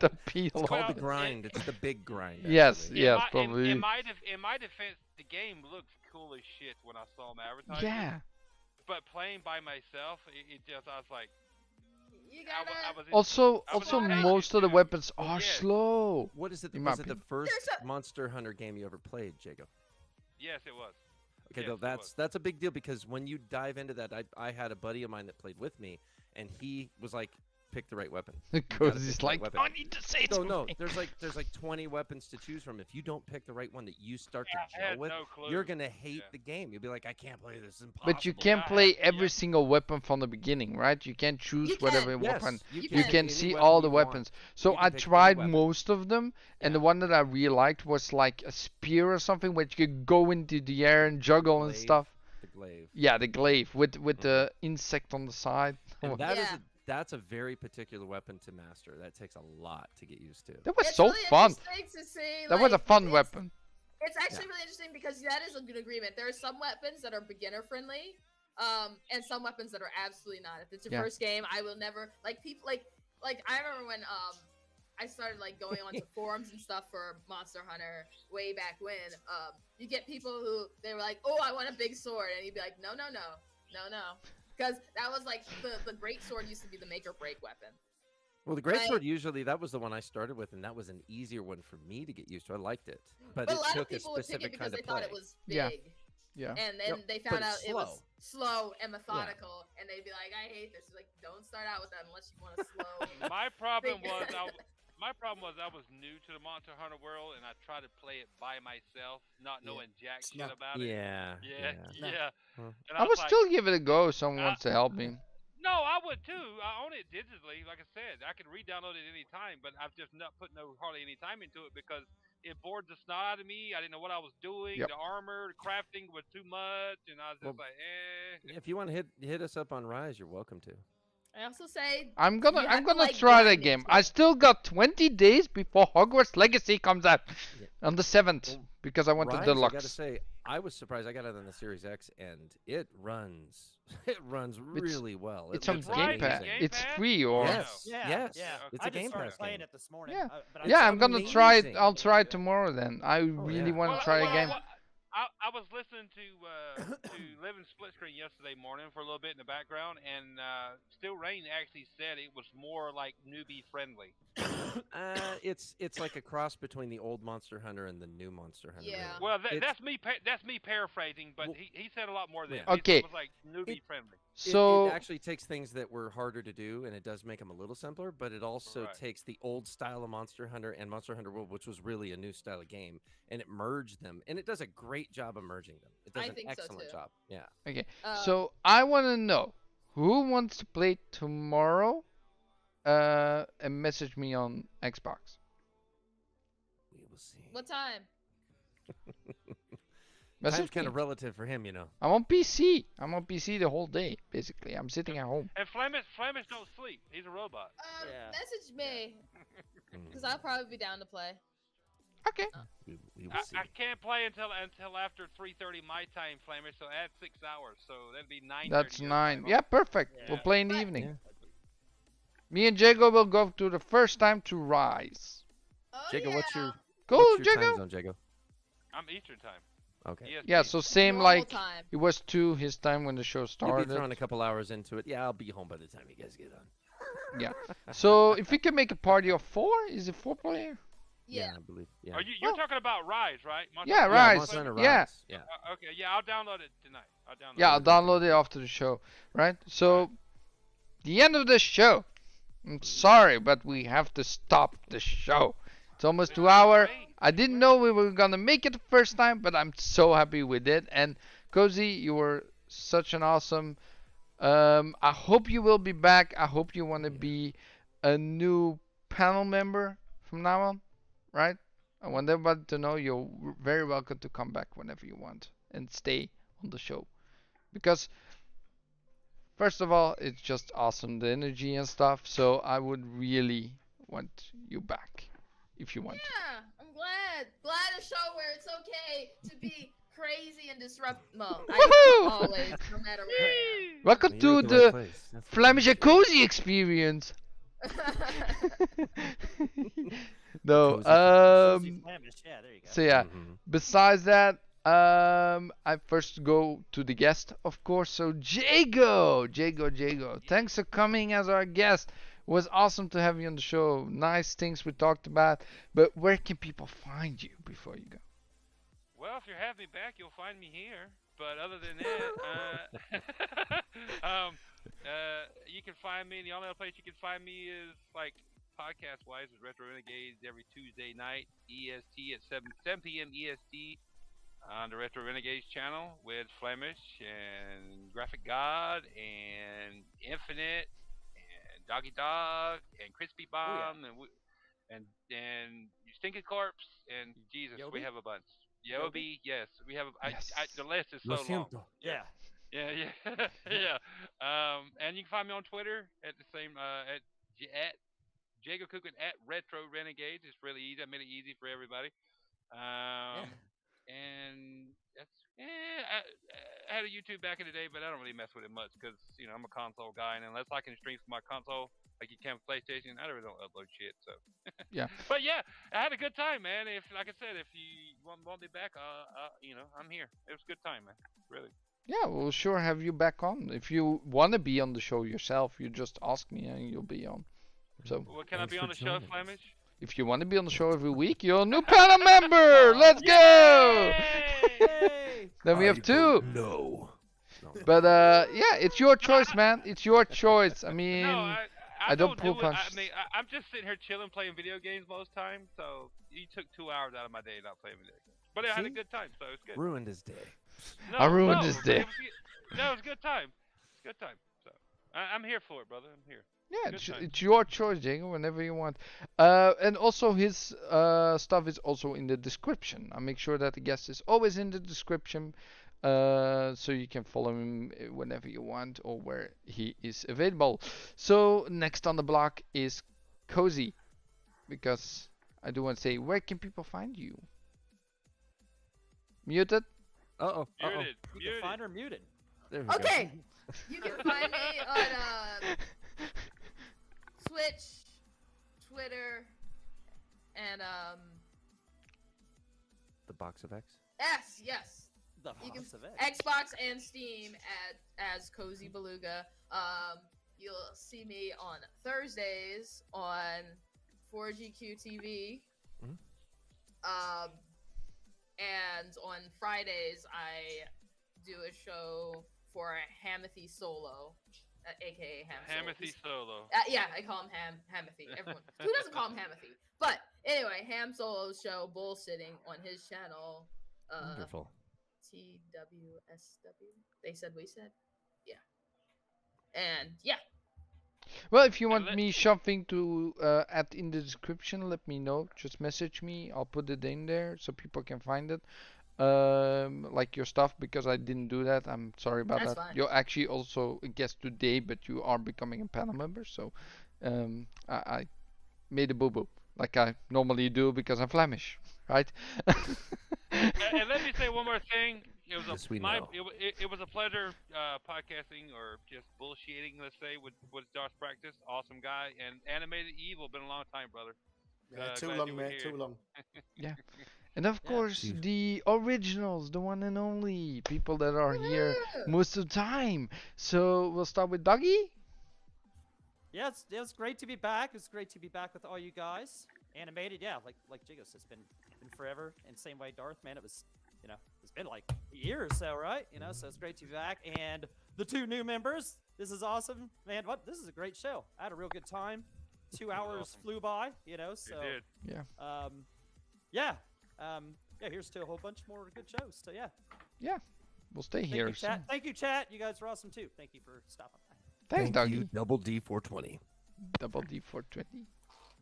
appeal. It's called the grind. It's the big grind. Actually. Yes, probably. In my defense, the game looks cool as shit when I saw them advertising. Yeah. but playing by myself, it just I was like. You gotta... Also, most of the weapons are slow. What is it? Was it the first Monster Hunter game you ever played, Jago? Yes, it was. Okay, yes, that's a big deal because when you dive into that, I had a buddy of mine that played with me, and he was like, pick the right weapon. Because he's like, I need to say something. No, there's like 20 weapons to choose from. If you don't pick the right one that you start to gel with, you're gonna hate the game. You'll be like, I can't play this. It's impossible. But you can't play every single weapon from the beginning, right? You can't choose whatever weapon. You can see all the weapons. So I tried most of them, and the one that I really liked was like a spear or something, where you could go into the air and juggle and stuff. The glaive. Yeah, the glaive with the insect on the side. And that's a very particular weapon to master. That takes a lot to get used to. That was so fun. That was a fun weapon. It's actually really interesting because that is a good agreement. There are some weapons that are beginner friendly, and some weapons that are absolutely not. If it's your first game, I will never people like I remember when I started like going onto forums and stuff for Monster Hunter way back when. You get people who they were like, "Oh, I want a big sword," and you'd be like, "No." Because that was like the great sword used to be the make or break weapon. Well, the great sword usually that was the one I started with, and that was an easier one for me to get used to. I liked it, but it a lot took of people a specific would pick it because they kind of thought it was big. Yeah. And then they found out it was slow and methodical, and they'd be like, "I hate this." Like, don't start out with that unless you want to slow. My problem was I was new to the Monster Hunter world, and I tried to play it by myself, not knowing jack shit about it. Yeah. And I would still give it a go if someone wants to help me. No, I would too. I own it digitally. Like I said, I can re-download it any time, but I've just not put hardly any time into it because it bored the snot out of me. I didn't know what I was doing. The armor, the crafting was too much, and I was just like, eh. If you want to hit us up on Rise, you're welcome to. I also say I'm gonna try that game. I still got 20 days before Hogwarts Legacy comes out on the 7th because I want the deluxe. I gotta say, I was surprised. I got it on the Series X, and it runs really well. It's on Game Pass. It's free, or yes. It's a Game Pass playing it this morning. Yeah, I'm gonna try it. I'll try it tomorrow then. I really want to try a game. I was listening to Living Split Screen yesterday morning for a little bit in the background, and Still Rain actually said it was more like newbie friendly. It's like a cross between the old Monster Hunter and the new Monster Hunter. Yeah. Well, that's me paraphrasing, but he said a lot more than that. Okay. It was like newbie friendly. So it actually takes things that were harder to do, and it does make them a little simpler. But it also takes the old style of Monster Hunter and Monster Hunter World, which was really a new style of game, and it merged them. And it does a great job of merging them. It does an excellent job. Yeah. Okay. So I want to know who wants to play tomorrow, and message me on Xbox. We will see. What time? Time's kind of relative for him, you know. I'm on PC. I'm on PC the whole day, basically. I'm sitting at home. And Flamish don't sleep. He's a robot. Message me, because I'll probably be down to play. Okay. We will see. I can't play until after 3:30 my time, Flamish. So add 6 hours. So that'd be 9:30. That's 9. Yeah, perfect. We'll play in the evening. Yeah. Me and Jago will go to the first time to Rise. Jago, what's your Jago? time zone, Jago? I'm Eastern time. Okay. ESP. Yeah, so same like it was 2 his time when the show started. You'll be throwing a couple hours into it. Yeah, I'll be home by the time you guys get on. Yeah. So if we can make a party of 4, is it 4 player? Yeah, I believe. Yeah. Are you're talking about Rise, right? Rise. Yeah. Okay. Yeah, I'll download it tonight. I'll download it after the show, right? So, the end of the show. I'm sorry, but we have to stop the show. It's almost 2 hours. I didn't know we were gonna make it the first time, but I'm so happy we did. And Cozy, you were such an awesome. I hope you will be back. I hope you want to be a new panel member from now on, right? I want everybody to know you're very welcome to come back whenever you want and stay on the show, because first of all, it's just awesome, the energy and stuff. So I would really want you back if you want. Yeah, I'm glad a show where it's okay to be crazy and disrupt. No, always, no matter where I am. Welcome to the Flamish Cozy experience. No, yeah, there you go. so yeah, besides that, I first go to the guest, of course. So Jago, thanks for coming as our guest. It was awesome to have you on the show. Nice things we talked about. But where can people find you before you go? Well, if you're having me back, you'll find me here. But other than that, you can find me. The only other place you can find me is like podcast-wise is Retro Renegades every Tuesday night, EST at 7 p.m. EST on the Retro Renegades channel with Flamish and Graphic God and Infinite and Doggy Dog and Crispy Bomb and Stinking Corpse and Jesus, Yobi? we have a bunch. Yobi, yes, we have. Yes. The list is so long. Yeah. Yeah. And you can find me on Twitter at the same at Jago Cookin at Retro Renegades. It's really easy. I made it easy for everybody. And that's I had a YouTube back in the day, but I don't really mess with it much because I'm a console guy, and unless I can stream from my console like you can with PlayStation, I really don't upload shit. So Yeah. But yeah, I had a good time, man. If like I said, if you want me back, I'm here. It was a good time, man. Really. Yeah, we'll sure have you back on. If you want to be on the show yourself, you just ask me and you'll be on. So. Well, can I be on the show, Flamish? If you want to be on the show every week, you're a new panel member. Let's go. Then we have two. No. But yeah, it's your choice, man. It's your choice. I mean, No, I don't pull punches. I mean, I'm just sitting here chilling, playing video games most times. So you took 2 hours out of my day not playing video games. But I had a good time, so it's good. Ruined his day. I ruined his day. No, it was a good time. It's a good time. So I'm here for it, brother. I'm here. Yeah, it's your choice, Jago, whenever you want. And also his stuff is also in the description. I make sure that the guest is always in the description, so you can follow him whenever you want or where he is available. So next on the block is Cozy, because I do want to say, where can people find you? Muted? Uh-oh. Muted. You can find her muted. There we go. Okay. You can find me on Twitch, Twitter, and The Box of X? yes. The You can House of X. Xbox and Steam as Cozy Beluga. You'll see me on Thursdays on 4GQ TV. And on Fridays I do a show for Hamathy Solo, aka Hamathy Solo. Yeah, I call him Hamathy. Everyone who doesn't call him Hamathy. But anyway, Ham Solo's show, bullshitting on his channel. Wonderful. TWSW. They said we said. Yeah. And yeah. Well, if you want me something to add in the description, let me know. Just message me. I'll put it in there so people can find it. Like your stuff, because I didn't do that. I'm sorry about that. Fine. You're actually also a guest today, but you are becoming a panel member. So I made a boo-boo, like I normally do because I'm Flamish, right? And let me say one more thing. It was it was a pleasure podcasting or just bullshitting, let's say, with Josh Practice. Awesome guy. And Animated Evil, been a long time, brother. Yeah, too long, mate. Too long. Yeah. And of course, the originals, the one and only people that are here most of the time. So we'll start with Dougie. Yeah, it was great to be back. It was great to be back with all you guys. Animated, yeah, like Jago said, it's been forever. And same way, Darth, man, it was, it's been like a year or so, right? So it's great to be back. And the 2 new members, this is awesome, man. This is a great show. I had a real good time. 2 hours flew by, so it did. Yeah. Here's to a whole bunch more good shows. So yeah, we'll stay here. You, chat. Thank you, chat. You guys are awesome too. Thank you for stopping by. Thanks, Thank Dougie. you, Double D420. Double D420.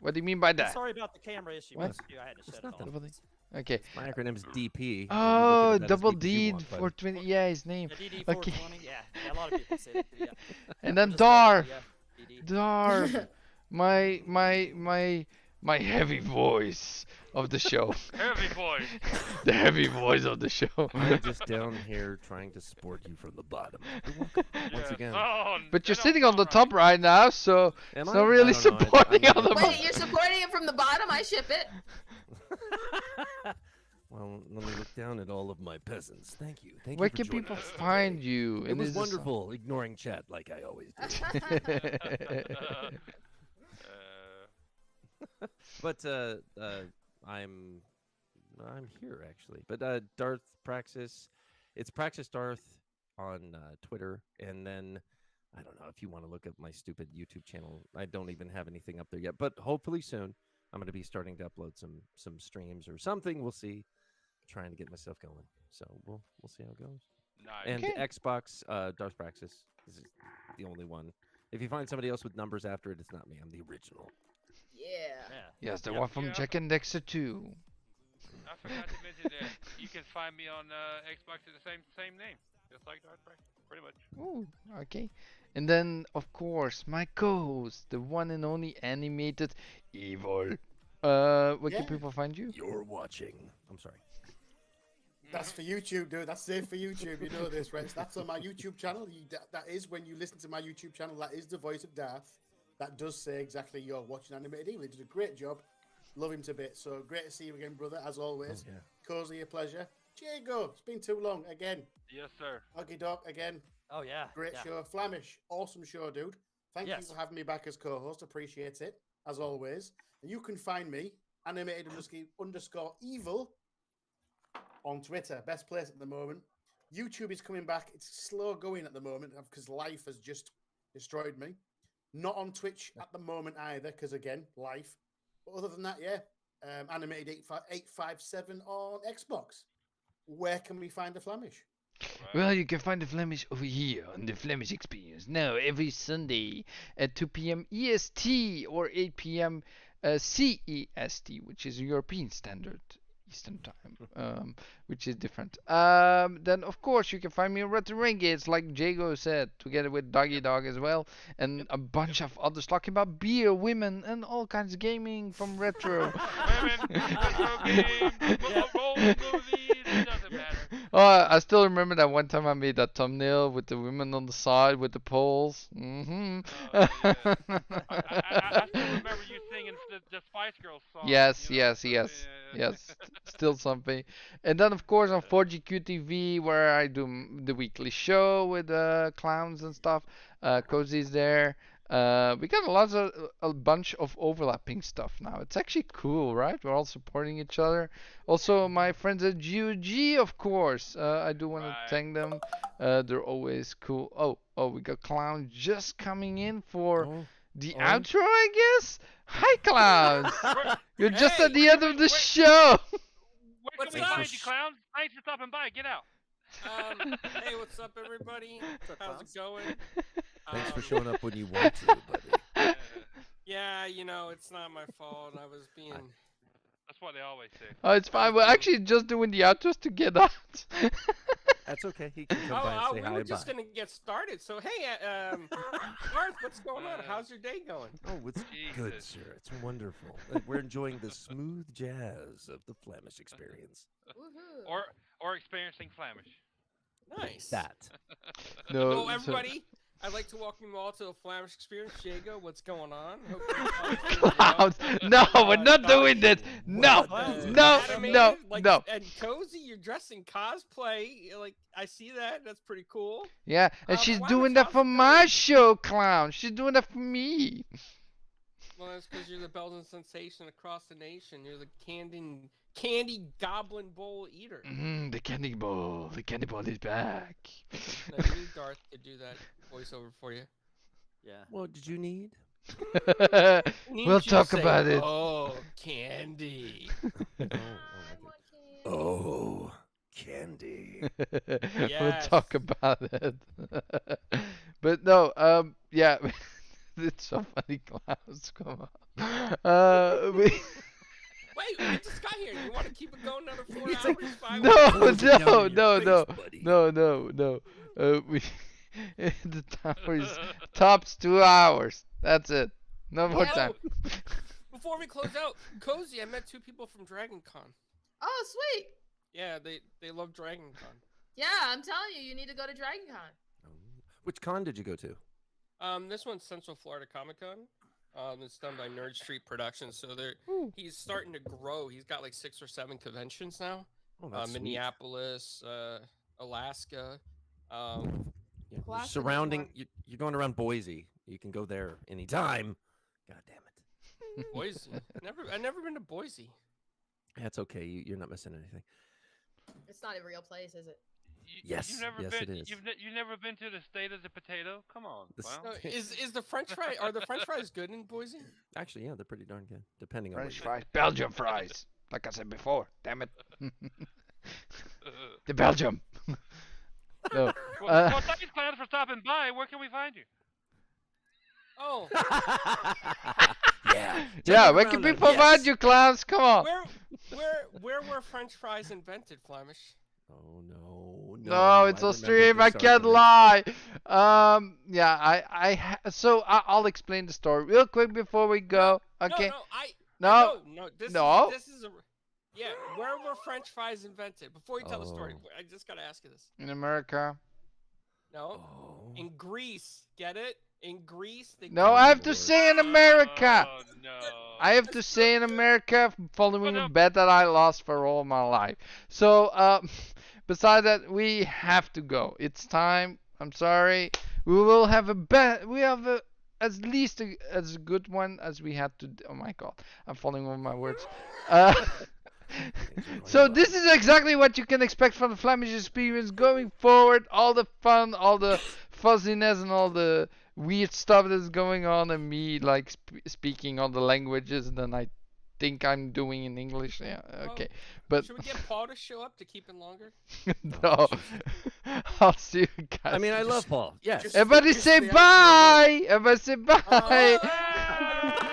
What do you mean by that? Sorry about the camera issue. What? I had to shut it nothing. off. Okay. My acronym's DP. Oh, You can look at it as Double DP if D you want, but- 420. Yeah, his name. The DD420. Okay. Yeah, a lot of people say that. Yeah. And then Just Darth. DD. Darth. My heavy voice of the show. Heavy voice. The heavy voice of the show. I'm just down here trying to support you from the bottom. Once again. Oh, But you're that sitting don't on the sound top right now, so Am it's I? not I really don't know. supporting I'm on the not- bottom. Wait, you're supporting it from the bottom? I ship it. Well, let me look down at all of my peasants. Thank you. Thank Where you for can joining people us find today. you? It was wonderful ignoring chat like I always do. But I'm here actually. But Darth Praxis, it's Praxis Darth on Twitter, and then I don't know if you want to look at my stupid YouTube channel. I don't even have anything up there yet, but hopefully soon I'm going to be starting to upload some streams or something. We'll see. Trying to get myself going, so we'll see how it goes. Nice. And Okay. Xbox Darth Praxis is the only one. If you find somebody else with numbers after it, it's not me. I'm the original. Yeah. Yes, the one from Jack and Dexter 2. I forgot to mention that you can find me on Xbox at the same name, just like Darth Praxis, pretty much. Ooh, okay. And then, of course, my co-host, the one and only animated Evil. Where can people find you? You're watching. I'm sorry. That's for YouTube, dude. That's safe for YouTube. You know this, right? That's on my YouTube channel. That is when you listen to my YouTube channel. That is the voice of Darth. That does say exactly you're watching Animated Evil. He did a great job. Love him to bits. So great to see you again, brother. As always. Oh, yeah. Cozy, a pleasure. Diego, it's been too long again. Yes, sir. Oggy Dog again. Oh yeah. Great show. Flamish, awesome show, dude. Thank you for having me back as co-host. Appreciate it, as always. And you can find me, animated_evil, on Twitter. Best place at the moment. YouTube is coming back. It's slow going at the moment because life has just destroyed me. Not on Twitch at the moment either because, again, life. But other than that, yeah. Animated 857 on Xbox. Where can we find the Flamish? Well, you can find the Flemish over here on the Flemish Experience. Now, every Sunday at 2 p.m. EST or 8 p.m. CEST, which is European Standard Eastern Time, which is different. Then, of course, you can find me on Renegades, like Jago said, together with Doggy Dog as well, and a bunch of others talking about beer, women, and all kinds of gaming from retro. Women, retro games, movies, it doesn't matter. Oh, I still remember that one time I made that thumbnail with the women on the side with the poles. Mm-hmm. I still remember you singing the Spice Girls song. Yes, you know? yes. Still something. And then, of course, on 4GQ TV, where I do the weekly show with clowns and stuff. Cozy's there. We got a bunch of overlapping stuff now. It's actually cool, right? We're all supporting each other. Also, my friends at GOG, of course. I do want to thank them. They're always cool. Oh, we got Clown just coming in for the outro, I guess. Hi, Clowns. You're just at the end of the show. Where can we find you, Clowns? Thanks for stopping by. Get out. Hey, what's up, everybody? How's it going? Thanks for showing up when you want to, buddy. Yeah, you know, it's not my fault. I was being... That's what they always say. Oh, it's fine. We're actually just doing the outros to get out. That's okay. He can come by and say hi. We were just going to get started. So, hey, Garth, what's going on? How's your day going? Oh, it's good, sir. It's wonderful. We're enjoying the smooth jazz of the Flamish experience. Or experiencing Flamish. Nice. That. No, everybody. I'd like to welcome you all to the Flamish Experience. Jago, what's going on? Clowns. No, we're not doing this. No. And Cozy, you're dressed in cosplay. Like, I see that. That's pretty cool. Yeah, and she's doing that for my show, Clown. She's doing that for me. Well, that's because you're the Belgian sensation across the nation. You're the candy goblin bowl eater. The candy bowl. The candy bowl is back. No, you need Darth to do that voiceover for you. Yeah. What did you need? We'll talk about it. Oh, candy. Oh, candy. We'll talk about it. But no, yeah. It's so funny, Clowns. Come on. Wait, I just got here. You want to keep it going another 4 hours? 5 No. The timer is tops 2 hours. That's it. No more time. Before we close out, Cozy, I met 2 people from Dragon Con. Oh, sweet. Yeah, they love Dragon Con. Yeah, I'm telling you, you need to go to Dragon Con. Which con did you go to? This one's Central Florida Comic Con. It's done by Nerd Street Productions. So he's starting to grow. He's got like 6 or 7 conventions now, Minneapolis, Alaska. You're surrounding. You're going around Boise. You can go there anytime. God damn it. Boise. I've never been to Boise. That's okay. You're not missing anything. It's not a real place, is it? Yes. It is. You've never been to the state of the potato? Come on. No, is the French fry? Are the French fries good in Boise? Actually, yeah, they're pretty darn good. Depending on French fries, Belgian fries. Like I said before. Damn it. The Belgium. No. Well, thanks, Clarence, for stopping by. Where can we find you? Oh. Yeah, where can people find you, clowns? Come on. Where were French fries invented, Flamish? Oh no. No, it's a stream. I can't lie. So I'll explain the story real quick before we go. Okay. No. This is a. Yeah, where were French fries invented? Before you tell the story, I just gotta ask you this. In America. No. In Greece. Get it? In Greece. No, I have to say in America. Oh, no. I have to say in America, following a bet that I lost for all my life. So, besides that, we have to go. It's time. I'm sorry. We will have a bet. We have at least as good one as we had to. Oh my God, I'm falling over my words. So this is exactly what you can expect from the Flamish experience going forward. All the fun, all the fuzziness, and all the weird stuff that's going on, and me like speaking all the languages than I think I'm doing in English. Yeah, okay. But should we get Paul to show up to keep it longer? No. I'll see you guys. I mean, I love Paul. Yes. Everybody say bye. Everybody say bye.